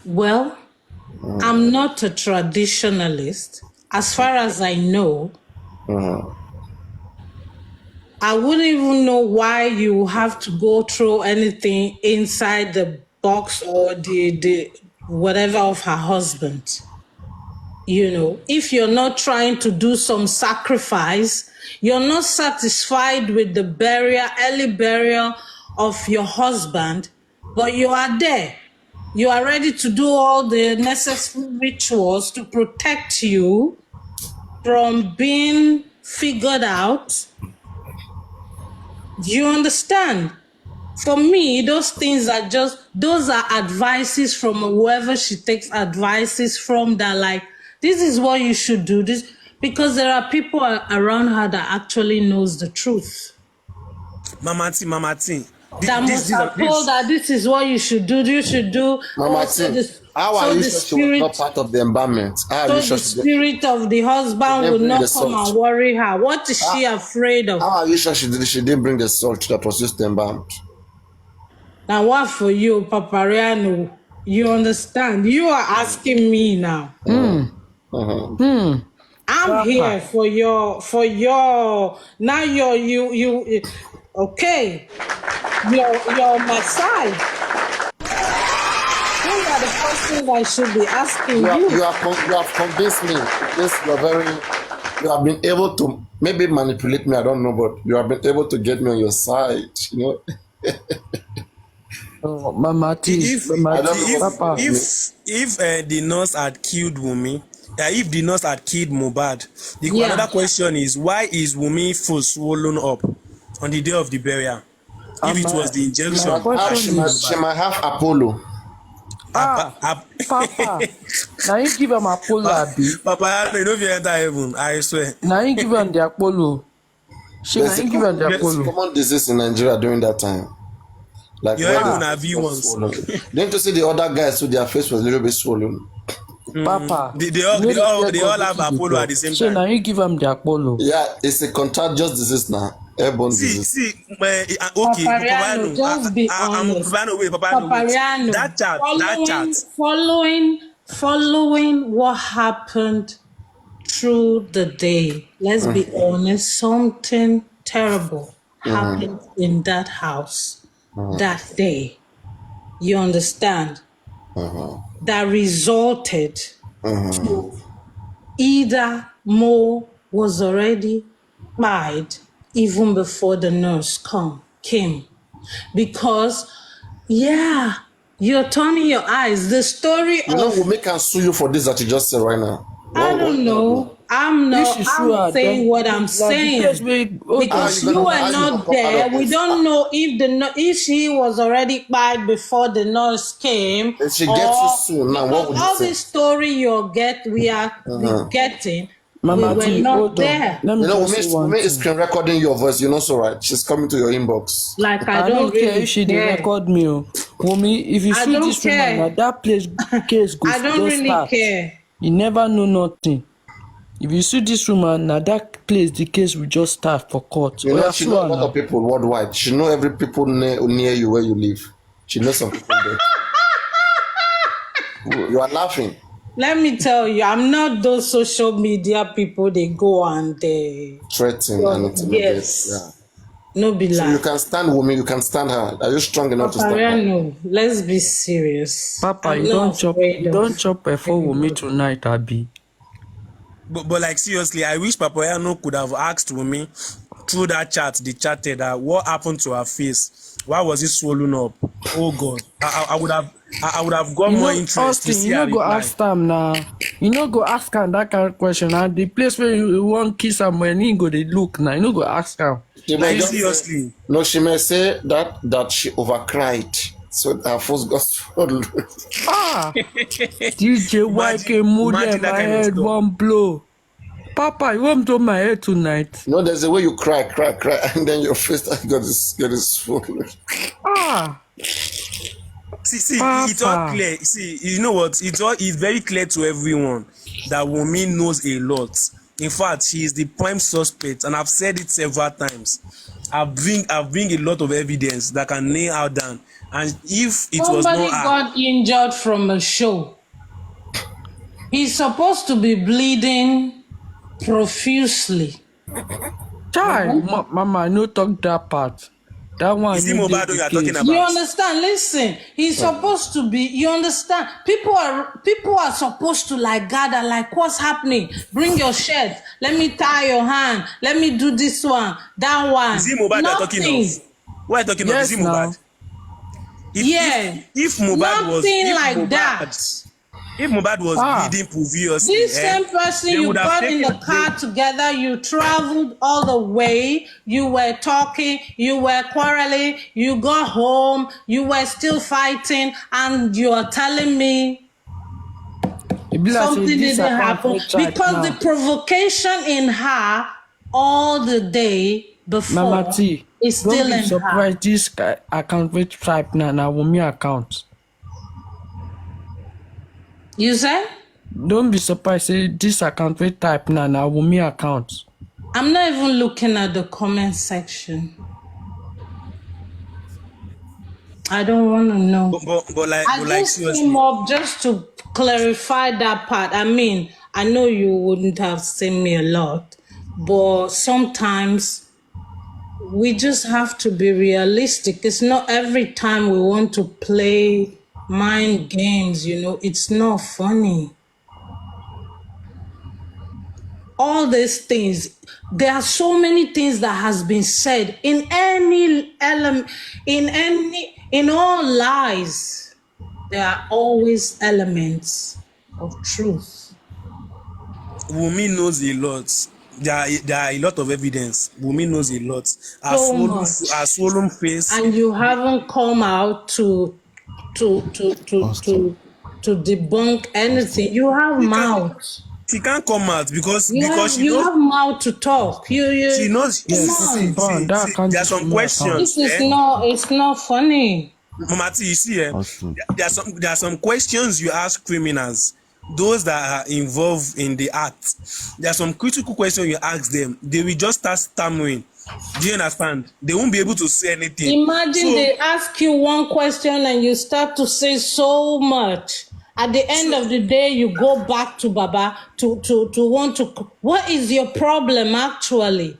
Well, I'm not a traditionalist. As far as I know, I wouldn't even know why you have to go through anything inside the box or the whatever of her husband. You know, if you're not trying to do some sacrifice, you're not satisfied with the early burial of your husband, but you are there. You are ready to do all the necessary rituals to protect you from being figured out. Do you understand? For me, those things are those are advices from whoever she takes advices from, that like, this is what you should do, this, because there are people around her that actually knows the truth. Mama T. That must have told her this is what you should do. You should do. Mama T, how are you sure she was not part of the embalmment? How are you sure the spirit of the husband will not come and worry her. What is she afraid of? How are you sure she didn't bring the salt that was used to embalm? Now what for you, papariano? You understand? You are asking me now. I'm here for your now you okay. You're on my side. Those are the questions I should be asking you. You have convinced me. Yes, you have been able to maybe manipulate me, I don't know, but you have been able to get me on your side, you know. Oh, Mama T, if Papa. The nurse had killed Wunmi, if the nurse had killed Mohbad, another question is, why is Wunmi full swollen up on the day of the burial? If it was the injection, she might have Apollo. Papa, now you give him Apollo, Abi. Papa, you know if you enter heaven, I swear. Now you give him the Apollo. There's a common disease in Nigeria during that time. Like your heaven have you once. Didn't you see the other guys so their face was a little bit swollen? Papa, they all have Apollo at the same time. So now you give them the Apollo. Yeah, it's a contagious disease now. Airborne disease. Okay, Papariano, just be honest. Papariano, that chat. Following what happened through the day, let's be honest, something terrible happened in that house that day. You understand? That resulted to either Mo was already died even before the nurse came. Because, yeah, you're turning your eyes. The story you know, we can sue you for this that you just said right now. I don't know. I'm saying what I'm saying. Because you were not there. We don't know if she was already died before the nurse came. If she gets you soon, now what would you say? All this story we are getting, Mama we were not there. You know, Wunmi is screen recording your voice. You know, so right? She's coming to your inbox. Like I don't care if she didn't record me. Wunmi, if you see this woman, that place case goes. I don't really care. You never know nothing. If you see this woman, now that place, the case will just start for court. You know, she knows a lot of people worldwide. She knows every people near you where you live. She knows some people there. You are laughing. Let me tell you, I'm not those social media people. They go and they threaten and intimidate. Yes. Yeah. No be like. So you can stand Wunmi, you can stand her. Are you strong enough to stand her? No, let's be serious. Papa, you don't chop a for Wunmi tonight, Abi. But like seriously, I wish Papariano could have asked Wunmi through that chat, they chatted that what happened to her face? Why was it swollen up? Oh God, I would have got more interest to see her reply. You go ask them now. You no go ask am that kind of question. And the place where you want kiss am when he go dey look now, you no go ask am. She may just Seriously. no, she may say that she overcried, so her first got swallowed. Ah, DJ YK mood imagine in that my kind of head stuff. one blow. Papa, you want to my head tonight? You know, there's a way you cry, and then your face got this swallowed. Ah, See, Papa. it's all clear. See, you know what? It's very clear to everyone that Wunmi knows a lot. In fact, she is the prime suspect, and I've said it several times. I've bring a lot of evidence that can nail her down. And if it was Somebody not her, got injured from a show. He's supposed to be bleeding profusely. child, Mama, no talk that part. That one is it no dey MOHBAD the you are talking case. about? You understand? Listen, he's supposed to be. You understand? People are supposed to like gather. Like, what's happening? Bring your shirt. Let me tie your hand. Let me do this one, that one. Is it MOHBAD you are talking Nothing. of? What are you talking of? Yes, Is it now. MOHBAD? If MOHBAD was Nothing like that. If MOHBAD was bleeding previously, This same person they you would have got in the taken- car together, you traveled all the way, you were talking, you were quarreling, you got home, you were still fighting, and you are telling me It be like say something this didn't account happen no charge because now. the provocation in her all the day before Mama T, is still don't be in her. surprised this account with type na Wunmi account. You say? Don't be surprised say this account with type na Wunmi account. I'm not even looking at the comment section. I don't want to know. but like, I but like just seriously, came up just to clarify that part. I mean, I know you wouldn't have seen me a lot, but sometimes we just have to be realistic. It's not every time we want to play mind games, you know, it's not funny. All these things, there are so many things that has been said in any element, in all lies. There are always elements of truth. Wunmi knows a lot. There are a lot of evidence. Wunmi knows a lot. So much. Her swollen face. And you haven't come out to debunk anything. You have mouth. She can't come out because she You knows. have mouth to talk. She knows. Yes, See, Bon, that can't there are be some my questions. This is not. It's not funny. Mama T, you see, Awesome. there are some questions you ask criminals, those that are involved in the act. There are some critical questions you ask them. They will just start stammering. Do you understand? They won't be able to say anything. Imagine So- they ask you one question and you start to say so much. At the end of the day, you go back to Baba to want to. What is your problem actually?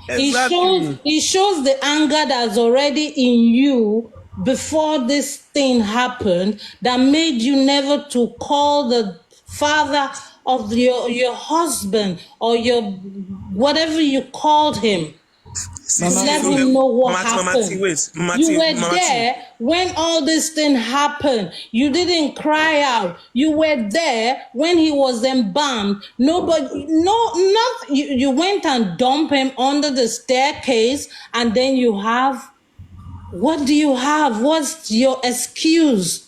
Exactly. It shows the anger that's already in you before this thing happened that made you never to call the father of your husband or your whatever you called him. Let him know what happened. You were there when all this thing happened. You didn't cry out. You were there when he was embalmed. You went and dumped him under the staircase, and then you have. What do you have? What's your excuse?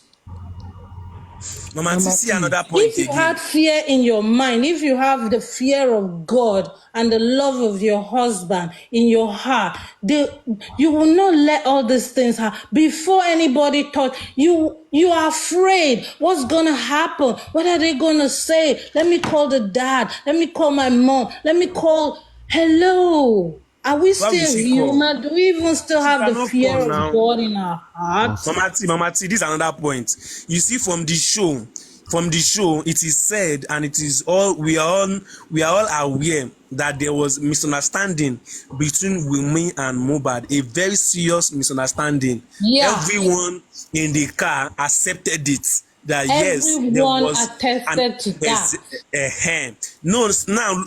Mama T, see another point If you again. had fear in your mind, if you have the fear of God and the love of your husband in your heart, you will not let all these things happen. Before anybody touch you, you are afraid. What's gonna happen? What are they gonna say? Let me call the dad. Let me call my mom. Let me call. Hello. Are we Why still will she call? human? Do we even still have the cannot fear call of now. God in our hearts? Mama T, this is another point. You see, from the show, it is said, and it is all we are all aware that there was misunderstanding between Wunmi and MOHBAD, a very serious misunderstanding. Yeah. Everyone in the car accepted it. That yes, there Everyone was attested to that. No,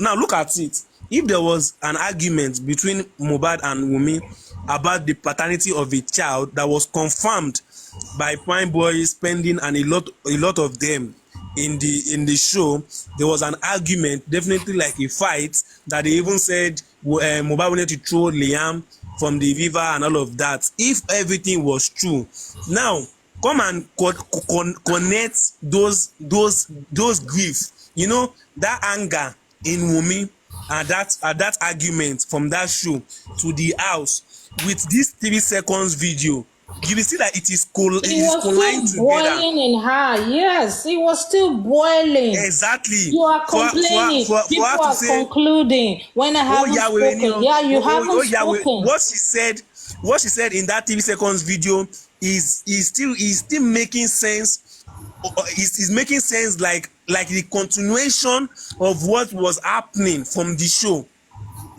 now look at it. If there was an argument between MOHBAD and Wunmi about the paternity of a child that was confirmed by fine boys spending and a lot of them, in the show, there was an argument, definitely like a fight, that they even said Mohbad wanted to throw Liam from the river and all of that. If everything was true, now come and connect those grief, you know, that anger in Wunmi and that argument from that show to the house with this 3 seconds video. You will see that it is colliding still together. boiling in her. Yes, it was still boiling. Exactly. You are complaining. People are concluding. When I haven't spoken. Yeah, you haven't spoken. What she said in that 3 seconds video is still making sense. Is making sense like the continuation of what was happening from the show.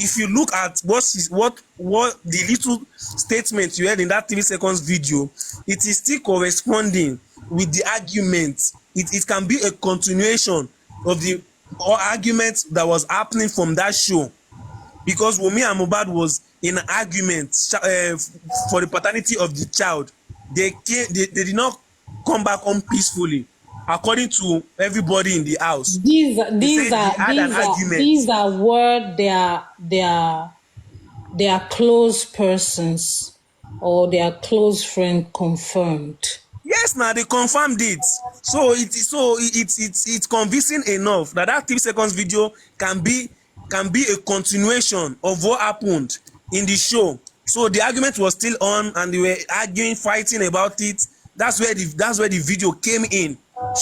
If you look at what the little statement you heard in that 3 seconds video, it is still corresponding with the argument. It can be a continuation of the argument that was happening from that show, because Wunmi and Mohbad was in an argument for the paternity of the child. They did not come back home peacefully, according to everybody in the house. These are where they are close persons or their close friend confirmed. Yes, now they confirmed it. So it's convincing enough that 3 seconds video can be a continuation of what happened in the show. So the argument was still on, and they were arguing, fighting about it. That's where the video came in. That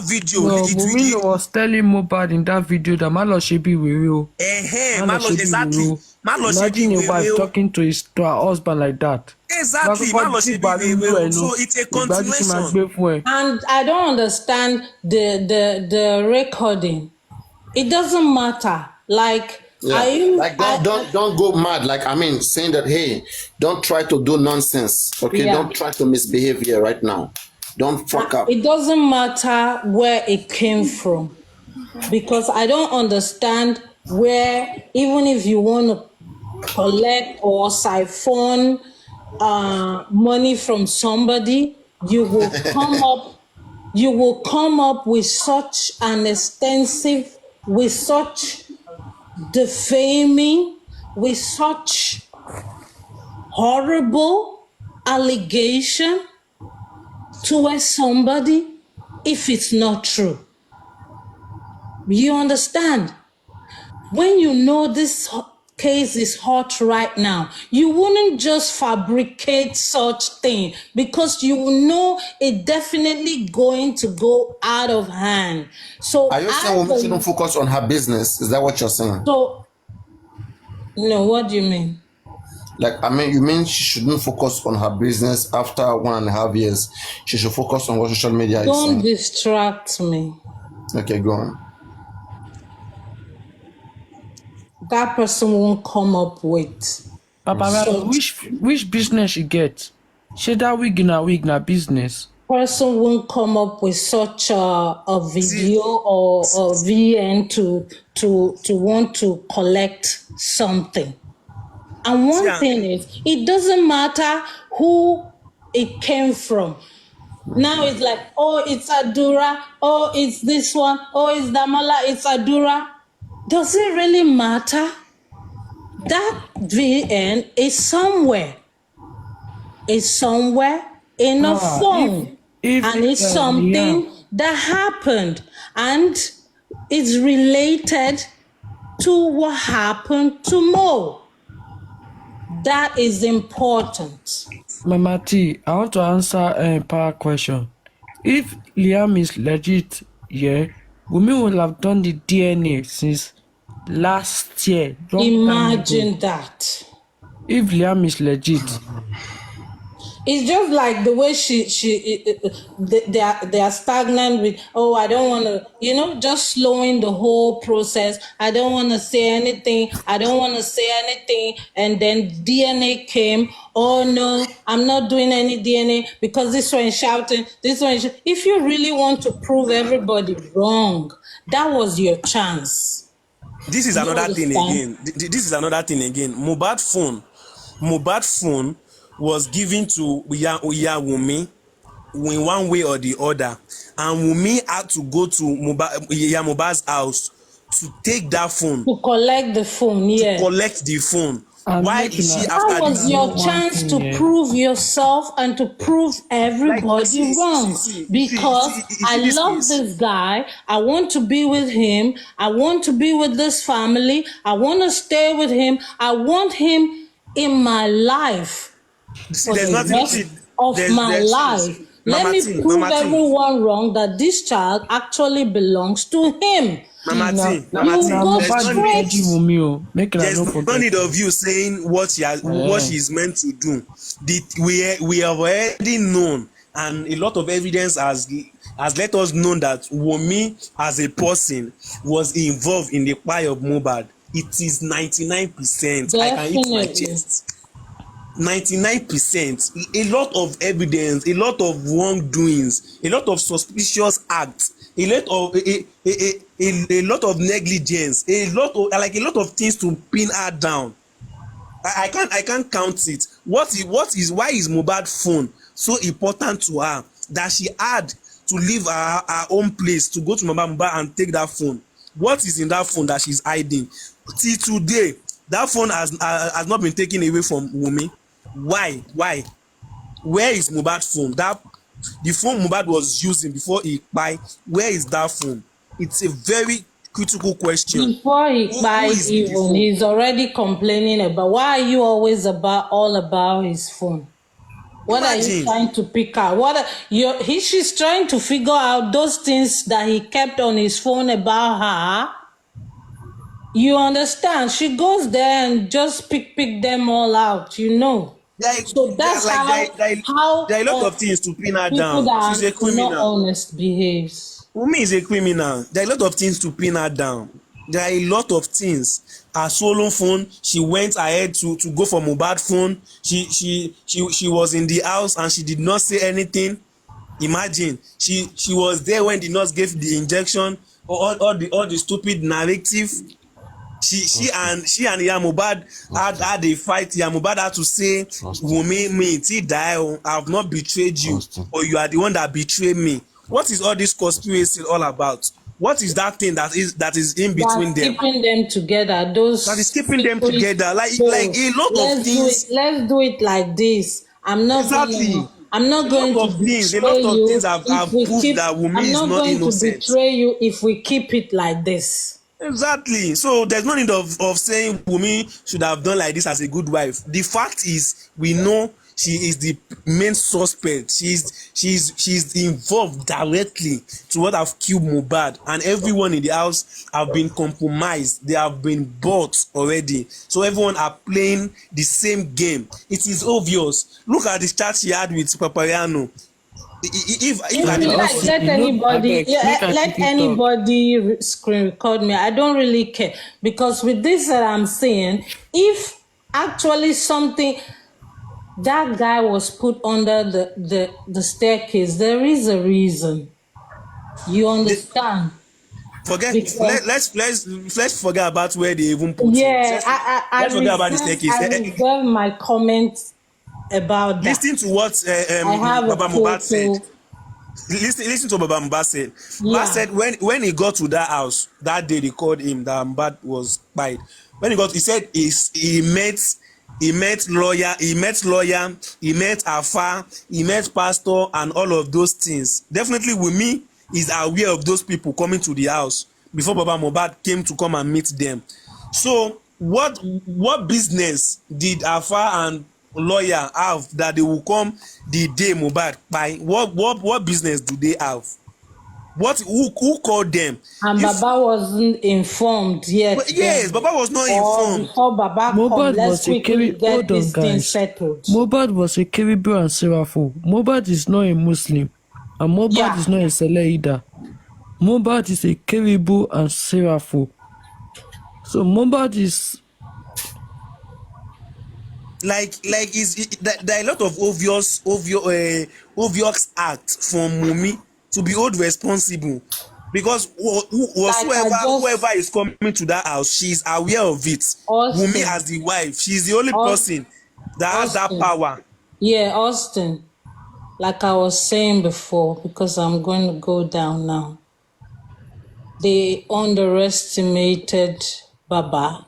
video. No, Wunmi was telling Mohbad in that video that Malo Shebi will. Exactly. Imagine your wife talking to her husband like that. Exactly. So it's a continuation. And I don't understand the recording. It doesn't matter. Like, don't go mad. Like, I mean, saying that, hey, don't try to do nonsense. Okay, don't try to misbehave here right now. Don't fuck up. It doesn't matter where it came from, because I don't understand where, even if you want to collect or siphon money from somebody, you will come up with such an extensive, with such defaming, with such horrible allegation towards somebody if it's not true. You understand? When you know this case is hot right now, you wouldn't just fabricate such thing, because you know it definitely going to go out of hand. So are you saying we shouldn't focus on her business? Is that what you're saying? So no, what do you mean? Like, I mean, you mean she shouldn't focus on her business after 1.5 years? She should focus on what social media is saying. Don't distract me. Okay, go on. That person won't come up with. Papariano, which business she get? She that wig na business. Person won't come up with such a video or a VN to want to collect something. And one thing is, it doesn't matter who it came from. Now it's like, oh, it's Adura, oh, it's this one, oh, it's Damala, it's Adura. Does it really matter? That VN is somewhere. It's somewhere in a phone. And it's something that happened. And it's related to what happened to Mo. That is important. Mama T, I want to answer a power question. If Liam is legit, Wunmi will have done the DNA since last year. Imagine that. If Liam is legit. It's just like the way they are stagnant with, oh, I don't want to, just slowing the whole process. I don't want to say anything. And then DNA came. Oh, no, I'm not doing any DNA because this one is shouting, this one is shouting. If you really want to prove everybody wrong, that was your chance. This is another thing again. Mohbad phone was given to Wunmi in one way or the other, and Wunmi had to go to Mohbad's house to take that phone, To collect the phone, yeah. collect the phone. And Why make is she una- after That was this? your one chance thing, to yeah. prove yourself and to prove everybody wrong. Because I this love case. this guy. I want to be with him. I want to be with this family. I want to stay with him. I want him in my life See, for there's the nothing. rest See, of my there's life. Let me prove everyone wrong that this child actually belongs to him. Mama See, T, na Mama T. You go There's no Mohbad need. straight. ready Wunmi o. Make una There's no no forget. need of you saying what she's meant to do. We have already known, and a lot of evidence has let us know that Wunmi as a person was involved in the fire of Mohbad. It is 99%. I can hit my Definitely. chest. 99%. A lot of evidence, a lot of wrongdoings, a lot of suspicious acts, a lot of a lot of negligence, a lot of things to pin her down. I can't count it. Why is Mohbad phone so important to her that she had to leave her own place to go to Mohbad and take that phone? What is in that phone that she's hiding? Till today, that phone has not been taken away from Wunmi. Why? Where is Mohbad phone? The phone Mohbad was using before he kpai, where is that phone? It's a very critical question. Before he Who buys is with the even, phone? he's already complaining about why are you always all about his phone? What are you Imagine. trying to pick out? She's trying to figure out those things that he kept on his phone about her. You understand? She goes there and just pick them all out, you know. So that's There how are a lot of things to pin her people down. that She's a are not criminal. honest behaves. Wunmi is a criminal. There are a lot of things to pin her down. There are a lot of things. Her stolen phone, she went ahead to go for Mohbad phone. She was in the house and she did not say anything. Imagine, she was there when the nurse gave the injection. All the stupid narrative. She and Mohbad had a fight. Mohbad had to say, Wunmi, me ti die o, I have not betrayed you, or you are the one that betrayed me. What is all this conspiracy all about? What is that thing that is in between That's them? keeping them together. Those That is keeping them secret together. Like goals. a lot of things. Let's do it like this. I'm not Exactly. going to A betray lot of you things have if we proved keep. that Wunmi I'm is not not going to innocent. betray you if we keep it like this. Exactly. So there's no need of saying Wunmi should have done like this as a good wife. The fact is, we know she is the main suspect. She's involved directly to what have killed Mohbad, and everyone in the house have been compromised. They have been bought already. So everyone are playing the same game. It is obvious. Look at the chat she had with Papariano. If If I you didn't like, post Also, let you know, anybody, abeg, make I let quickly talk. anybody screen record me. I don't really care because with this that I'm saying, if actually something that guy was put under the staircase, there is a reason. You understand? forget Because let's forget about where they even put him. yeah, Let's forget about the staircase. I reserve my comments about that. Listen to what I have a Baba Mohbad said. photo. Listen to what Baba Mohbad said. Mohbad Yeah. said when he got to that house that day, they called him that Mohbad was spied. When he said he met lawyer, he met Afa, he met pastor, and all of those things. Definitely Wunmi is aware of those people coming to the house before Baba Mohbad came to come and meet them. So what business did Afa and lawyer have that they will come the day Mohbad kpai? What business do they have? Who called them? And Baba wasn't informed yet. Yes, Baba was not Or informed. before Baba come, Mohbad let's was a quickly Keri. get Hold on, this thing guys. settled. Mohbad was a Keribu and Serapho. Mohbad is not a Muslim, and Mohbad Yeah. is not a Sele either. Mohbad is a Keribu and Serapho. So Mohbad is There are a lot of obvious acts from Wunmi to be held responsible, because whoever is coming to that house, she is aware of it. Austin. Wunmi as the wife, she is the only Austin. person that has that power. Yeah, Austin. like I was saying before, because I'm going to go down now, they underestimated Baba.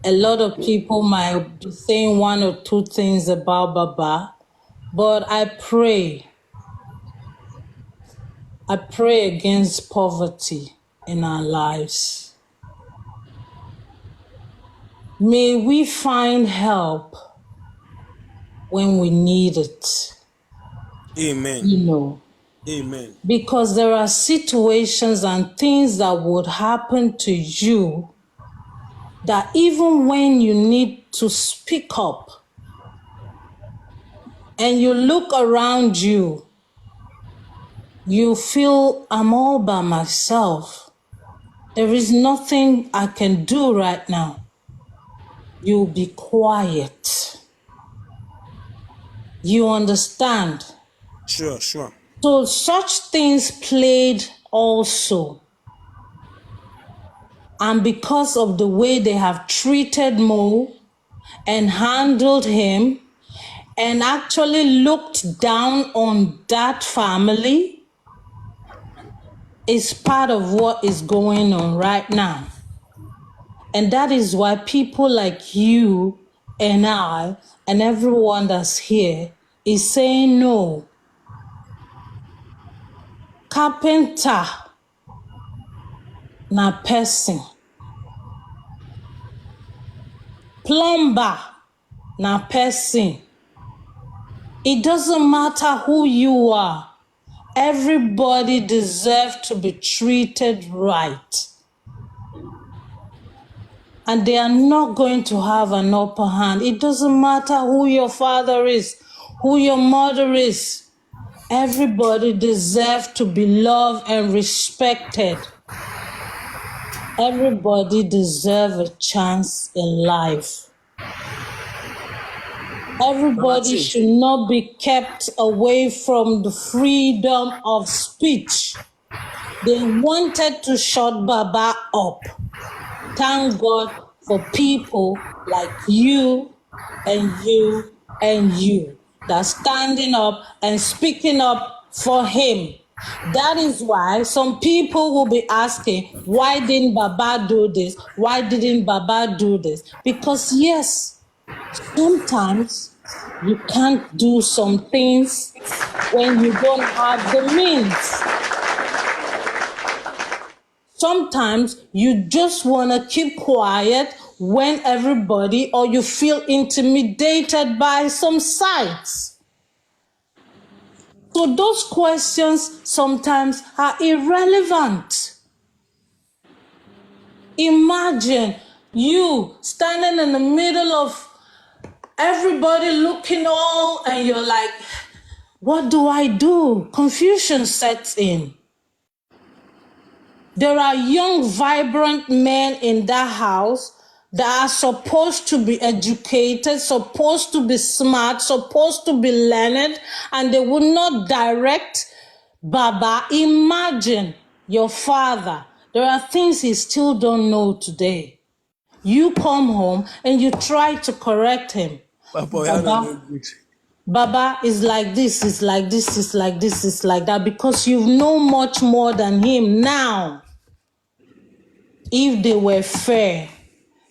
A lot of people might be saying one or two things about Baba, but I pray against poverty in our lives. May we find help when we need it, Amen. Amen. because there are situations and things that would happen to you that even when you need to speak up and you look around you, you feel, I'm all by myself. There is nothing I can do right now. You be quiet. You understand? Sure. So such things played also. And because of the way they have treated Mo and handled him and actually looked down on that family, is part of what is going on right now. And that is why people like you and I and everyone that's here is saying no. Carpenter na person. Plumber na person. It doesn't matter who you are. Everybody deserves to be treated right. And they are not going to have an upper hand. It doesn't matter who your father is, who your mother is. Everybody deserves to be loved and respected. Everybody deserves a chance in life. Everybody should not be kept away from the freedom of speech. They wanted to shut Baba up. Thank God for people like you and you and you that's standing up and speaking up for him. That is why some people will be asking, why didn't Baba do this? Why didn't Baba do this? Because yes, sometimes you can't do some things when you don't have the means. Sometimes you just want to keep quiet when everybody, or you feel intimidated by some sites. So those questions sometimes are irrelevant. Imagine you standing in the middle of everybody looking all, and you're like, what do I do? Confusion sets in. There are young, vibrant men in that house that are supposed to be educated, supposed to be smart, supposed to be learned, and they will not direct Baba. Imagine your father. There are things he still don't know today. You come home and you try to correct him. Papariano no Baba, good. Baba is like this, is like this, is like this, is like that, because you know much more than him now. If they were fair,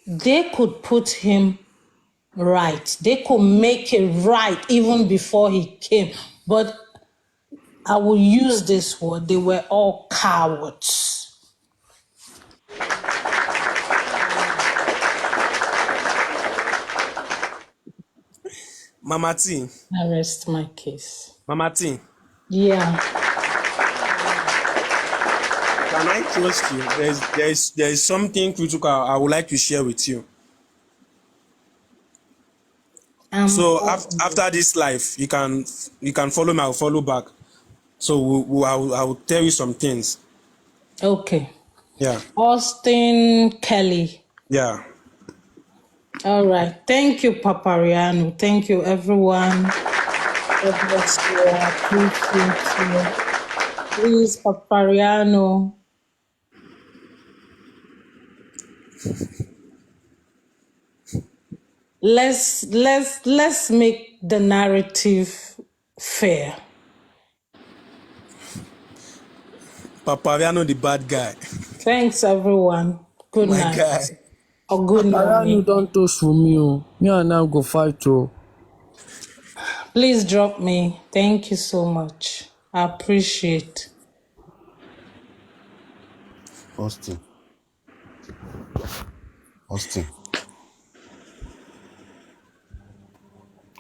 they could put him right. They could make it right even before he came. But I will use this word, they were all cowards. Mama T. I rest my case. Mama T. Yeah. Can I trust you? There's something critical I would like to share with you. So after this life, you can follow me. I'll follow back. So I will tell you some things. Okay. Yeah. Austin Kelly. Yeah. All right. Thank you, Papariano. Thank you, everyone. God bless you. I appreciate you. Please, Papariano. Let's make the narrative fair. Papariano, the bad guy. Thanks, everyone. Good My night guy. or good Papariano morning. don't toast for me. Oh. Me and now go fight. Oh. Please drop me. Thank you so much. I appreciate. Austin. Austin.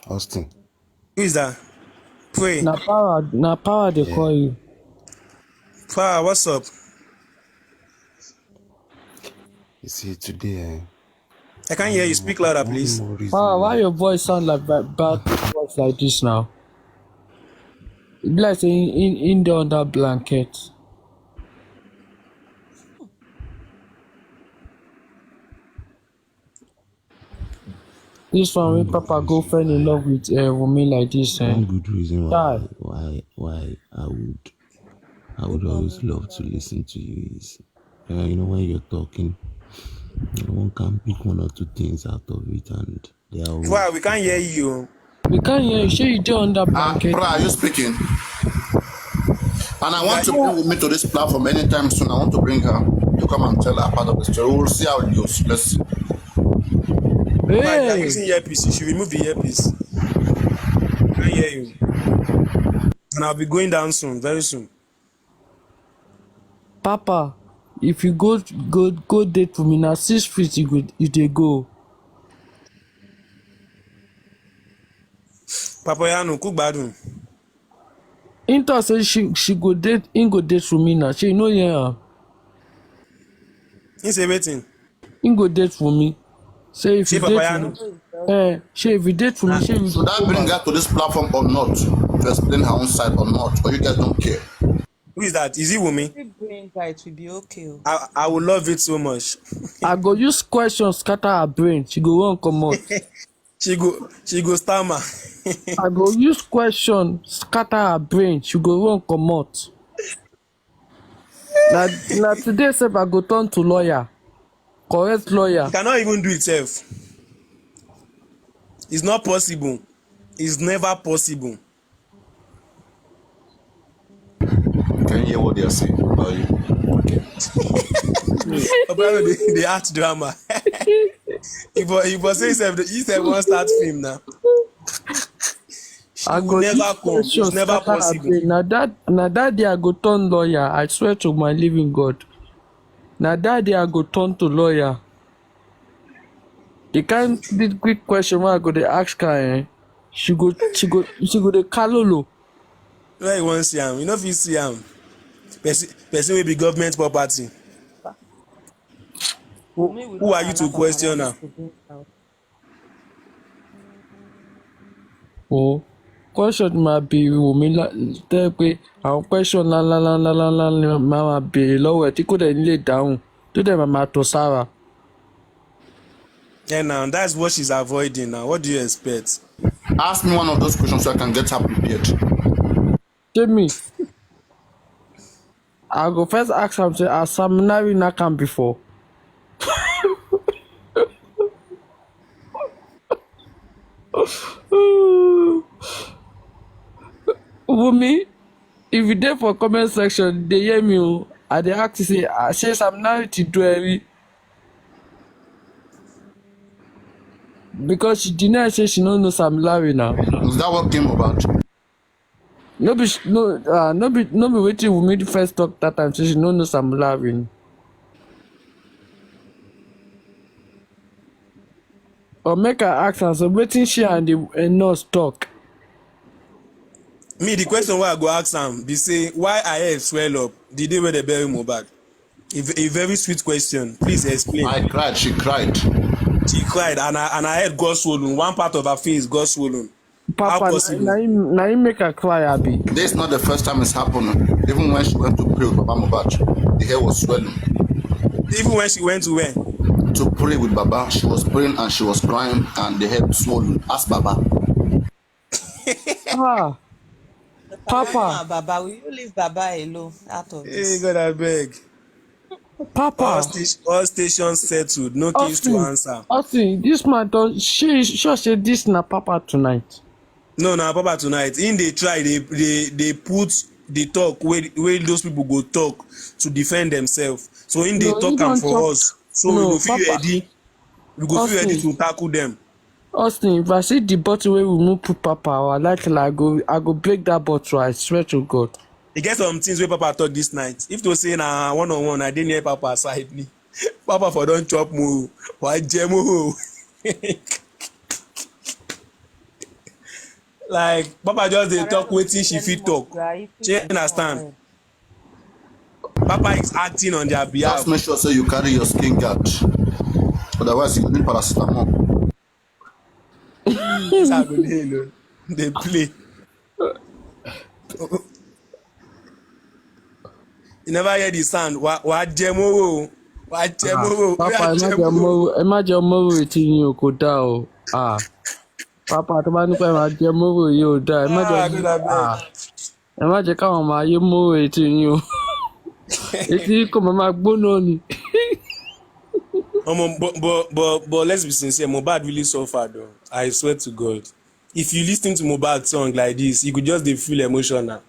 Austin. Who is that? Pray. Na power they call you. Pa, what's up? You see, today, I can't hear you. Speak louder, please. Power, why your voice sound like bad voice like this now? It be like saying in the under blanket. This one when Papa go fall in love with woman like this. One good reason Dad. why I would always love to listen to you is, you know, when you're talking, one can pick one or two things out of it, and they are all. Why we can't hear you? We can't hear you. Sure you dey under blanket. Pra, are you speaking? And I want to bring with me to this platform anytime soon. I want to bring her to come and tell her part of the story. We'll see how it goes. Let's see. Why you're Hey, using earpiece? You should remove the earpiece. I can't hear you. And I'll be going down soon, very soon. Papa, if you go date with me now, 6 feet you dey go. Papariano, cook badun. Inter say she go date with me now. She know yeah. He say waiting. Go date with me. Say if Say you date Papariano. with me, she if you date with me, she will Should I bring her to this platform or not? To explain her own side or not? Or you guys don't care? Who is that? Is it Wumi? Bring her, it will be okay. I would love it so much. I go use questions scatter her brain. She go run comot. She go stammer. I go use question scatter her brain. She go run comot. Na today sef I go turn to lawyer. Correct lawyer. He cannot even do it self. It's not possible. It's never possible. Can you hear what they are saying about you? Okay. Apparently, the art drama. If I say he said one start film now. She I will go never use come. questions It's never scatter her possible. brain. Na that day I go turn lawyer. I swear to my living God. Na that day I go turn to lawyer. The kind big quick question wey I go dey ask her, she go dey kalolo. Where you want see him? You know if you see him. Person will be government property. Who are you to question now? Oh, question máa béèrè wò mí tẹ́ pé àwọn question ńláńláńláńláńlá ni máa béèrè lọ́wọ́ ẹ̀ tí kò dẹ̀ ní lè dáhùn tó dẹ̀ máa tọ̀ sára. Yeah, now that's what she's avoiding now. What do you expect? Ask me one of those questions so I can get her prepared. Ṣé mi? I go first ask am say has seminary knack am before? Wumi, if you dey for comment section dey hear me o, I dey ask you say ṣé seminary ti do ẹ rí? Because she deny say she no know seminary now. Is that what came about? No be wetin Wumi first talk that time say she no know seminary. Or make I ask am say wetin she and the nurse talk. Me, the question why I go ask am be say why I head swell up the day wey they bury MOHBAD? A very sweet question. Please explain. I cried. She cried. She cried and I head got swollen. One part of her face got swollen. How Papa, possible? na him make her cry, abi. This is not the first time it's happening. Even when she went to pray with Baba MOHBAD, the hair was swelling. Even when she went to where? To pray with Baba, she was praying and she was crying and the head swollen. Ask Baba. Ah, Papa, Baba, will you leave Baba alone out of Hey, this? God, I beg. Papa. All stations settled. No case to answer. Austin, this man don she sure say this na Papa tonight. No, Papa tonight. In they try, they put the talk where those people go talk to defend themselves. So in they No, you talk am don't talk. for us. So we No, go feel Papa. ready. We go feel ready Austin, to tackle them. Austin, if I see the bottle where we move put Papa, I go break that bottle. I swear to God. E get some things where Papa talk this night. If to say na one on one, I dey near Papa side me. Papa for don chop mo. Why jemo? Like Papa just dey talk wetin she fit talk. She understand. Papa is acting on their behalf. Just make sure so you carry your skin guard. Otherwise, you need paracetamol. This how go dey alone. Dey play. You never hear the sound. Why jemo? Why jemo? Papa, ẹ má jẹ ọmọ rò tí yín o kò dáa o. Papa, tó bá nípa ẹ má jẹ ọmọ rò yìí ò dáa. Ẹ má jẹ káwọn máa yé mọ́ rò tí yín o. Etí kò máa gbóná ni. But let's be sincere. MOHBAD really suffered though. I swear to God. If you listen to MOHBAD song like this, you could just dey feel emotional.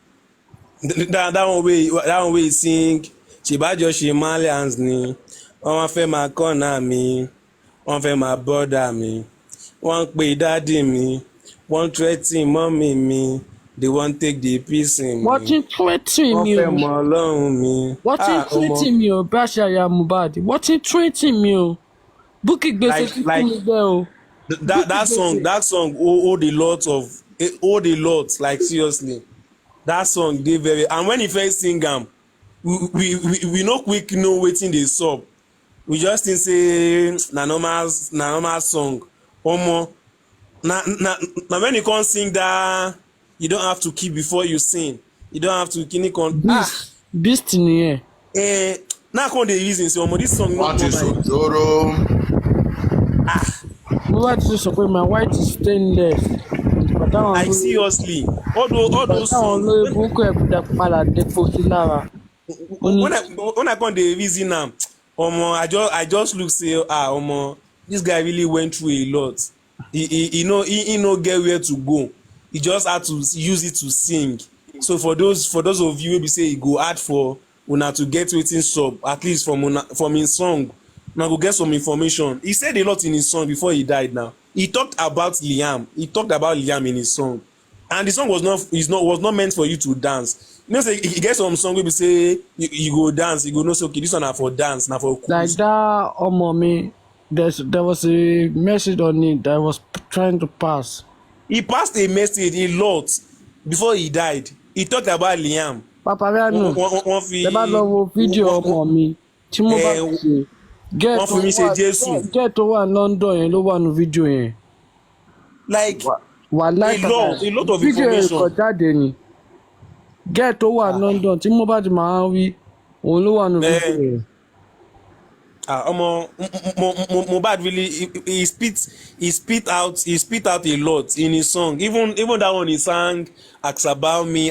That one way he sing. Ṣèbájọ́ ṣe Malians ni. Wọ́n fẹ́ máa kọ́nà mi. Wọ́n fẹ́ máa bọ́dà mi. Wọ́n pe dádì mi. Wọ́n threaten mọ́mì mi. They wan take the peace in me. Wọ́n ti threaten mi o. Wọ́n fẹ́ mọ Ọlọ́run mi. Wọ́n ti threaten mi o. Bá ṣe àyà MOHBAD. Wọ́n ti threaten mi o. Bukky gbèsè ti fún mi bẹ́ẹ̀ o. That song hold a lot, like seriously. That song dey very, and when he first sing am, we no quick know wetin dey sup. We just think say na normal song. Omo, na when you come sing that, you don't have to keep before you sing. You don't have to kini con. Beast nìyẹn. Now come dey reason say omo this song no What is Ojoro? MOHBAD ti sọ pé my white is stainless. Like seriously, all those songs. Táwọn olórí burúkú ẹ̀ kúta padà dépo sí lára. When I come dey reason am, omo I just look say omo this guy really went through a lot. He no get where to go. He just had to use it to sing. So for those of you wey be say e go hard for una to get wetin sup, at least from him song, una go get some information. He said a lot in his song before he died. Now he talked about Liam. He talked about Liam in his song, and the song was not meant for you to dance. You know, say he get some song wey be say you go dance, you go know say okay this one na for dance, na for cruise. Like that ọmọ mi, there was a message on it that I was trying to pass. He passed a message a lot before he died. He talked about Liam. Papariano, ẹ bá lọ wo fídíò ọmọ mi tí mo bá ṣe. Get tó wà London yẹn ló wà nínú fídíò yẹn. Like wà a lot of fídíò yẹn information. kọ jáde ni. Get tó wà London tí mo bá ti máa ń rí òun ló wà nínú fídíò yẹn. MOHBAD really he spit out a lot in his song. Even that one he sang ask about me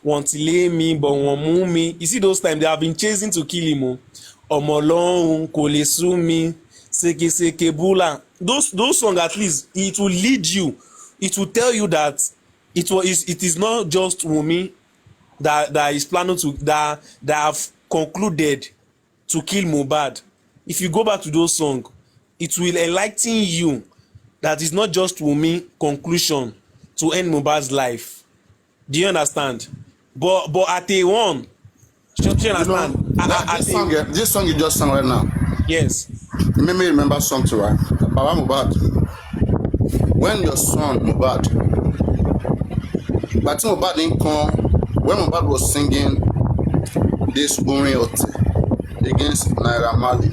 want to lay me but won't move me. You see those times they have been chasing to kill him. Ọmọ Ọlọ́run kò lè sú mi seke bula. Those songs at least it will lead you. It will tell you that it is not just Wunmi that is planning to that have concluded to kill MOHBAD. If you go back to those songs, it will enlighten you that it's not just Wunmi conclusion to end MOHBAD's life. Do you understand? But at a one, you understand? This song you just sang right now. Yes. You made me remember something, right? Baba MOHBAD. When your son MOHBAD, but MOHBAD didn't come. When MOHBAD was singing this Orin Ote against Naira Marley,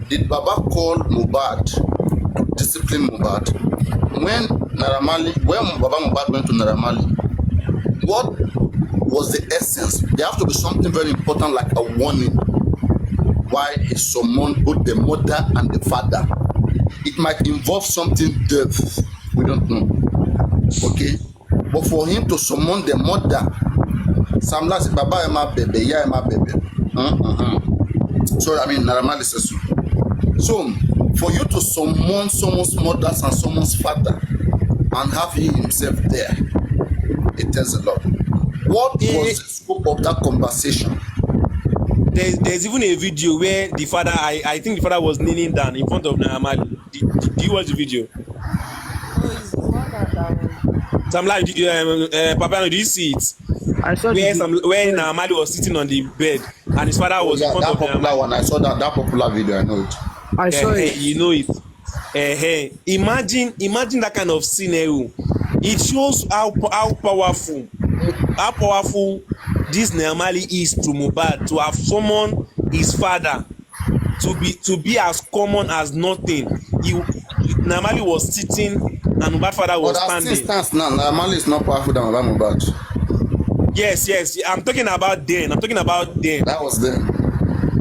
did Baba call MOHBAD to discipline MOHBAD? When Baba MOHBAD went to Naira Marley, what was the essence? There have to be something very important like a warning why he summoned both the mother and the father. It might involve something death, we don't know. Okay? But for him to summon the mother, Samla said, Baba ema bebe, ya ema bebe. So I mean Naira Marley says so. So for you to summon someone's mother and someone's father, and have he himself there. It tells a lot. What was the scope of that conversation? There's even a video where the father, I think the father was kneeling down in front of Naira Marley. Do you watch the video? No, it's the mother that was. Sam Larry, Papariano, do you see it? I saw Where Naira Marley was sitting on the bed and his father was in front that of Naira popular Marley. one. I saw that popular video. I know it. I saw it. You know it. Imagine that kind of scenario. It shows how powerful this Naira Marley is to Mohbad, to have summoned his father to be as common as nothing. Naira Marley was sitting and Mohbad father was standing. Instance now, Naira Marley is not powerful than Mohbad. Yes. I'm talking about then. That was then.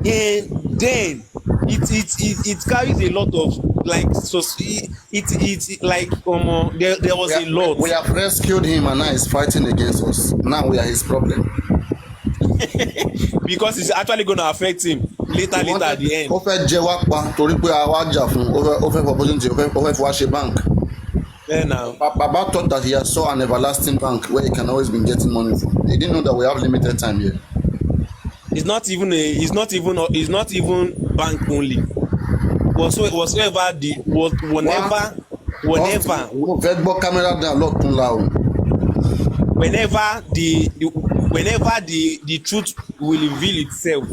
And then it carries a lot of like, so it's like there was a lot. We have rescued him and now he's fighting against us. Now we are his problem. Because it's actually going to affect him later at the end. Ó fẹ́ jẹ wá pa torí pé àwa jà fún ó fẹ́ opportunity ó fẹ́ fi wá ṣe bank. Yeah, now. Baba thought that he had saw an everlasting bank where he can always be getting money from. He didn't know that we have limited time here. It's not even bank only. Whenever the truth will reveal itself,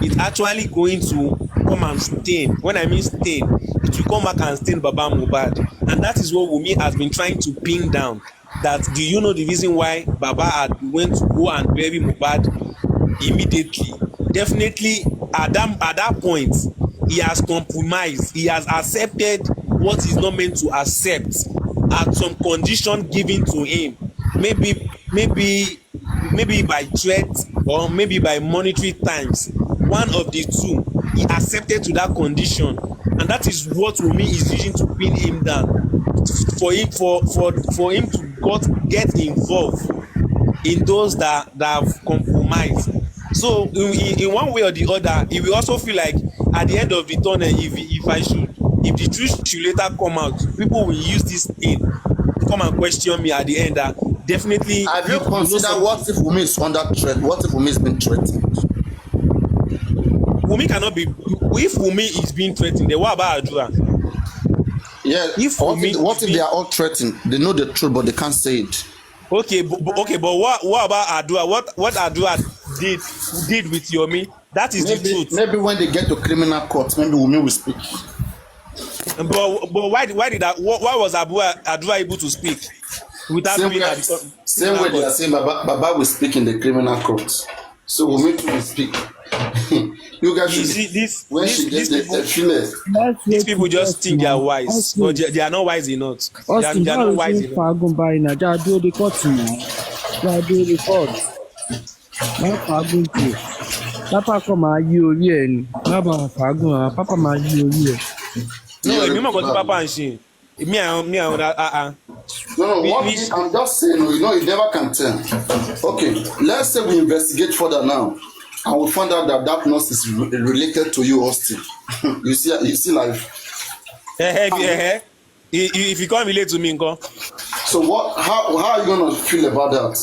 it's actually going to come and stain. When I mean stain, it will come back and stain Baba Mohbad, and that is what Wunmi has been trying to pin down. That, do you know the reason why Baba had went to go and bury Mohbad immediately? Definitely at that point he has compromised. He has accepted what he's not meant to accept at some condition given to him. Maybe by threat or maybe by monetary terms. One of the two. He accepted to that condition, and that is what Wunmi is using to pin him down. For him to get involved in those that have compromised. So in one way or the other, he will also feel like at the end of the tunnel, if the truth should later come out, people will use this thing to come and question me at the end. That definitely. Have you considered what if Wunmi is under threat? What if Wunmi is being threatened? Wunmi cannot be. If Wunmi is being threatened, then what about Adura? Yeah. What if they are all threatened? They know the truth, but they can't say it. Okay, but what about Adura? What Adura did with Yomi? That is the truth. Maybe when they get to criminal court, maybe Wunmi will speak. But why was Adura able to speak without being at the same way they are saying Baba will speak in the criminal court, so Wunmi will speak. You guys should see this. When she gets the feeling, these people just think they are wise, but they are not wise enough. They are not wise enough. Papa kọ máa yí orí ẹ ni, má bàa fàágùn àwọn pápá máa yí orí ẹ. No, èmi mọ̀ nǹkan tí pápá ń ṣe. No, I'm just saying, you never can tell. Okay, let's say we investigate further now, and we find out that nurse is related to you, Austin. you see life. If you can't relate to me, nko. So how are you gonna feel about that?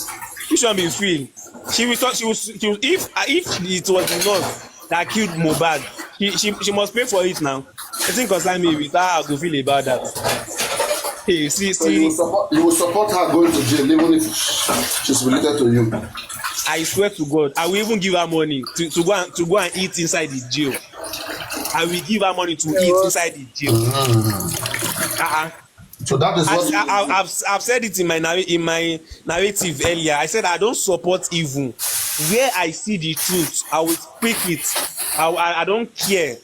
You shouldn't be feel. She will if it was the nurse that killed Mohbad, she must pay for it now. I think concern me with how I go feel about that. Hey, see. So you will support her going to jail even if she's related to you. I swear to God, I will even give her money to go and eat inside the jail. I will give her money to eat inside the jail. So that is what I've said it in my narrative earlier. I said I don't support evil. Where I see the truth, I will speak it. I don't care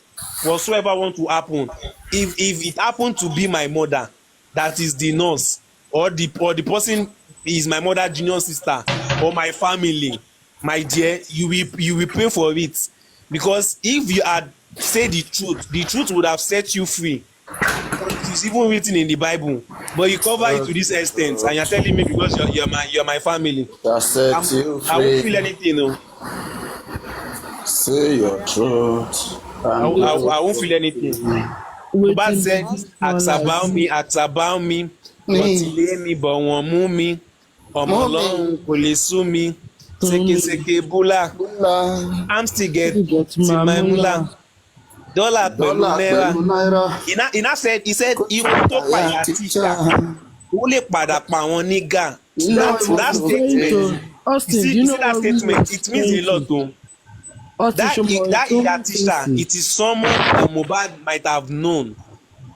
whatsoever want to happen. If it happened to be my mother, that is the nurse, or the person is my mother junior sister, or my family, my dear, you will pay for it. Because if you had said the truth would have set you free. It's even written in the Bible, but you cover it to this extent, and you're telling me because you're my family. I won't feel anything, no. Say your truth. I won't feel anything. Mohbad said, "Ask about me." wọ́n ti lé mi bọ̀ wọ́n mú mi ọmọ ọlọ́run kò lè sú mi ségesège búlà I'm still get my mula dollar pẹ̀lú náírà he now said ikú tó pàyà tíṣà ó lè padà pa àwọn nígà that statement Austin, you see that statement it means a lot o. That Iya teacher, it is someone that Mohbad might have known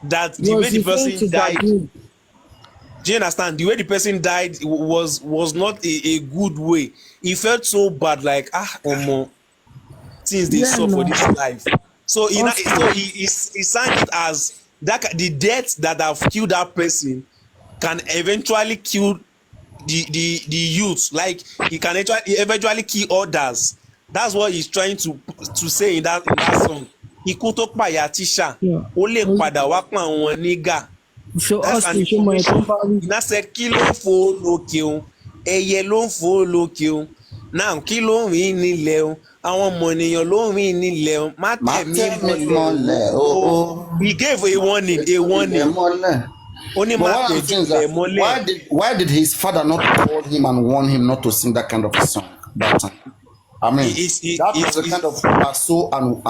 that the way the person died. Do you understand? The way the person died was not a good way. He felt so bad, like omo, things they saw for this life. So he sang it as that the death that have killed that person can eventually kill the youth. Like he can eventually kill others. That's what he's trying to say in that song. Ikú tó pàyà tíṣà, ó lè padà wá pa àwọn nígà. That's an information. Iná said kí ló ń fò lókè o, ẹyẹ ló ń fò lókè o. Now kí ló ń rìn nílẹ̀ o, àwọn ọmọ ènìyàn ló ń rìn nílẹ̀ o. Má tẹ̀ mí mọ́lẹ̀ o. He gave a warning. Only why did his father not call him and warn him not to sing that kind of a song that time? I mean, that was a kind of Aso and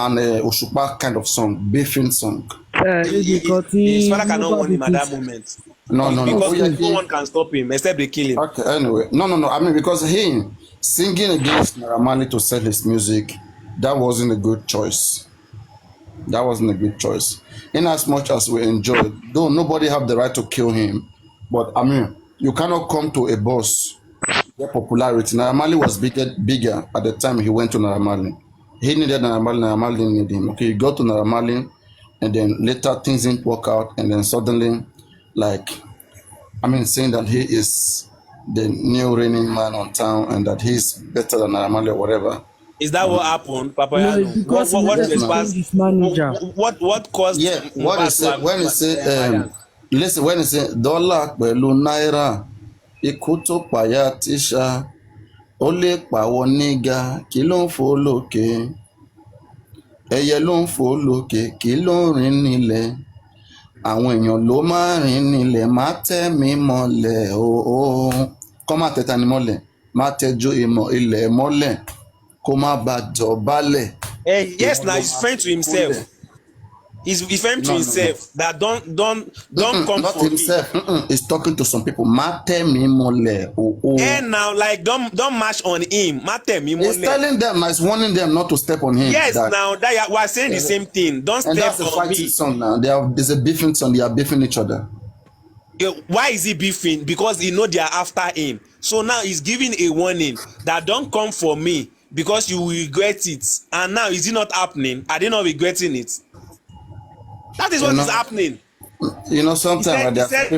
Oshupa kind of song, beefing song. His father cannot warn him at that moment. No. Because no one can stop him except they kill him. Okay, anyway. No. I mean, because him singing against Naira Marley to sell his music, that wasn't a good choice. In as much as we enjoy, though nobody have the right to kill him, but I mean, you cannot come to a boss. Their popularity. Naira Marley was bigger at the time he went to Naira Marley. He needed Naira Marley needed him. Okay, he got to Naira Marley, and then later things didn't work out, and then suddenly, saying that he is the new reigning man on town and that he's better than Naira Marley or whatever. Is that what happened, Papariano? What caused? Yeah, what he said when he said, listen, when he said dollar pẹ̀lú náírà. Ikú tó pàyà tíṣà, ó lè pàwọ́ nígà, kí ló ń fò lókè? Ẹyẹ ló ń fò lókè, kí ló ń rìn nílẹ̀? Àwọn èèyàn ló máa rìn nílẹ̀, má tẹ́ mi mọ́lẹ̀ o. Kọ́ má tẹ́ tani mọ́lẹ̀, má tẹ́jú ilẹ̀ mọ́lẹ̀, kó má bàa dọ̀bálẹ̀. Yes, now he's referring to himself. He's referring to himself that don't come not for himself. me. He's talking to some people. Mate mi mole. And now, like, don't march on him. Mate mi mole. He's telling them, he's warning them not to step on him. Yes, now that we're saying the same thing. Don't and step that's a on fighting me. song now. There's a beefing song. They are beefing each other. Why is he beefing? Because he know they are after him. So now he's giving a warning that don't come for me because you will regret it. And now is it not happening? Are they not regretting it? That is what is happening. You know, sometimes he said,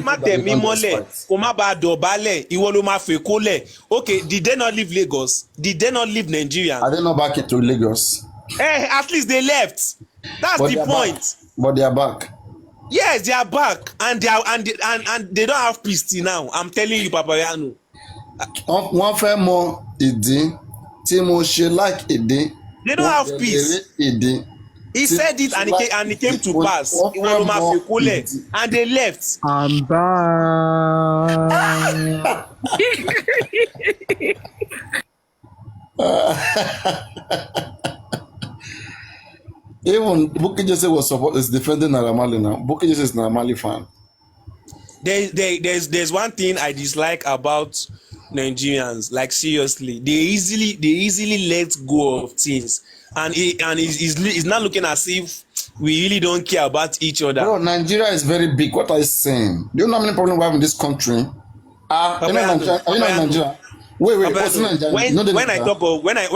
okay, did they not leave Lagos? Did they not leave Nigeria? Are they not back into Lagos? At least they left. That's the point. Back. But they are back. Yes, they are back, and they don't have peace till now. I'm telling you, Papariano. One fair more ìdí tí mo ṣe like ìdí. They don't have peace. He said it and it came to pass. And they left. I'm back. Even Bukky Jesse is defending Naira Marley now. Bukky Jesse is Naira Marley fan. There's one thing I dislike about Nigerians. Like seriously, they easily let go of things. And he's not looking as if we really don't care about each other. Bro, Nigeria is very big. What are you saying? Do you know how many problems we have in this country? You know Nigeria? Wait, what's Nigeria? When I